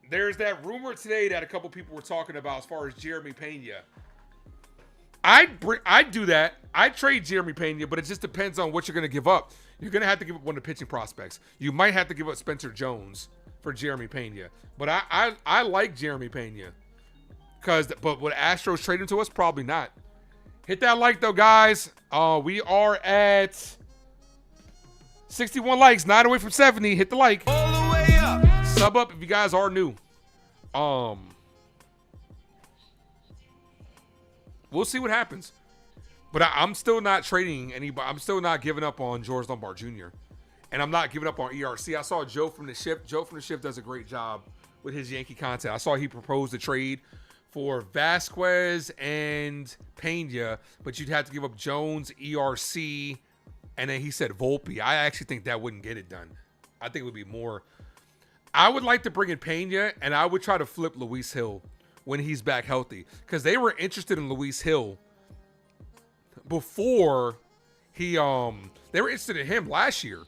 S10: there's that rumor today that a couple people were talking about as far as Jeremy Pena. I'd do that. I'd trade Jeremy Pena, but it just depends on what you're going to give up. You're going to have to give up one of the pitching prospects. You might have to give up Spencer Jones for Jeremy Pena. But I like Jeremy Pena. But would Astros trade him to us? Probably not. Hit that like, though, guys. We are at 61 likes, 9 away from 70. Hit the like.
S11: All the way up.
S10: Sub up if you guys are new. We'll see what happens. But I'm still not trading anybody. I'm still not giving up on George Lombard Jr. And I'm not giving up on ERC. I saw Joe from the Shift. Joe from the Shift does a great job with his Yankee content. I saw he proposed a trade for Vasquez and Pena, but you'd have to give up Jones, ERC, and then he said Volpe. I actually think that wouldn't get it done. I think it would be more. I would like to bring in Pena, and I would try to flip Luis Hill when he's back healthy, because they were interested in Luis Hill before they were interested in him last year.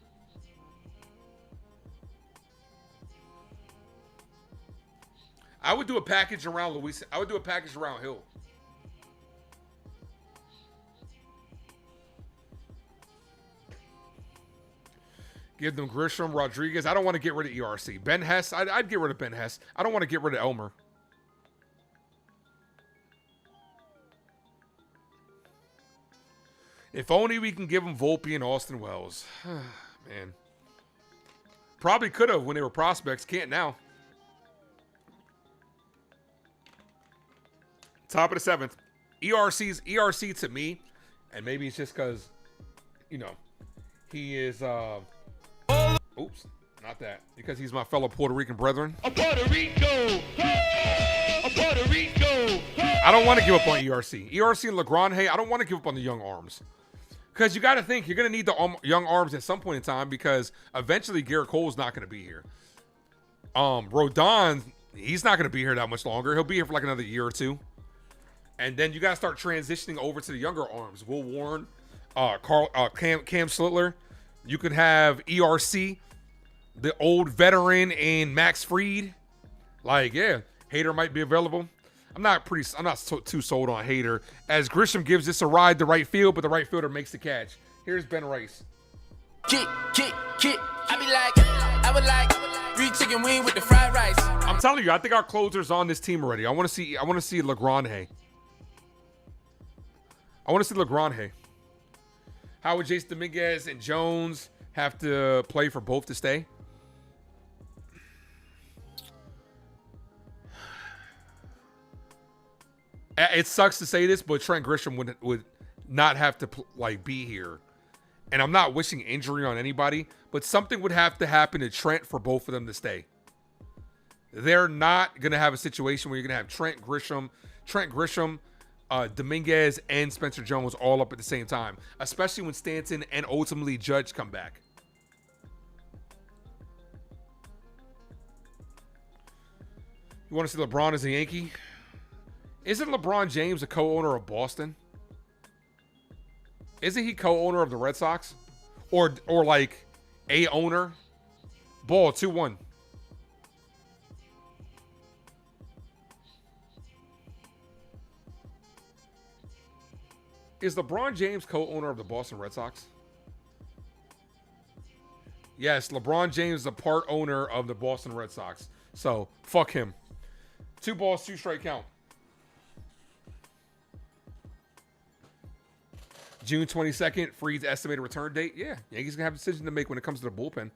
S10: I would do a package around Luis. I would do a package around Hill. Give them Grisham, Rodriguez. I don't want to get rid of ERC. Ben Hess, I'd get rid of Ben Hess. I don't want to get rid of Elmer. If only we can give him Volpe and Austin Wells. Man. Probably could have when they were prospects. Can't now. Top of the 7th. ERC's ERC to me. And maybe it's just because, you know, he is, oops, not that. Because he's my fellow Puerto Rican brethren.
S2: A Puerto Rico! A Puerto Rico!
S10: I don't want to give up on ERC. ERC and LeGrand, I don't want to give up on the young arms. Because you got to think, you're going to need the young arms at some point in time because eventually Garrett Cole's not going to be here. Rodon, he's not going to be here that much longer. He'll be here for like another year or two. And then you got to start transitioning over to the younger arms. Will Warren, Cam Slitler. You could have ERC, the old veteran, and Max Fried. Like, yeah, Hader might be available. I'm not too sold on Hader, as Grisham gives this a ride to right field, but the right fielder makes the catch. Here's Ben Rice.
S1: Kick. I would like free chicken wing with the fried rice.
S10: I'm telling you, I think our closer's on this team already. I want to see LeGrand. I want to see LeGrand. How would Jason Dominguez and Jones have to play for both to stay? It sucks to say this, but Trent Grisham would not have to be here. And I'm not wishing injury on anybody, but something would have to happen to Trent for both of them to stay. They're not going to have a situation where you're going to have Trent Grisham, Dominguez, and Spencer Jones all up at the same time, especially when Stanton and ultimately Judge come back. You want to see LeBron as a Yankee? Isn't LeBron James a co-owner of Boston? Isn't he co-owner of the Red Sox? Or like a owner? Ball, 2-1. Is LeBron James co-owner of the Boston Red Sox? Yes, LeBron James is a part owner of the Boston Red Sox. So, fuck him. 2 balls, 2 strike count. June 22nd, Fried's estimated return date. Yeah, Yankees going to have a decision to make when it comes to the bullpen.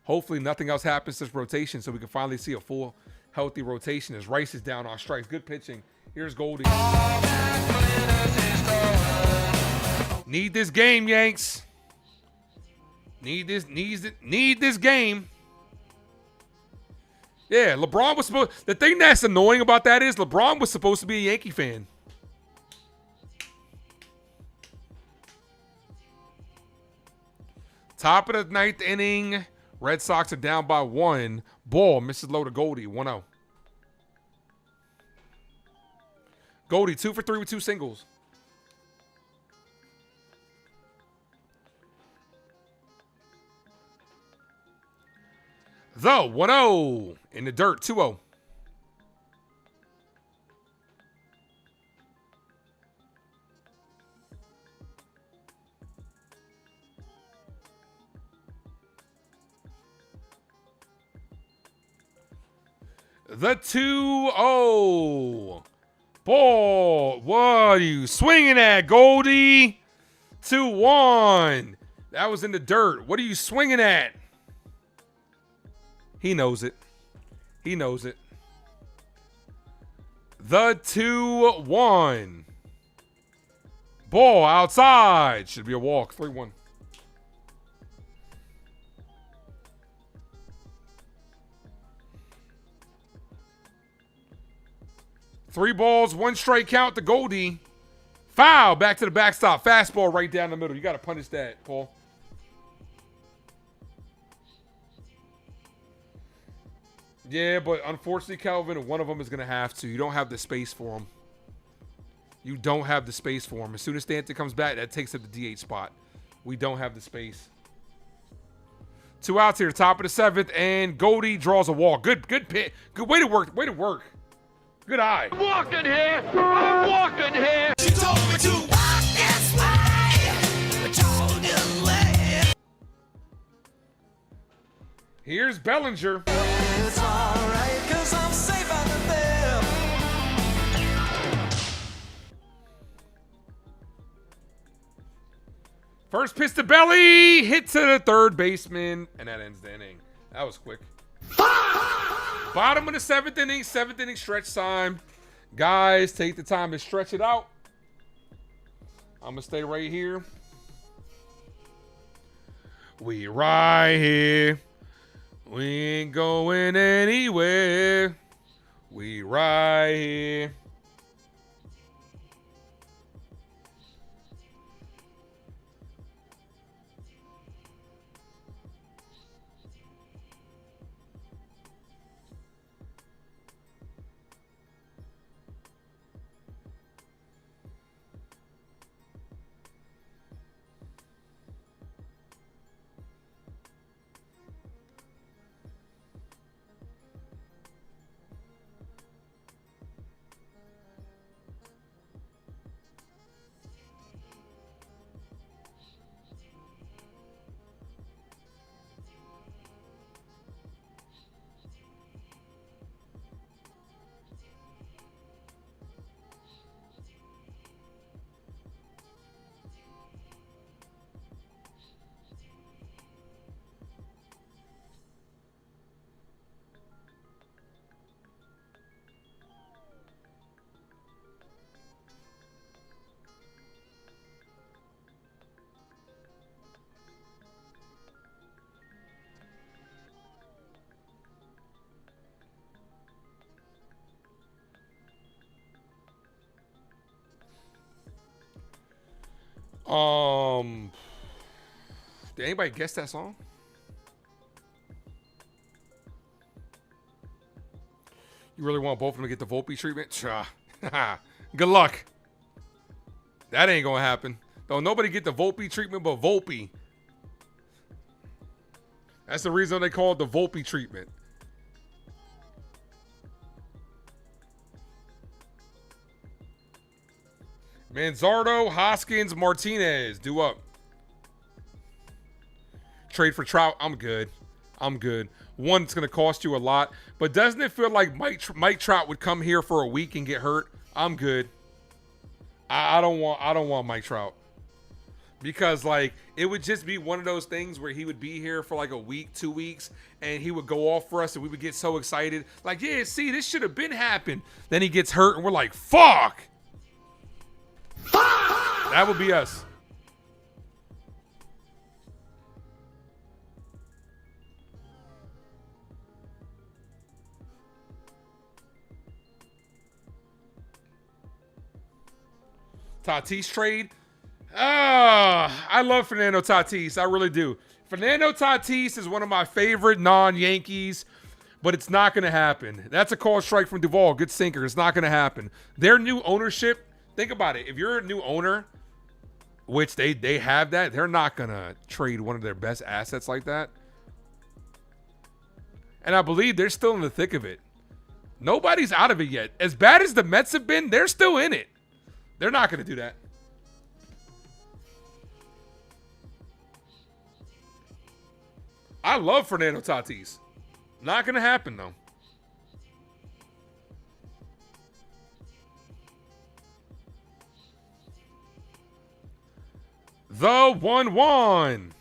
S10: Hopefully nothing else happens to this rotation so we can finally see a full, healthy rotation as Rice is down on strikes. Good pitching. Here's Goldie. Need this game, Yanks. Need this game. Yeah, LeBron was supposed... The thing that's annoying about that is LeBron was supposed to be a Yankee fan. Top of the 9th inning. Red Sox are down by 1. Ball misses low to Goldie. 1-0. Goldie 2 for 3 with 2 singles. The 1-0 in the dirt. 2-0. The 2-0. Ball. What are you swinging at, Goldie? 2-1. That was in the dirt. What are you swinging at? He knows it. He knows it. The 2-1. Ball outside. Should be a walk. 3-1. Three balls, 1 strike count to Goldie. Foul, back to the backstop. Fastball right down the middle. You got to punish that, Paul. Yeah, but unfortunately, Calvin, one of them is going to have to. You don't have the space for him. You don't have the space for him. As soon as Stanton comes back, that takes up the DH spot. We don't have the space. 2 outs here, top of the 7th, and Goldie draws a walk. Good pit. Good way to work. Way to work. Good eye.
S2: I'm walking here. I'm walking here.
S11: She told me to walk this way. Jordan Lane.
S10: Here's Bellinger.
S11: It's alright, 'cause I'm safe under them.
S10: First pitch to belly, hit to the third baseman, and that ends the inning. That was quick. Bottom of the 7th inning stretch time. Guys, take the time to stretch it out. I'm going to stay right here. We right here. We ain't going anywhere. We right here. Did anybody guess that song? You really want both of them to get the Volpe treatment? Good luck. That ain't gonna happen. Don't nobody get the Volpe treatment but Volpe. That's the reason they call it the Volpe treatment. Manzardo, Hoskins, Martinez. Do up. Trade for Trout. I'm good. I'm good. One, it's going to cost you a lot. But doesn't it feel like Mike Trout would come here for a week and get hurt? I'm good. I don't want Mike Trout. Because, like, it would just be one of those things where he would be here for like a week, 2 weeks, and he would go off for us and we would get so excited. Like, yeah, see, this should have been happened. Then he gets hurt and we're like, fuck! That would be us. Tatis trade. I love Fernando Tatis. I really do. Fernando Tatis is one of my favorite non-Yankees, but it's not going to happen. That's a call strike from Duvall. Good sinker. It's not going to happen. Their new ownership, think about it. If you're a new owner, which they have that, they're not going to trade one of their best assets like that. And I believe they're still in the thick of it. Nobody's out of it yet. As bad as the Mets have been, they're still in it. They're not going to do that. I love Fernando Tatis. Not going to happen, though. The 1-1.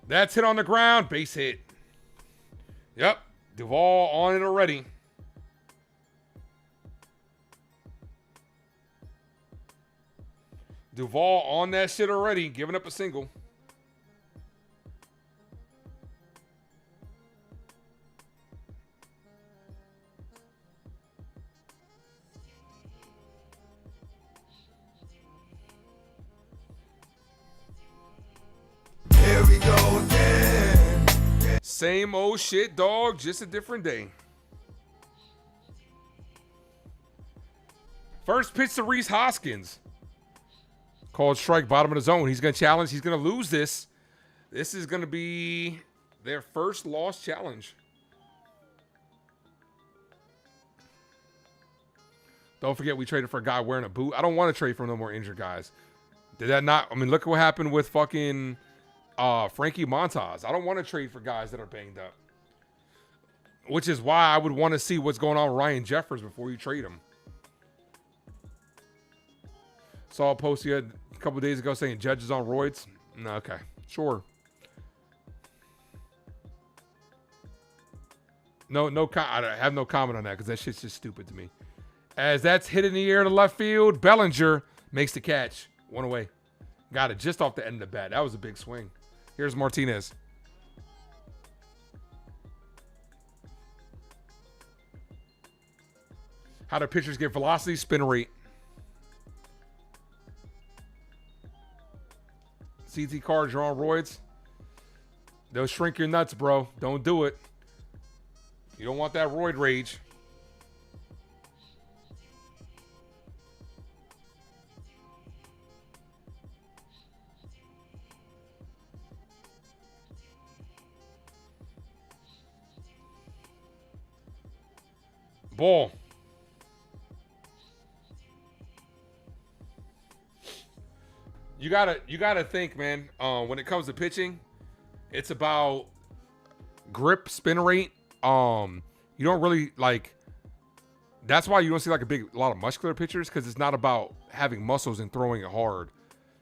S10: That's hit on the ground. Base hit. Yep. Duvall on it already. Duvall on that shit already, giving up a single.
S9: Here we go again.
S10: Same old shit, dog, just a different day. First pitch to Rhys Hoskins. Called strike, bottom of the zone. He's going to challenge. He's going to lose this. This is going to be their first loss challenge. Don't forget we traded for a guy wearing a boot. I don't want to trade for no more injured guys. Did that not? I mean, look at what happened with fucking Frankie Montas. I don't want to trade for guys that are banged up. Which is why I would want to see what's going on with Ryan Jeffers before you trade him. Saw a post you had a couple days ago saying Judge is on roids. No, okay, sure. No, I have no comment on that because that shit's just stupid to me. As that's hit in the air to left field, Bellinger makes the catch. One away. Got it just off the end of the bat. That was a big swing. Here's Martinez. How do pitchers get velocity? Spin rate. CT cards, you're on roids. They'll shrink your nuts, bro. Don't do it. You don't want that roid rage. Ball. You gotta think, man. When it comes to pitching, it's about grip, spin rate. You don't really like. That's why you don't see like a lot of muscular pitchers, because it's not about having muscles and throwing it hard.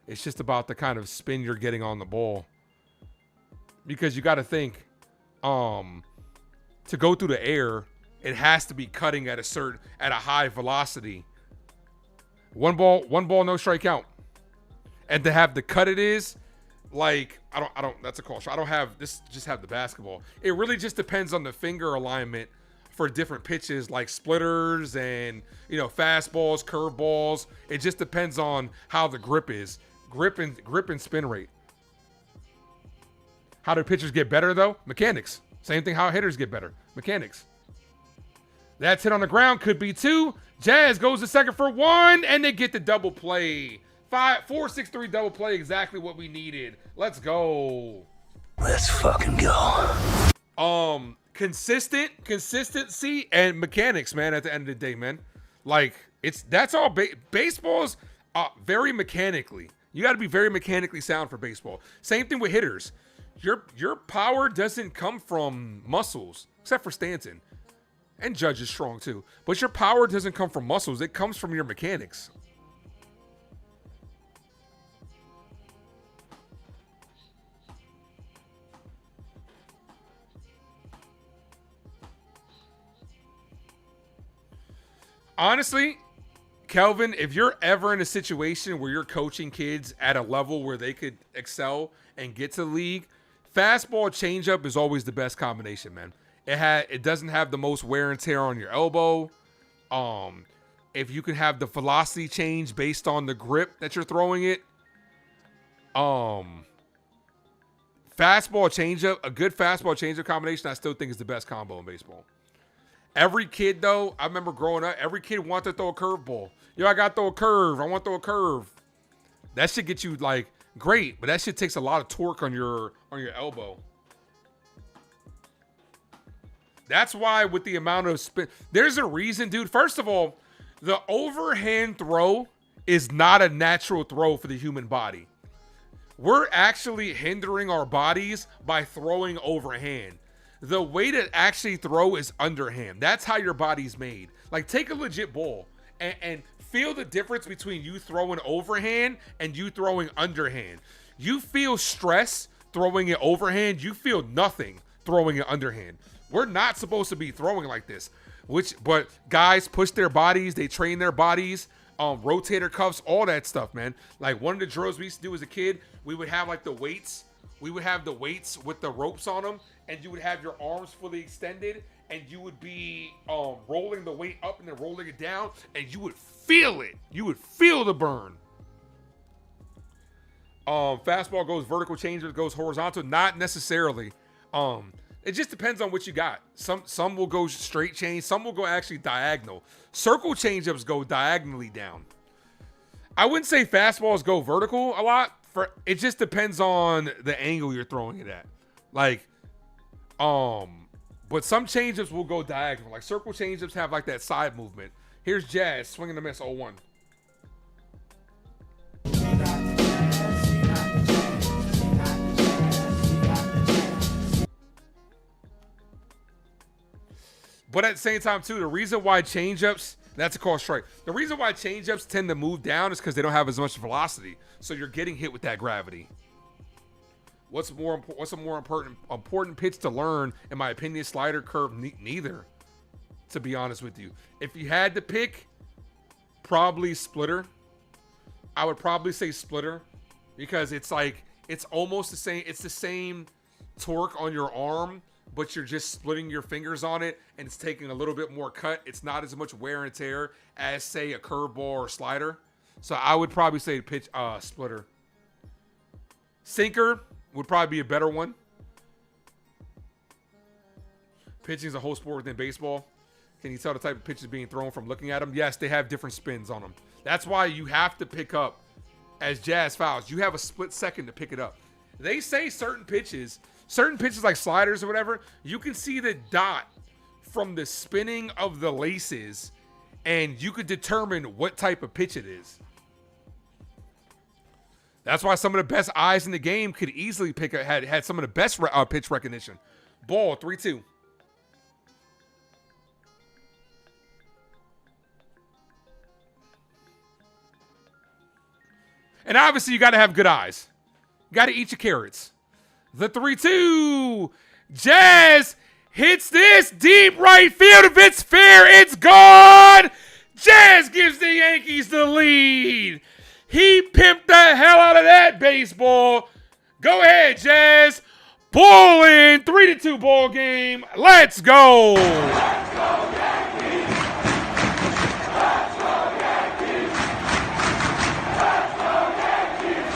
S10: It's just about the kind of spin you're getting on the ball. Because you got to think, to go through the air, it has to be cutting at a high velocity. One ball, no strike count. And to have the cut it is, like, I don't, that's a call shot. I don't have, this just have the basketball. It really just depends on the finger alignment for different pitches, like splitters and, fastballs, curveballs. It just depends on how the grip is. Grip and spin rate. How do pitchers get better, though? Mechanics. Same thing how hitters get better. Mechanics. That's hit on the ground. Could be 2. Jazz goes to second for 1, and they get the double play. 4-6-3 double play, exactly what we needed. Let's fucking go. Consistency and mechanics, man, at the end of the day, man. Like, that's all. Baseball's very mechanically. You got to be very mechanically sound for baseball. Same thing with hitters. Your power doesn't come from muscles, except for Stanton. And Judge is strong too. But your power doesn't come from muscles. It comes from your mechanics. Honestly, Kelvin, if you're ever in a situation where you're coaching kids at a level where they could excel and get to the league, fastball changeup is always the best combination, man. It doesn't have the most wear and tear on your elbow. If you can have the velocity change based on the grip that you're throwing it. Fastball changeup, a good fastball changeup combination, I still think is the best combo in baseball. Every kid, though, I remember growing up, every kid wanted to throw a curveball. Yo, I got to throw a curve. I want to throw a curve. That shit gets you, like, great, but that shit takes a lot of torque on your elbow. That's why with the amount of spin, there's a reason, dude. First of all, the overhand throw is not a natural throw for the human body. We're actually hindering our bodies by throwing overhand. The way to actually throw is underhand. That's how your body's made. Like, take a legit ball and feel the difference between you throwing overhand and you throwing underhand. You feel stress throwing it overhand. You feel nothing throwing it underhand. We're not supposed to be throwing like this. But guys push their bodies. They train their bodies. Rotator cuffs, all that stuff, man. Like, one of the drills we used to do as a kid, we would have like the weights. We would have the weights with the ropes on them, and you would have your arms fully extended, and you would be rolling the weight up and then rolling it down, and you would feel it. You would feel the burn. Fastball goes vertical, change goes horizontal. Not necessarily. It just depends on what you got. Some will go straight change. Some will go actually diagonal. Circle changeups go diagonally down. I wouldn't say fastballs go vertical a lot. It just depends on the angle you're throwing it at. Like, but some changeups will go diagonal. Like, circle changeups have like that side movement. Here's Jazz swinging the miss 0-1. But at the same time, too, the reason why changeups That's a call strike. The reason why changeups tend to move down is because they don't have as much velocity. So you're getting hit with that gravity. What's a more important pitch to learn? In my opinion, slider, curve, neither. To be honest with you, if you had to pick, probably splitter. I would probably say splitter because it's like it's almost the same. It's the same torque on your arm, but you're just splitting your fingers on it, and it's taking a little bit more cut. It's not as much wear and tear as, say, a curveball or slider. So I would probably say pitch splitter. Sinker would probably be a better one. Pitching is a whole sport within baseball. Can you tell the type of pitches being thrown from looking at them? Yes, they have different spins on them. That's why you have to pick up, as Jazz fouls, you have a split second to pick it up. They say certain pitches like sliders or whatever, you can see the dot from the spinning of the laces, and you could determine what type of pitch it is. That's why some of the best eyes in the game could easily pick up, had some of the best pitch recognition. Ball, 3-2. And obviously, you got to have good eyes. You got to eat your carrots. The 3-2. Jazz hits this deep right field. If it's fair, it's gone. Jazz gives the Yankees the lead. He pimped the hell out of that baseball. Go ahead, Jazz. Pull in. 3-2 ball game. Let's go. Let's go, Yankees. Let's go, Yankees. Let's go, Yankees.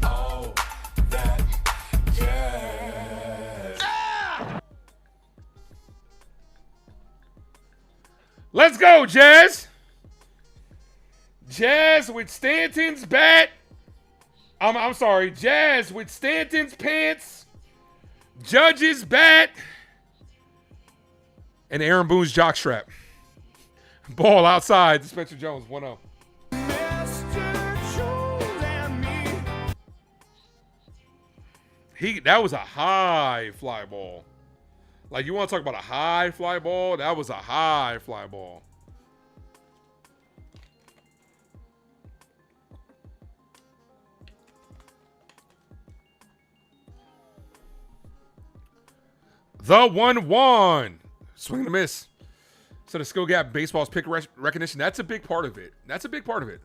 S14: Oh, that jazz.
S10: Let's go, Jazz. Jazz with Stanton's bat. I'm sorry. Jazz with Stanton's pants. Judge's bat. And Aaron Boone's jockstrap. Ball outside. Spencer Jones, 1-0. That was a high fly ball. Like, you want to talk about a high fly ball? That was a high fly ball. The 1-1. Swing and a miss. So the skill gap, baseball's pick recognition, that's a big part of it. That's a big part of it.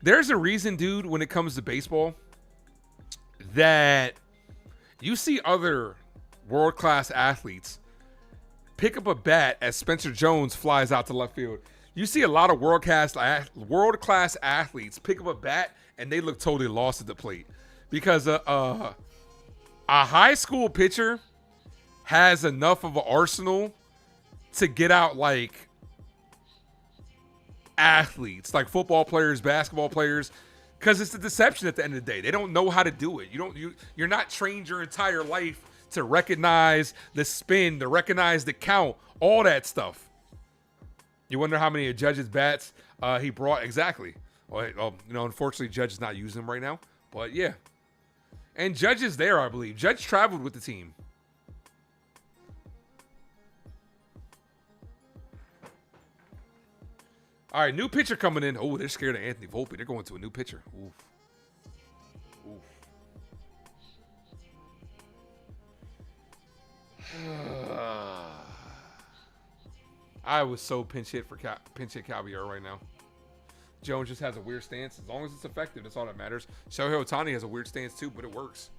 S10: There's a reason, dude, when it comes to baseball, that you see other world-class athletes pick up a bat as Spencer Jones flies out to left field. You see a lot of world-class athletes pick up a bat and they look totally lost at the plate because a high school pitcher has enough of an arsenal to get out like athletes, like football players, basketball players, because it's a deception at the end of the day. They don't know how to do it. You're not trained your entire life to recognize the spin, to recognize the count, all that stuff. You wonder how many of Judge's bats he brought. Exactly. Well, unfortunately, Judge is not using them right now. But yeah. And Judge is there, I believe. Judge traveled with the team. All right, new pitcher coming in. Oh, they're scared of Anthony Volpe. They're going to a new pitcher. Oof. I was so pinch hit Caballero right now. Jones just has a weird stance. As long as it's effective, that's all that matters. Shohei Ohtani has a weird stance too, but it works.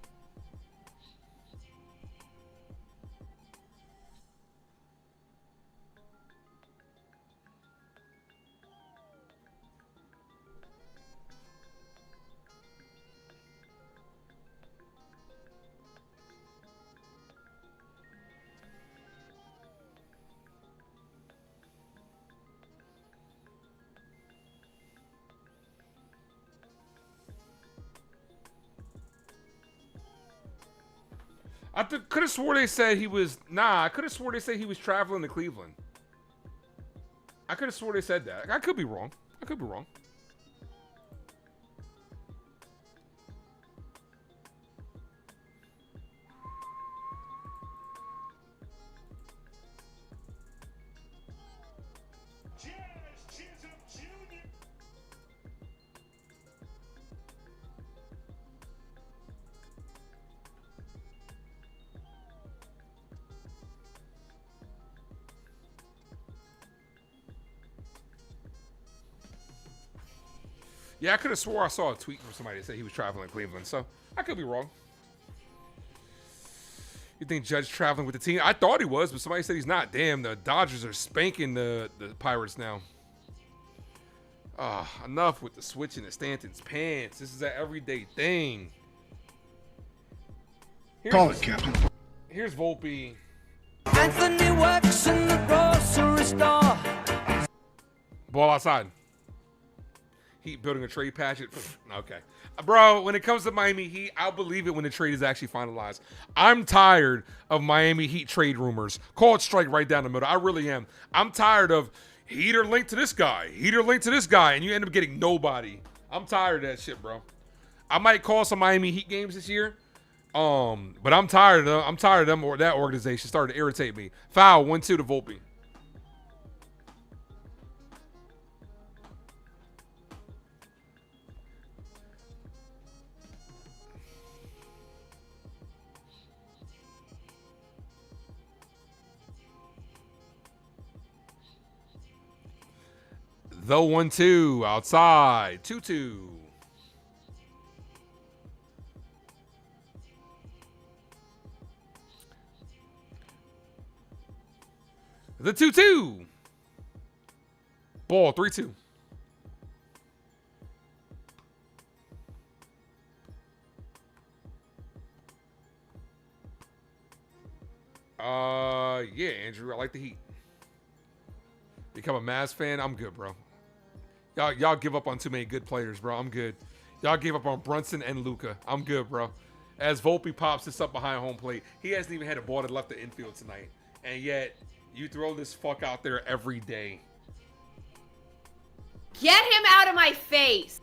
S10: I could have swore they said he was... Nah, I could have swore they said he was traveling to Cleveland. I could have swore they said that. I could be wrong. Yeah, I could have swore I saw a tweet from somebody that said he was traveling to Cleveland, so I could be wrong. You think Judge traveling with the team? I thought he was, but somebody said he's not. Damn, the Dodgers are spanking the Pirates now. Enough with the switching the Stanton's pants. This is an everyday thing.
S9: Call it, Captain.
S10: Here's Volpe.
S11: Anthony works in the grocery store.
S10: Ball outside. Heat building a trade pageant. Okay. Bro, when it comes to Miami Heat, I'll believe it when the trade is actually finalized. I'm tired of Miami Heat trade rumors. Call it strike right down the middle. I really am. I'm tired of Heater linked to this guy. Heater linked to this guy. And you end up getting nobody. I'm tired of that shit, bro. I might call some Miami Heat games this year. But I'm tired of them. I'm tired of them or that organization started to irritate me. Foul, 1-2 to Volpe. The 1-2 outside. 2-2. The 2-2. Ball 3-2. Yeah, Andrew, I like the Heat. Become a Mavs fan, I'm good, bro. Y'all give up on too many good players, bro. I'm good. Y'all gave up on Brunson and Luka. I'm good, bro. As Volpe pops this up behind home plate, he hasn't even had a ball that left the infield tonight. And yet, you throw this fuck out there every day.
S16: Get him out of my face.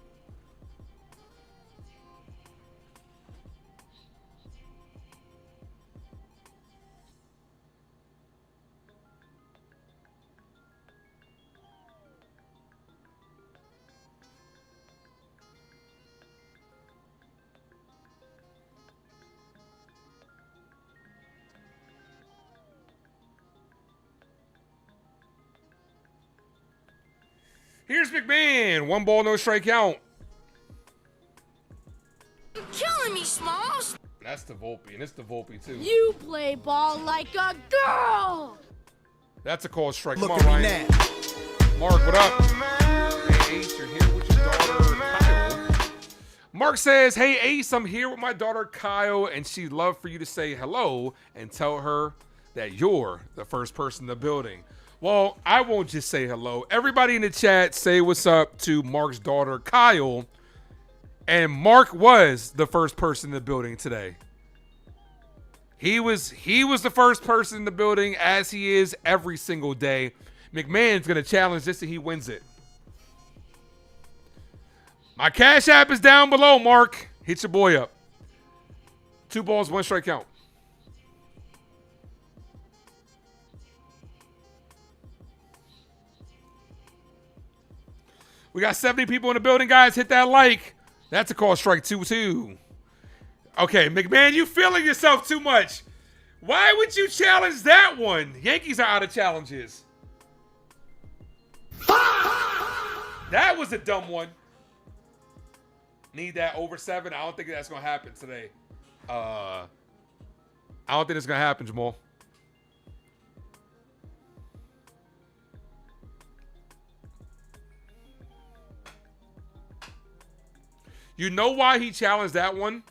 S10: Here's McMahon. 1 ball, no strike count.
S18: You're killing me, Smalls.
S10: That's the Volpe, and it's the Volpe, too.
S18: You play ball like a girl.
S10: That's a call strike.
S18: Look
S10: Come on,
S18: at me
S10: Ryan. Mark, what up? Hey, Ace, you're here with your daughter, Kyle. Mark says, hey, Ace, I'm here with my daughter, Kyle, and she'd love for you to say hello and tell her that you're the first person in the building. Well, I won't just say hello. Everybody in the chat say what's up to Mark's daughter, Kyle. And Mark was the first person in the building today. He was the first person in the building, as he is every single day. McMahon's going to challenge this and he wins it. My Cash App is down below, Mark. Hit your boy up. 2 balls, 1 strike count. We got 70 people in the building, guys. Hit that like. That's a call strike 2-2. Okay, McMahon, you feeling yourself too much. Why would you challenge that one? Yankees are out of challenges. That was a dumb one. Need that over 7. I don't think that's going to happen today. I don't think it's going to happen, Jamal. You know why he challenged that one?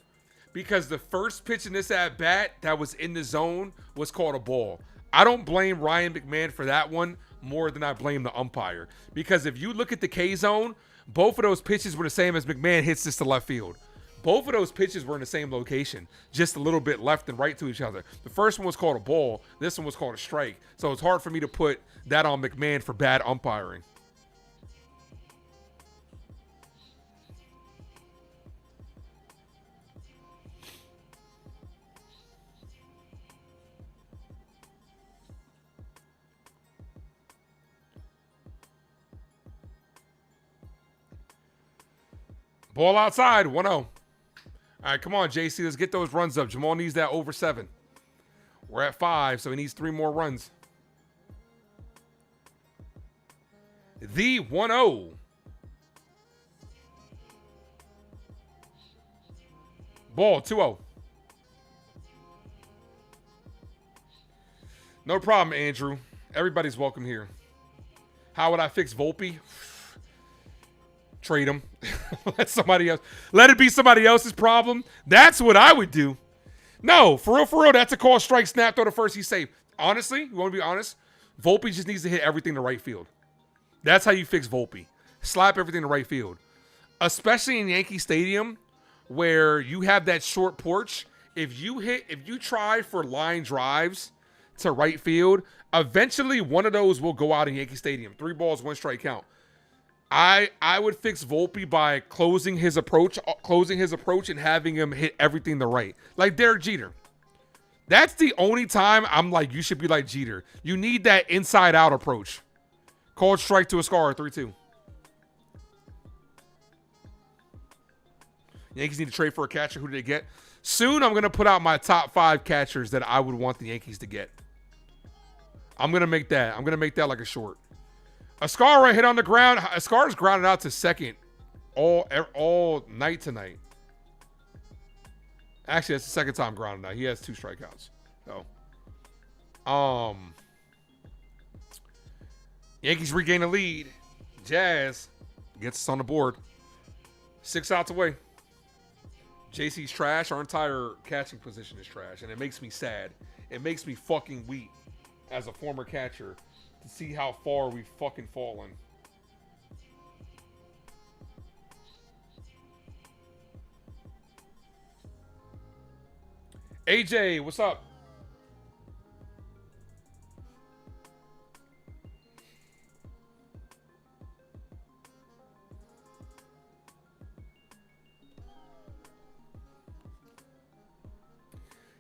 S10: Because the first pitch in this at-bat that was in the zone was called a ball. I don't blame Ryan McMahon for that one more than I blame the umpire. Because if you look at the K-zone, both of those pitches were the same as McMahon hits this to left field. Both of those pitches were in the same location, just a little bit left and right to each other. The first one was called a ball. This one was called a strike. So it's hard for me to put that on McMahon for bad umpiring. Ball outside, 1-0. All right, come on, JC. Let's get those runs up. Jamal needs that over 7. We're at 5, so he needs 3 more runs. The 1-0. Ball, 2-0. No problem, Andrew. Everybody's welcome here. How would I fix Volpe? Trade him. Let somebody else. Let it be somebody else's problem. That's what I would do. No, for real, that's a call strike, snap, throw to first, he's safe. Honestly, you want to be honest? Volpe just needs to hit everything to right field. That's how you fix Volpe. Slap everything to right field. Especially in Yankee Stadium, where you have that short porch. If you try for line drives to right field, eventually one of those will go out in Yankee Stadium. 3 balls, 1 strike count. I would fix Volpe by closing his approach and having him hit everything to right. Like Derek Jeter. That's the only time I'm like, you should be like Jeter. You need that inside-out approach. Called strike to a scar, 3-2. Yankees need to trade for a catcher. Who did they get? Soon I'm going to put out my top 5 catchers that I would want the Yankees to get. I'm going to make that. I'm going to make that like a short. Ascara hit on the ground. Ascara's grounded out to second all night tonight. Actually, that's the second time grounded out. He has 2 strikeouts. So, Yankees regain the lead. Jazz gets us on the board. 6 outs away. JC's trash. Our entire catching position is trash, and it makes me sad. It makes me fucking weep as a former catcher to see how far we've fucking fallen. AJ, what's up?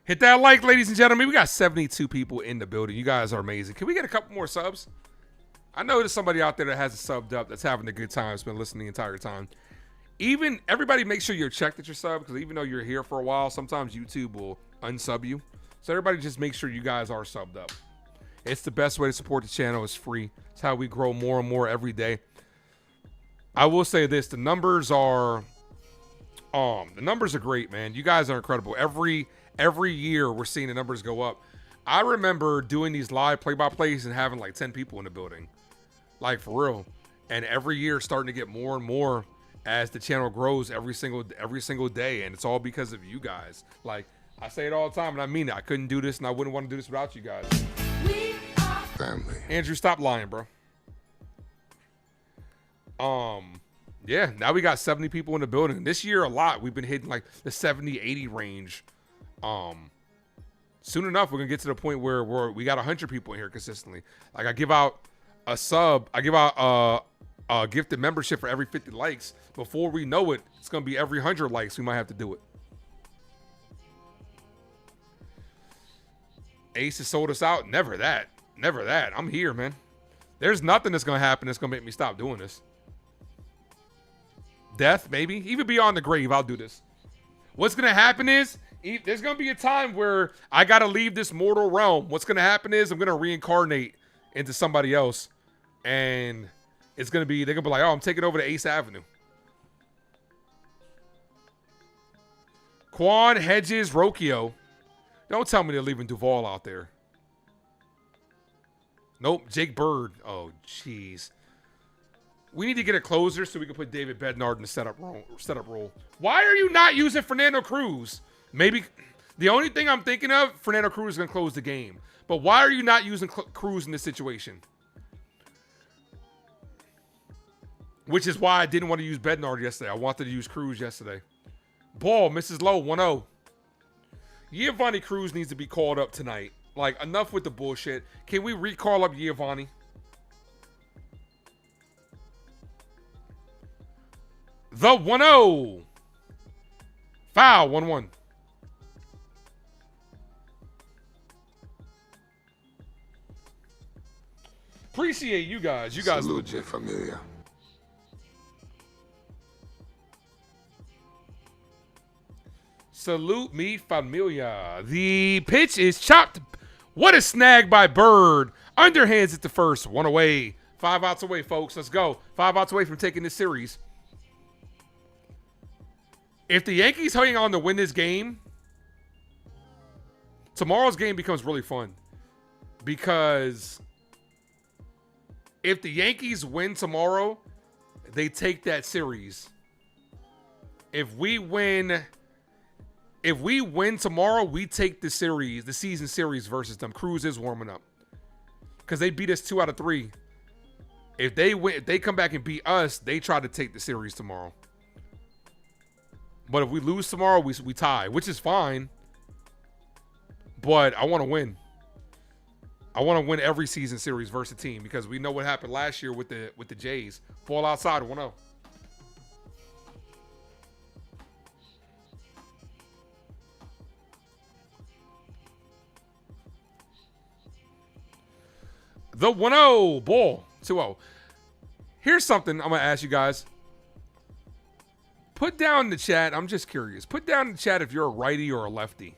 S10: Hit that like, ladies and gentlemen. We got 72 people in the building. You guys are amazing. Can we get a couple more subs? I know there's somebody out there that has a subbed up that's having a good time. It's been listening the entire time. Even everybody, make sure you're checked that you're subbed, because even though you're here for a while, sometimes YouTube will unsub you. So everybody just make sure you guys are subbed up. It's the best way to support the channel. It's free. It's how we grow more and more every day. I will say this: the numbers are great, man. You guys are incredible. Every year we're seeing the numbers go up. I remember doing these live play-by-plays and having like 10 people in the building, like for real. And every year starting to get more and more as the channel grows every single day, and it's all because of you guys. Like I say it all the time, and I mean it. I couldn't do this, and I wouldn't want to do this without you guys.
S9: We are family.
S10: Andrew, stop lying, bro. Yeah, now we got 70 people in the building. This year, a lot. We've been hitting like the 70, 80 range. Soon enough, we're gonna get to the point where we got 100 people in here consistently. Like I give out a sub, I give out a gifted membership for every 50 likes. Before we know it, it's gonna be every 100 likes. We might have to do it. Ace has sold us out. Never that. Never that. I'm here, man. There's nothing that's gonna happen that's gonna make me stop doing this. Death, maybe. Even beyond the grave, I'll do this. What's gonna happen is there's going to be a time where I got to leave this mortal realm. What's going to happen is I'm going to reincarnate into somebody else. And it's going to be, they're going to be like, oh, I'm taking over to Ace Avenue. Quan, Hedges, Rocchio. Don't tell me they're leaving Duvall out there. Nope, Jake Bird. Oh, jeez. We need to get a closer so we can put David Bednard in the setup role. Why are you not using Fernando Cruz? Maybe the only thing I'm thinking of, Fernando Cruz is going to close the game. But why are you not using Cruz in this situation? Which is why I didn't want to use Bednard yesterday. I wanted to use Cruz yesterday. Ball, Mrs. Lowe, 1-0. Giovanni Cruz needs to be called up tonight. Like, enough with the bullshit. Can we recall up Giovanni? The 1-0. Foul, 1-1. Appreciate you guys. You guys
S9: Salute your familia.
S10: Salute me, familia. The pitch is chopped. What a snag by Bird. Underhands at the first. 1 away. 5 outs away, folks. Let's go. 5 outs away from taking this series. If the Yankees hang on to win this game, tomorrow's game becomes really fun. Because if the Yankees win tomorrow, they take that series. If we win tomorrow, we take the series, the season series versus them. Cruz is warming up. Because they beat us 2 out of 3. If they win, if they come back and beat us, they try to take the series tomorrow. But if we lose tomorrow, we tie, which is fine. But I want to win. I want to win every season series versus a team because we know what happened last year with the Jays. Fall outside 1-0. The 1-0 ball 2-0. Here's something I'm going to ask you guys. Put down in the chat. I'm just curious. Put down in the chat if you're a righty or a lefty.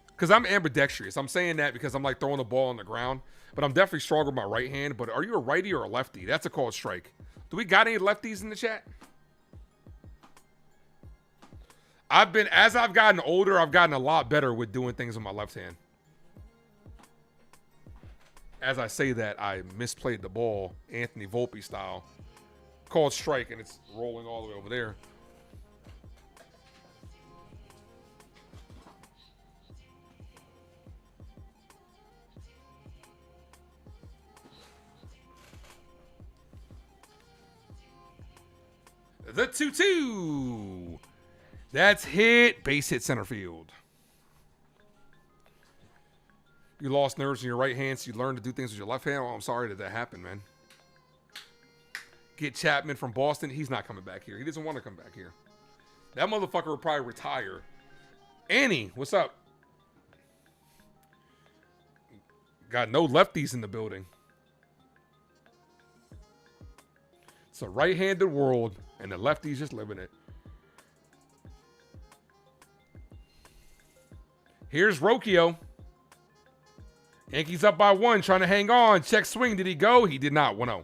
S10: Because I'm ambidextrous. I'm saying that because I'm like throwing the ball on the ground. But I'm definitely stronger with my right hand. But are you a righty or a lefty? That's a called strike. Do we got any lefties in the chat? As I've gotten older, I've gotten a lot better with doing things with my left hand. As I say that, I misplayed the ball, Anthony Volpe style. Called strike, and it's rolling all the way over there. The 2-2. That's hit. Base hit center field. You lost nerves in your right hand, so you learned to do things with your left hand. Oh, I'm sorry that happened, man. Get Chapman from Boston. He's not coming back here. He doesn't want to come back here. That motherfucker will probably retire. Annie, what's up? Got no lefties in the building. It's a right-handed world, and the lefties just living it. Here's Rocchio. Yankees up by 1, trying to hang on. Check swing. Did he go? He did not. 1-0.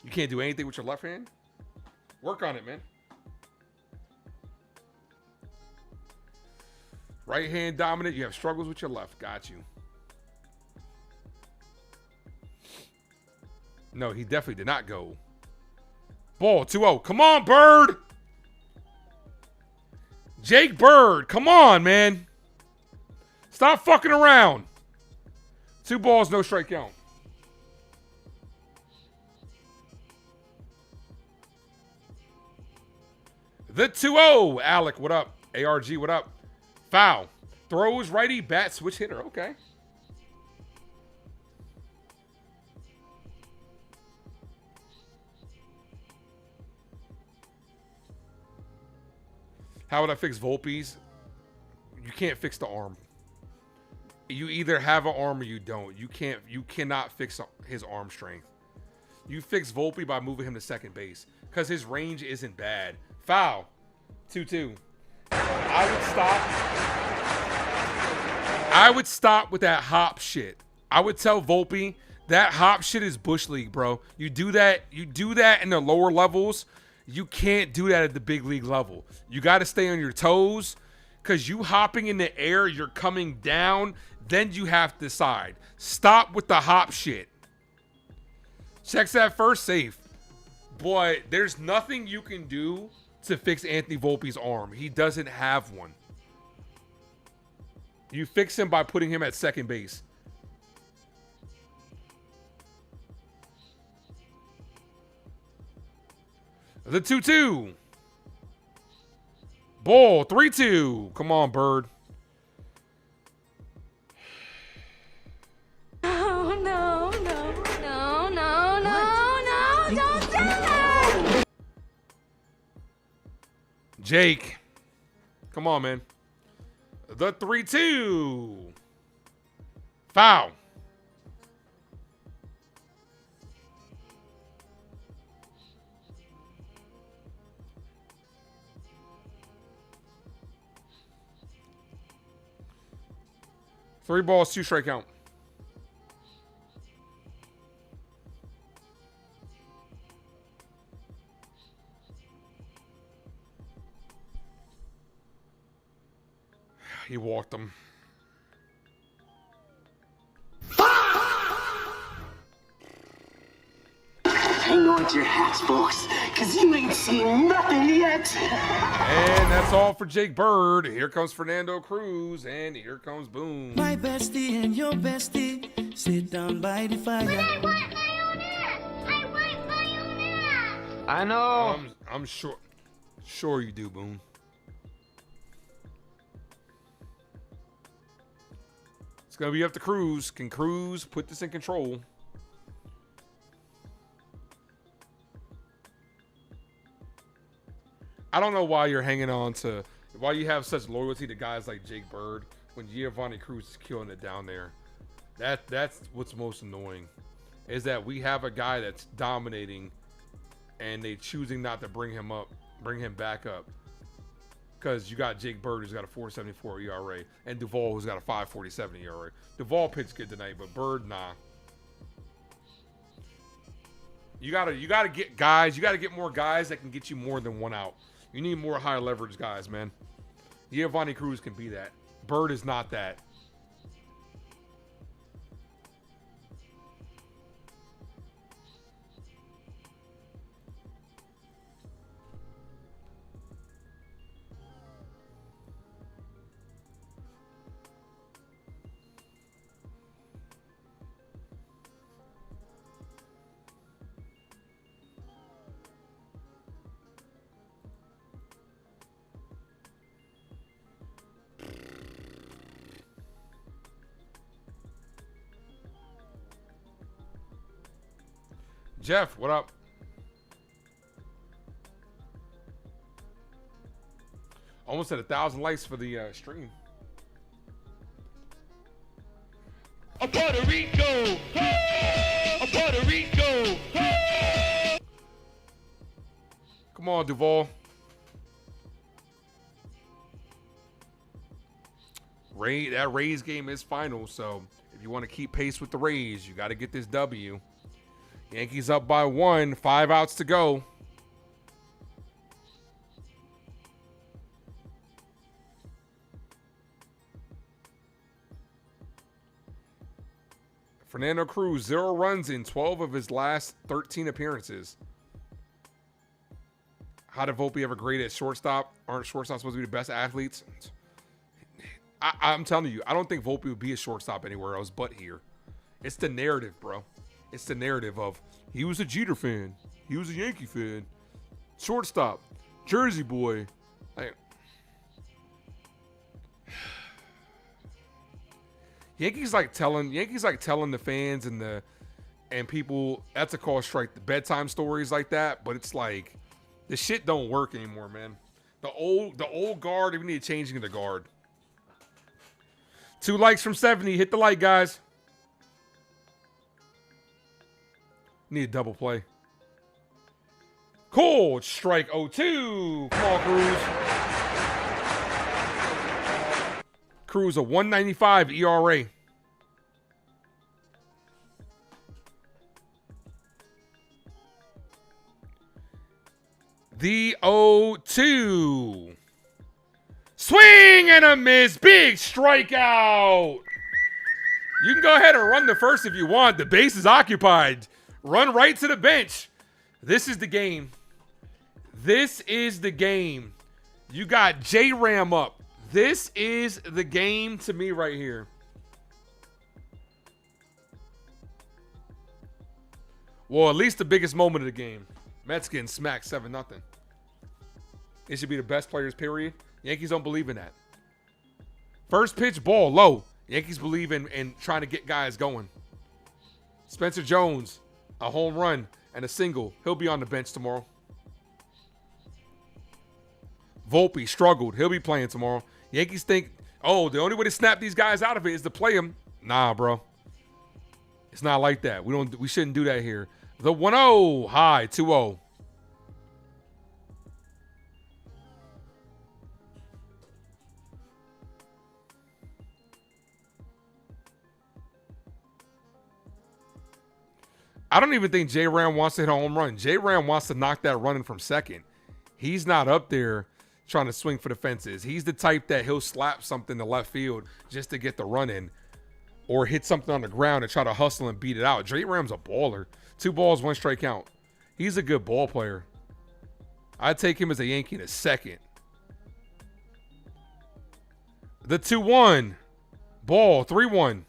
S10: You can't do anything with your left hand? Work on it, man. Right hand dominant. You have struggles with your left. Got you. No, he definitely did not go. Ball 2-0. Come on, Bird. Jake Bird. Come on, man. Stop fucking around. 2 balls, no strike count. The 2-0. Alec, what up? ARG, what up? Foul. Throws righty, bat, switch hitter. Okay. How would I fix Volpe's? You can't fix the arm. You either have an arm or you don't. You cannot fix his arm strength. You fix Volpe by moving him to second base because his range isn't bad. Foul. 2-2. I would stop with that hop shit. I would tell Volpe that hop shit is bush league, bro. You do that in the lower levels. You can't do that at the big league level. You got to stay on your toes because you hopping in the air, you're coming down. Then you have to decide. Stop with the hop shit. Checks that first, safe. Boy, there's nothing you can do to fix Anthony Volpe's arm. He doesn't have one. You fix him by putting him at second base. The 2-2. Ball 3-2. Come on, Bird.
S18: Oh, no, don't do that!
S10: Jake. Come on, man. The 3-2. Foul. Three balls, 2 strike count. them.
S19: Hang on to your hats, folks, because you ain't seen nothing yet.
S10: And that's all for Jake Bird. Here comes Fernando Cruz, and here comes Boom.
S11: My bestie and your bestie sit down by the fire.
S7: I know.
S10: I'm sure you do, Boom. It's gonna be up to Cruz. Can Cruz put this in control? I don't know why you're hanging on to, why you have such loyalty to guys like Jake Bird when Giovanni Cruz is killing it down there. That's what's most annoying, is that we have a guy that's dominating, and they choosing not to bring him back up, because you got Jake Bird who's got a 4.74 ERA and Duvall who's got a 5.47 ERA. Duvall pitched good tonight, but Bird, nah. You gotta get guys. You gotta get more guys that can get you more than one out. You need more high leverage guys, man. Giovanni Cruz can be that. Bird is not that. Jeff, what up? Almost at 1,000 likes for the stream.
S2: A Puerto Rico! A Puerto Rico!
S10: Come on, Duvall. That Rays game is final, so if you want to keep pace with the Rays, you got to get this W. Yankees up by 1, 5 outs to go. Fernando Cruz, 0 runs in 12 of his last 13 appearances. How did Volpe ever grade at shortstop? Aren't shortstops supposed to be the best athletes? I'm telling you, I don't think Volpe would be a shortstop anywhere else but here. It's the narrative, bro. It's the narrative of he was a Jeter fan. He was a Yankee fan. Shortstop. Jersey boy. Yankees like telling the fans and people that's a call strike, the bedtime stories like that, but it's like the shit don't work anymore, man. The old guard, we need changing the guard. 2 likes from 70. Hit the like, guys. Need a double play. Cool. Strike 0-2. Come on, Cruz. Cruz, a 1.95 ERA. The 0-2. Swing and a miss. Big strikeout. You can go ahead and run the first if you want. The base is occupied. Run right to the bench. This is the game. This is the game. You got J-Ram up. This is the game to me right here. Well, at least the biggest moment of the game. Mets getting smacked 7-0. It should be the best players, period. Yankees don't believe in that. First pitch, ball, low. Yankees believe in trying to get guys going. Spencer Jones, a home run and a single. He'll be on the bench tomorrow. Volpe struggled. He'll be playing tomorrow. Yankees think, oh, the only way to snap these guys out of it is to play them. Nah, bro. It's not like that. We shouldn't do that here. The 1-0. High. 2-0. I don't even think J-Ram wants to hit a home run. J-Ram wants to knock that running from second. He's not up there trying to swing for the fences. He's the type that he'll slap something to left field just to get the run in, or hit something on the ground and try to hustle and beat it out. J. Ram's a baller. 2 balls, 1 strike count. He's a good ball player. I'd take him as a Yankee in a second. The 2-1. Ball, 3-1.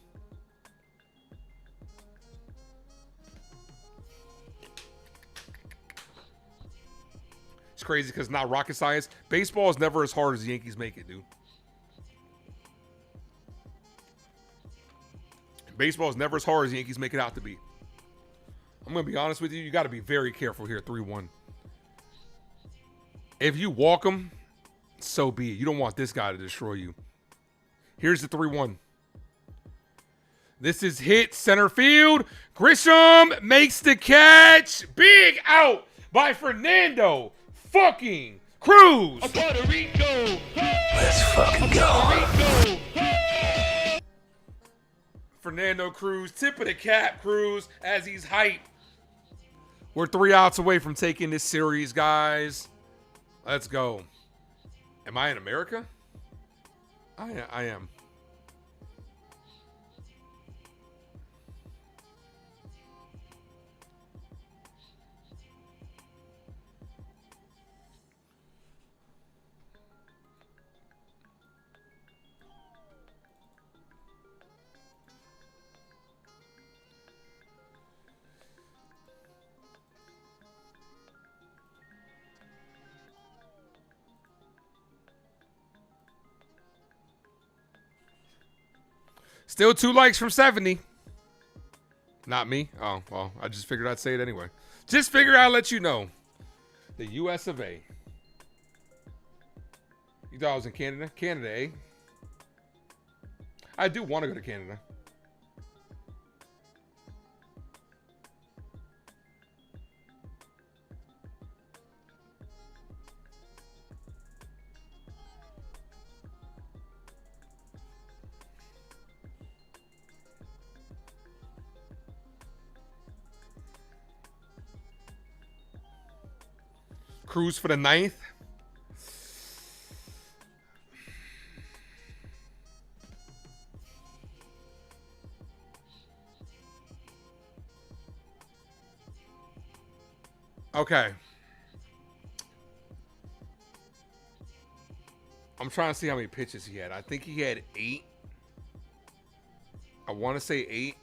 S10: It's crazy because not rocket science. Baseball is never as hard as the Yankees make it, dude. Baseball is never as hard as the Yankees make it out to be. I'm going to be honest with you. You got to be very careful here, 3-1. If you walk him, so be it. You don't want this guy to destroy you. Here's the 3-1. This is hit center field. Grisham makes the catch. Big out by Fernando fucking Cruz.
S2: Puerto Rico.
S9: Let's fucking go.
S10: Fernando Cruz, tip of the cap, Cruz, as he's hyped. We're 3 outs away from taking this series, guys. Let's go. Am I in America? I am. Still 2 likes from 70. Not me. Oh, well, I just figured I'd say it anyway. Just figured I'd let you know. The US of A. You thought I was in Canada? Canada, eh? I do want to go to Canada. Cruz for the 9th. Okay. I'm trying to see how many pitches he had. I think he had 8. I want to say 8.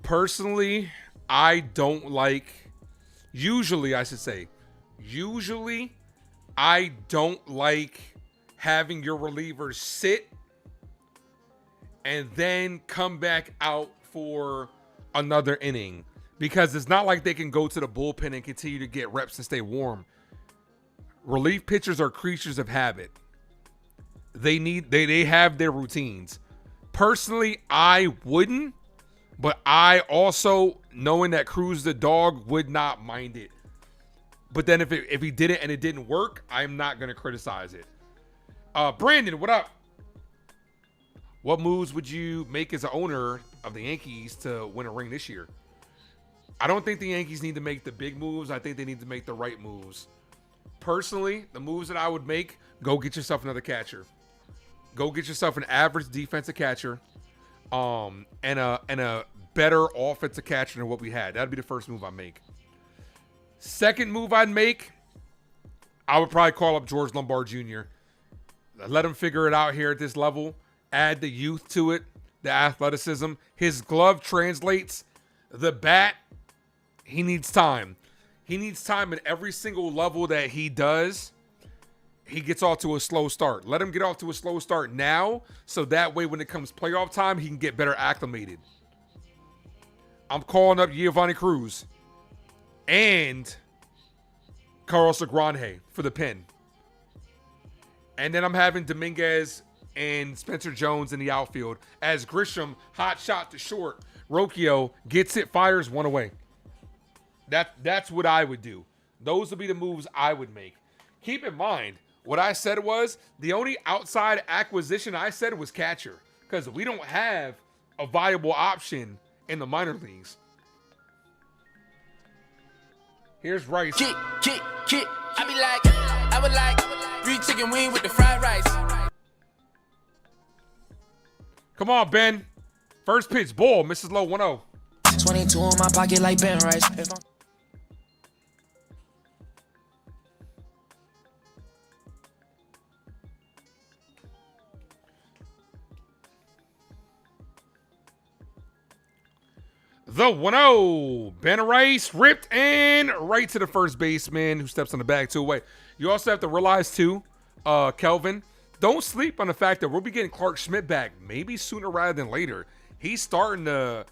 S10: Personally, I don't like... Usually, I don't like having your relievers sit and then come back out for another inning, because it's not like they can go to the bullpen and continue to get reps and stay warm. Relief pitchers are creatures of habit. They have their routines. Personally, I wouldn't. But I also, knowing that Cruz the dog, would not mind it. But then if he did it and it didn't work, I'm not going to criticize it. Brandon, what up? What moves would you make as an owner of the Yankees to win a ring this year? I don't think the Yankees need to make the big moves. I think they need to make the right moves. Personally, the moves that I would make, go get yourself another catcher. Go get yourself an average defensive catcher. And a better offensive catcher than what we had. That'd be the first move I make. Second move I'd make, I would probably call up George Lombard Jr. Let him figure it out here at this level. Add the youth to it, the athleticism. His glove translates. The bat, he needs time. He needs time at every single level that he does. He gets off to a slow start. Let him get off to a slow start now, so that way when it comes playoff time, he can get better acclimated. I'm calling up Giovanni Cruz and Carlos Agrande for the pin. And then I'm having Dominguez and Spencer Jones in the outfield as Grisham, hot shot to short. Rocchio gets it, fires one away. That's what I would do. Those would be the moves I would make. Keep in mind, what I said was the only outside acquisition I said was catcher, because we don't have a viable option in the minor leagues. Here's Rice.
S1: I I be like, I would like 3 chicken wing with the fried rice.
S10: Come on, Ben. First pitch, ball, Mrs. Low, 1-0.
S11: 22 in my pocket like Ben Rice.
S10: The 1-0. Ben Rice ripped and right to the first baseman who steps on the bag 2 away. You also have to realize, too, Kelvin, don't sleep on the fact that we'll be getting Clark Schmidt back maybe sooner rather than later. He's starting to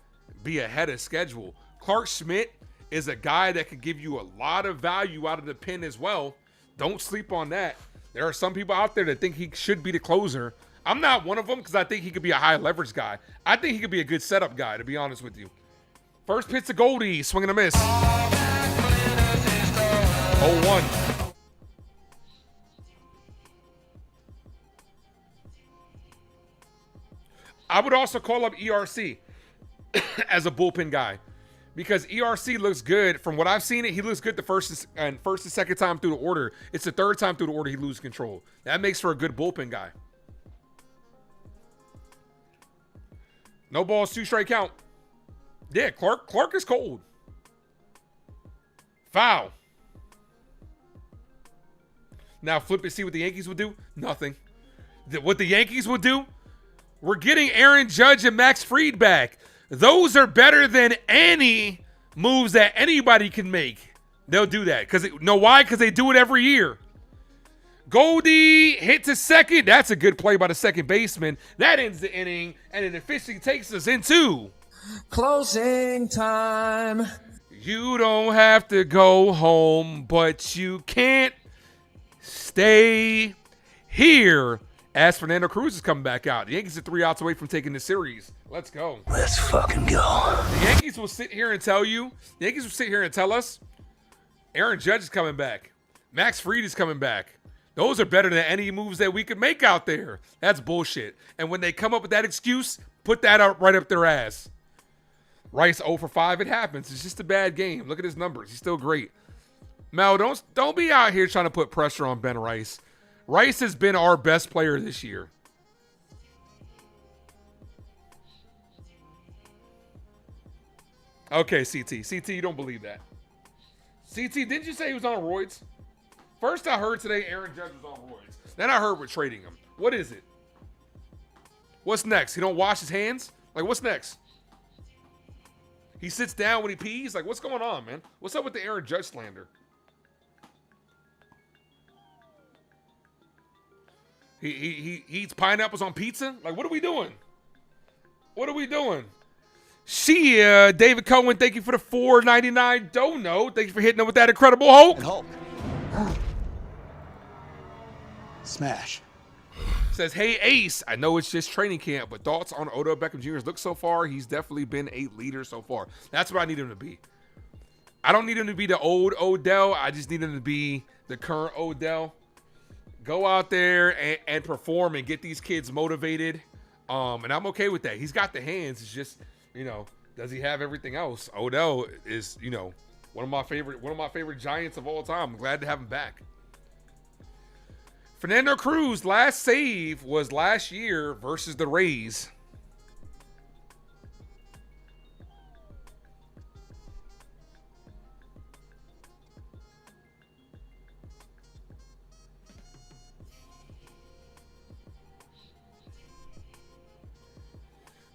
S10: be ahead of schedule. Clark Schmidt is a guy that could give you a lot of value out of the pen as well. Don't sleep on that. There are some people out there that think he should be the closer. I'm not one of them because I think he could be a high leverage guy. I think he could be a good setup guy, to be honest with you. First pitch to Goldie, swing and a miss. 0-1. I would also call up ERC as a bullpen guy because ERC looks good. From what I've seen, he looks good the first and second time through the order. It's the third time through the order he loses control. That makes for a good bullpen guy. No balls, 2 strike count. Yeah, Clark is cold. Foul. Now flip it, see what the Yankees will do. Nothing. What the Yankees will do? We're getting Aaron Judge and Max Fried back. Those are better than any moves that anybody can make. They'll do that. Know why? Because they do it every year. Goldie hit to second. That's a good play by the second baseman. That ends the inning, and it officially takes us into
S11: closing time.
S10: You don't have to go home, but you can't stay here. As Fernando Cruz is coming back out. The Yankees are 3 outs away from taking the series. Let's go.
S11: Let's fucking go.
S10: The Yankees will sit here and tell you. The Yankees will sit here and tell us Aaron Judge is coming back. Max Fried is coming back. Those are better than any moves that we could make out there. That's bullshit. And when they come up with that excuse, put that out right up their ass. Rice 0 for 5. It happens. It's just a bad game. Look at his numbers. He's still great. Mel, don't be out here trying to put pressure on Ben Rice. Rice has been our best player this year. Okay, CT. CT, you don't believe that. CT, didn't you say he was on roids? First I heard today Aaron Judge was on roids. Then I heard we're trading him. What is it? What's next? He don't wash his hands? Like, what's next? He sits down when he pees? Like, what's going on, man? What's up with the Aaron Judge slander? He eats pineapples on pizza? Like, what are we doing? What are we doing? David Cohen, thank you for the $4.99 dono. Thank you for hitting him with that Incredible Hulk.
S9: Smash.
S10: Says, hey, Ace, I know it's just training camp, but thoughts on Odell Beckham Jr.'s look so far? He's definitely been a leader so far. That's what I need him to be. I don't need him to be the old Odell. I just need him to be the current Odell. Go out there and perform and get these kids motivated. And I'm okay with that. He's got the hands. It's just, does he have everything else? Odell is, one of my favorite Giants of all time. I'm glad to have him back. Fernando Cruz, last save was last year versus the Rays.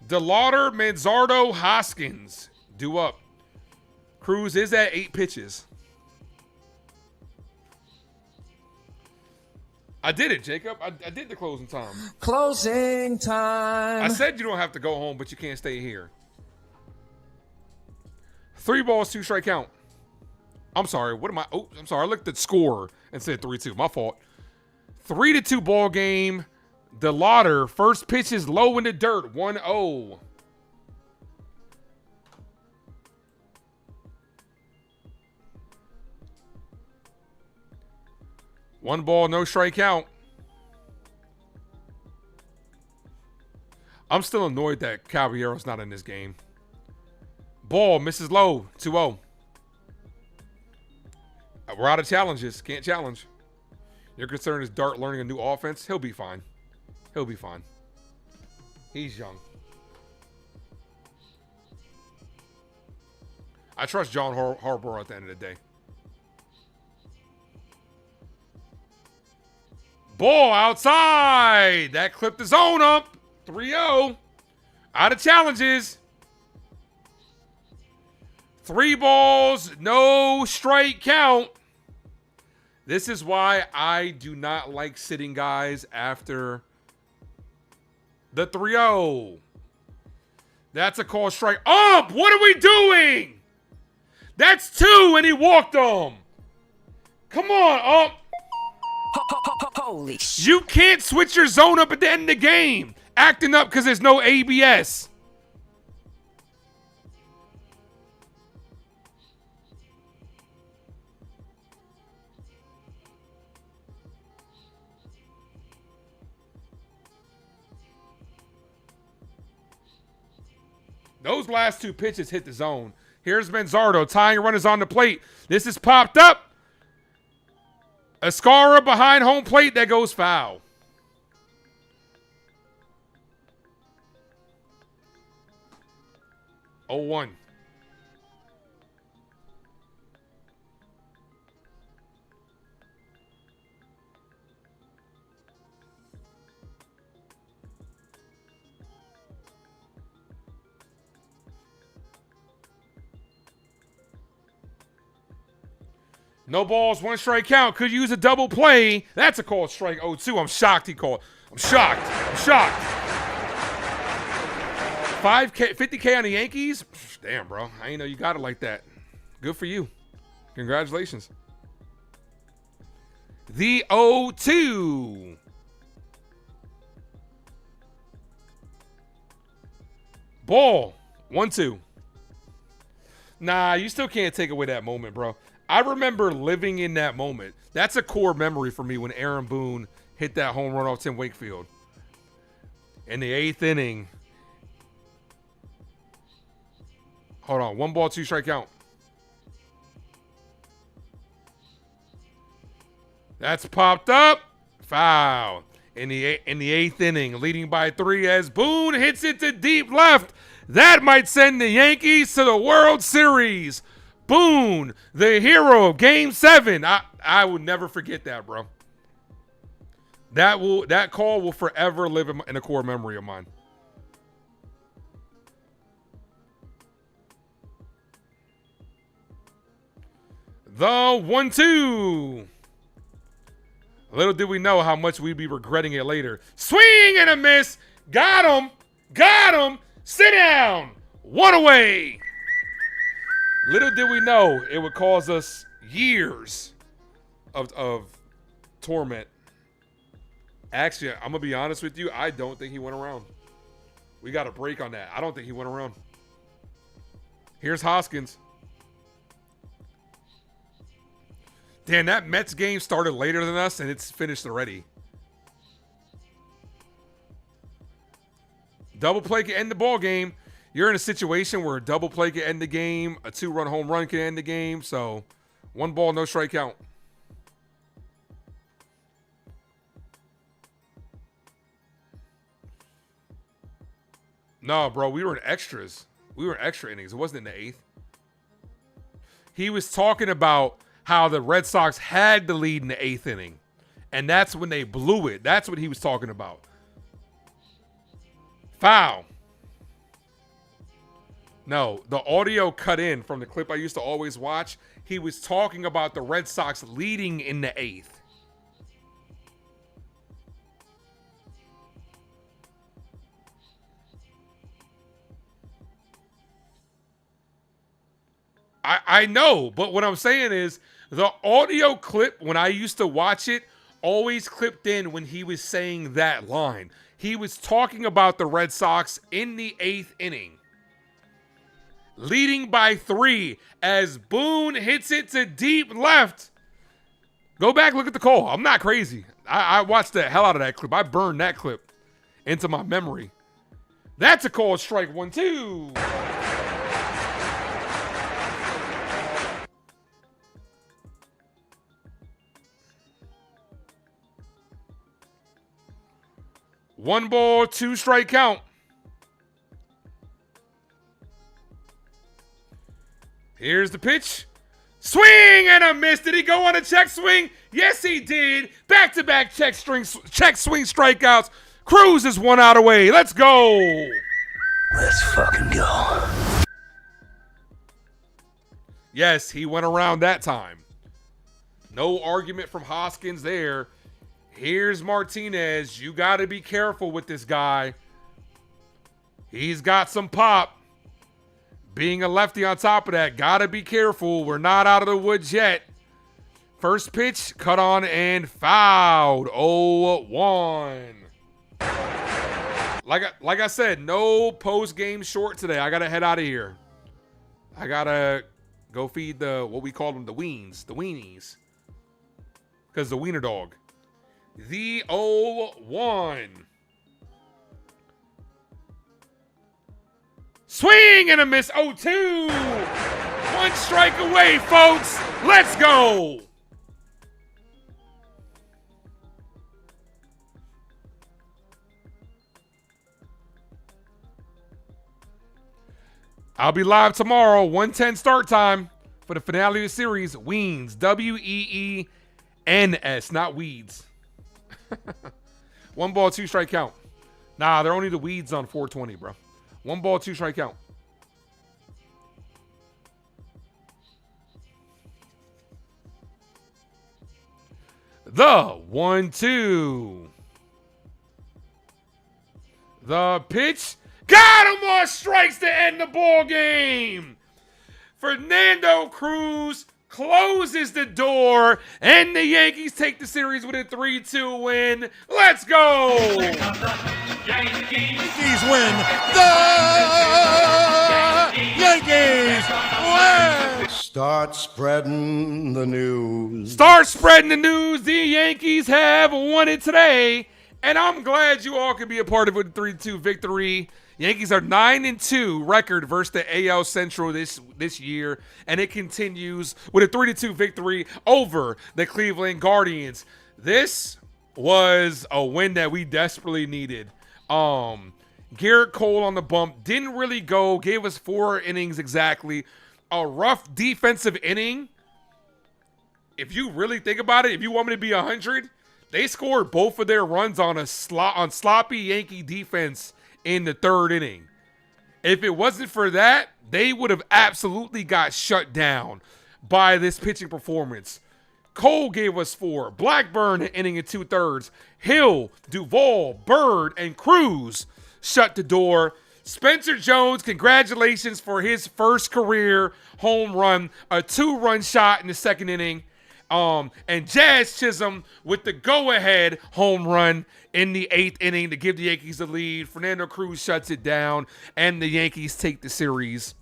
S10: DeLauder, Manzardo, Hoskins due up. Cruz is at 8 pitches. I did it, Jacob. I did the closing time.
S11: Closing time.
S10: I said you don't have to go home, but you can't stay here. 3 balls, 2 strike count. I'm sorry. What am I? Oh, I'm sorry. I looked at score and said 3-2. My fault. 3-2 ball game. DeLauder, first pitch is low in the dirt, 1-0. One ball, no strike out. I'm still annoyed that Caballero's not in this game. Ball misses low, 2-0. We're out of challenges. Can't challenge. Your concern is Dart learning a new offense. He'll be fine. He'll be fine. He's young. I trust John Harbaugh at the end of the day. Ball outside. That clipped the zone up. 3-0. Out of challenges. 3 balls, no strike count. This is why I do not like sitting guys after the 3-0. That's a call strike. Ump, what are we doing? That's 2 and he walked them. Come on, Ump.
S11: Holy shit.
S10: You can't switch your zone up at the end of the game. Acting up because there's no ABS. Those last 2 pitches hit the zone. Here's Manzardo. Tying runners on the plate. This is popped up. Escara behind home plate. That goes foul. Oh, 1. No balls, 1 strike count. Could use a double play. That's a called strike. 0-2. I'm shocked he called. I'm shocked. I'm shocked. 5K, 50K on the Yankees? Damn, bro. I ain't know you got it like that. Good for you. Congratulations. The 0-2. Ball. 1-2. Nah, you still can't take away that moment, bro. I remember living in that moment. That's a core memory for me when Aaron Boone hit that home run off Tim Wakefield. In the 8th inning. Hold on. 1 ball, 2 strike count. That's popped up. Foul. In the 8th inning, leading by 3 as Boone hits it to deep left. That might send the Yankees to the World Series. Boone, the hero of Game 7. I will never forget that, bro. That call will forever live in a core memory of mine. The 1-2. Little did we know how much we'd be regretting it later. Swing and a miss. Got him. Got him. Sit down. 1 away. Little did we know it would cause us years of torment. Actually, I'm going to be honest with you. I don't think he went around. We got a break on that. I don't think he went around. Here's Hoskins. Damn, that Mets game started later than us, and it's finished already. Double play can end the ball game. You're in a situation where a double play can end the game, a 2-run home run can end the game. So, 1 ball, no strike count. No, bro, we were in extras. We were in extra innings. It wasn't in the 8th. He was talking about how the Red Sox had the lead in the 8th inning. And that's when they blew it. That's what he was talking about. Foul. No, the audio cut in from the clip I used to always watch. He was talking about the Red Sox leading in the 8th. I know, but what I'm saying is the audio clip, when I used to watch it, always clipped in when he was saying that line. He was talking about the Red Sox in the 8th inning. Leading by 3 as Boone hits it to deep left. Go back, look at the call. I'm not crazy. I watched the hell out of that clip. I burned that clip into my memory. That's a call strike 1-2. 1 ball, 2 strike count. Here's the pitch. Swing and a miss. Did he go on a check swing? Yes, he did. Back-to-back check swing strikeouts. Cruz is 1 out away. Let's go.
S19: Let's fucking go.
S10: Yes, he went around that time. No argument from Hoskins there. Here's Martinez. You got to be careful with this guy. He's got some pop. Being a lefty on top of that, got to be careful. We're not out of the woods yet. First pitch, cut on and fouled. 0-1. Like I said, no post-game short today. I got to head out of here. I got to go feed what we call them, the weenies. Because the wiener dog. The 0-1. Swing and a miss. 0-2. 1 strike away, folks. Let's go. I'll be live tomorrow, 1:10 start time for the finale of the series. Weens, Weens, not weeds. 1 ball, 2 strike count. Nah, they're only the weeds on 420, bro. 1 ball, 2 strike count. The 1-2. The pitch. Got him on strikes to end the ball game. Fernando Cruz closes the door, and the Yankees take the series with a 3-2 win. Let's go.
S9: Yankees win. The Yankees win. Start spreading the news.
S10: Start spreading the news. The Yankees have won it today, and I'm glad you all could be a part of it with a 3-2 victory. Yankees are 9-2 record versus the AL Central this year, and it continues with a 3-2 victory over the Cleveland Guardians. This was a win that we desperately needed. Garrett Cole on the bump didn't really go, gave us 4 innings exactly. A rough defensive inning. If you really think about it, if you want me to be 100, they scored both of their runs on sloppy Yankee defense in the 3rd inning. If it wasn't for that, they would have absolutely got shut down by this pitching performance. Cole gave us 4. Blackburn an inning and 2/3. Hill, Duvall, Bird, and Cruz shut the door. Spencer Jones, congratulations for his first career home run, a 2-run shot in the 2nd inning. And Jazz Chisholm with the go-ahead home run in the 8th inning to give the Yankees the lead. Fernando Cruz shuts it down, and the Yankees take the series.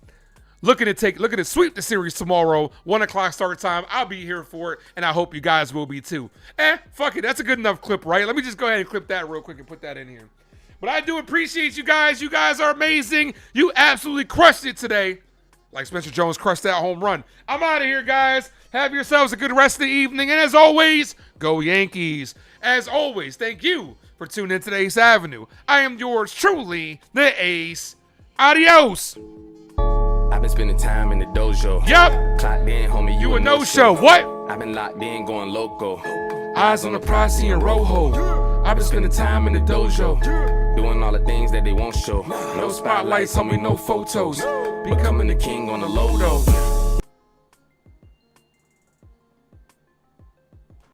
S10: Looking to sweep the series tomorrow, 1 o'clock start time. I'll be here for it, and I hope you guys will be too. Fuck it, that's a good enough clip, right? Let me just go ahead and clip that real quick and put that in here. But I do appreciate you guys. You guys are amazing. You absolutely crushed it today. Like Spencer Jones crushed that home run. I'm out of here, guys. Have yourselves a good rest of the evening. And as always, go Yankees. As always, thank you for tuning in to the Ace Avenue. I am yours truly, the Ace. Adios.
S20: I've been spending time in the dojo.
S10: Yup.
S20: Clocked in, homie,
S10: you a no-show. What?
S20: I've been locked in, going loco.
S10: Eyes on the prize, seeing Rojo. I've been spending time in the dojo.
S20: Doing all the things that they won't show.
S10: No spotlights, homie, no photos. Becoming the king on the low, though.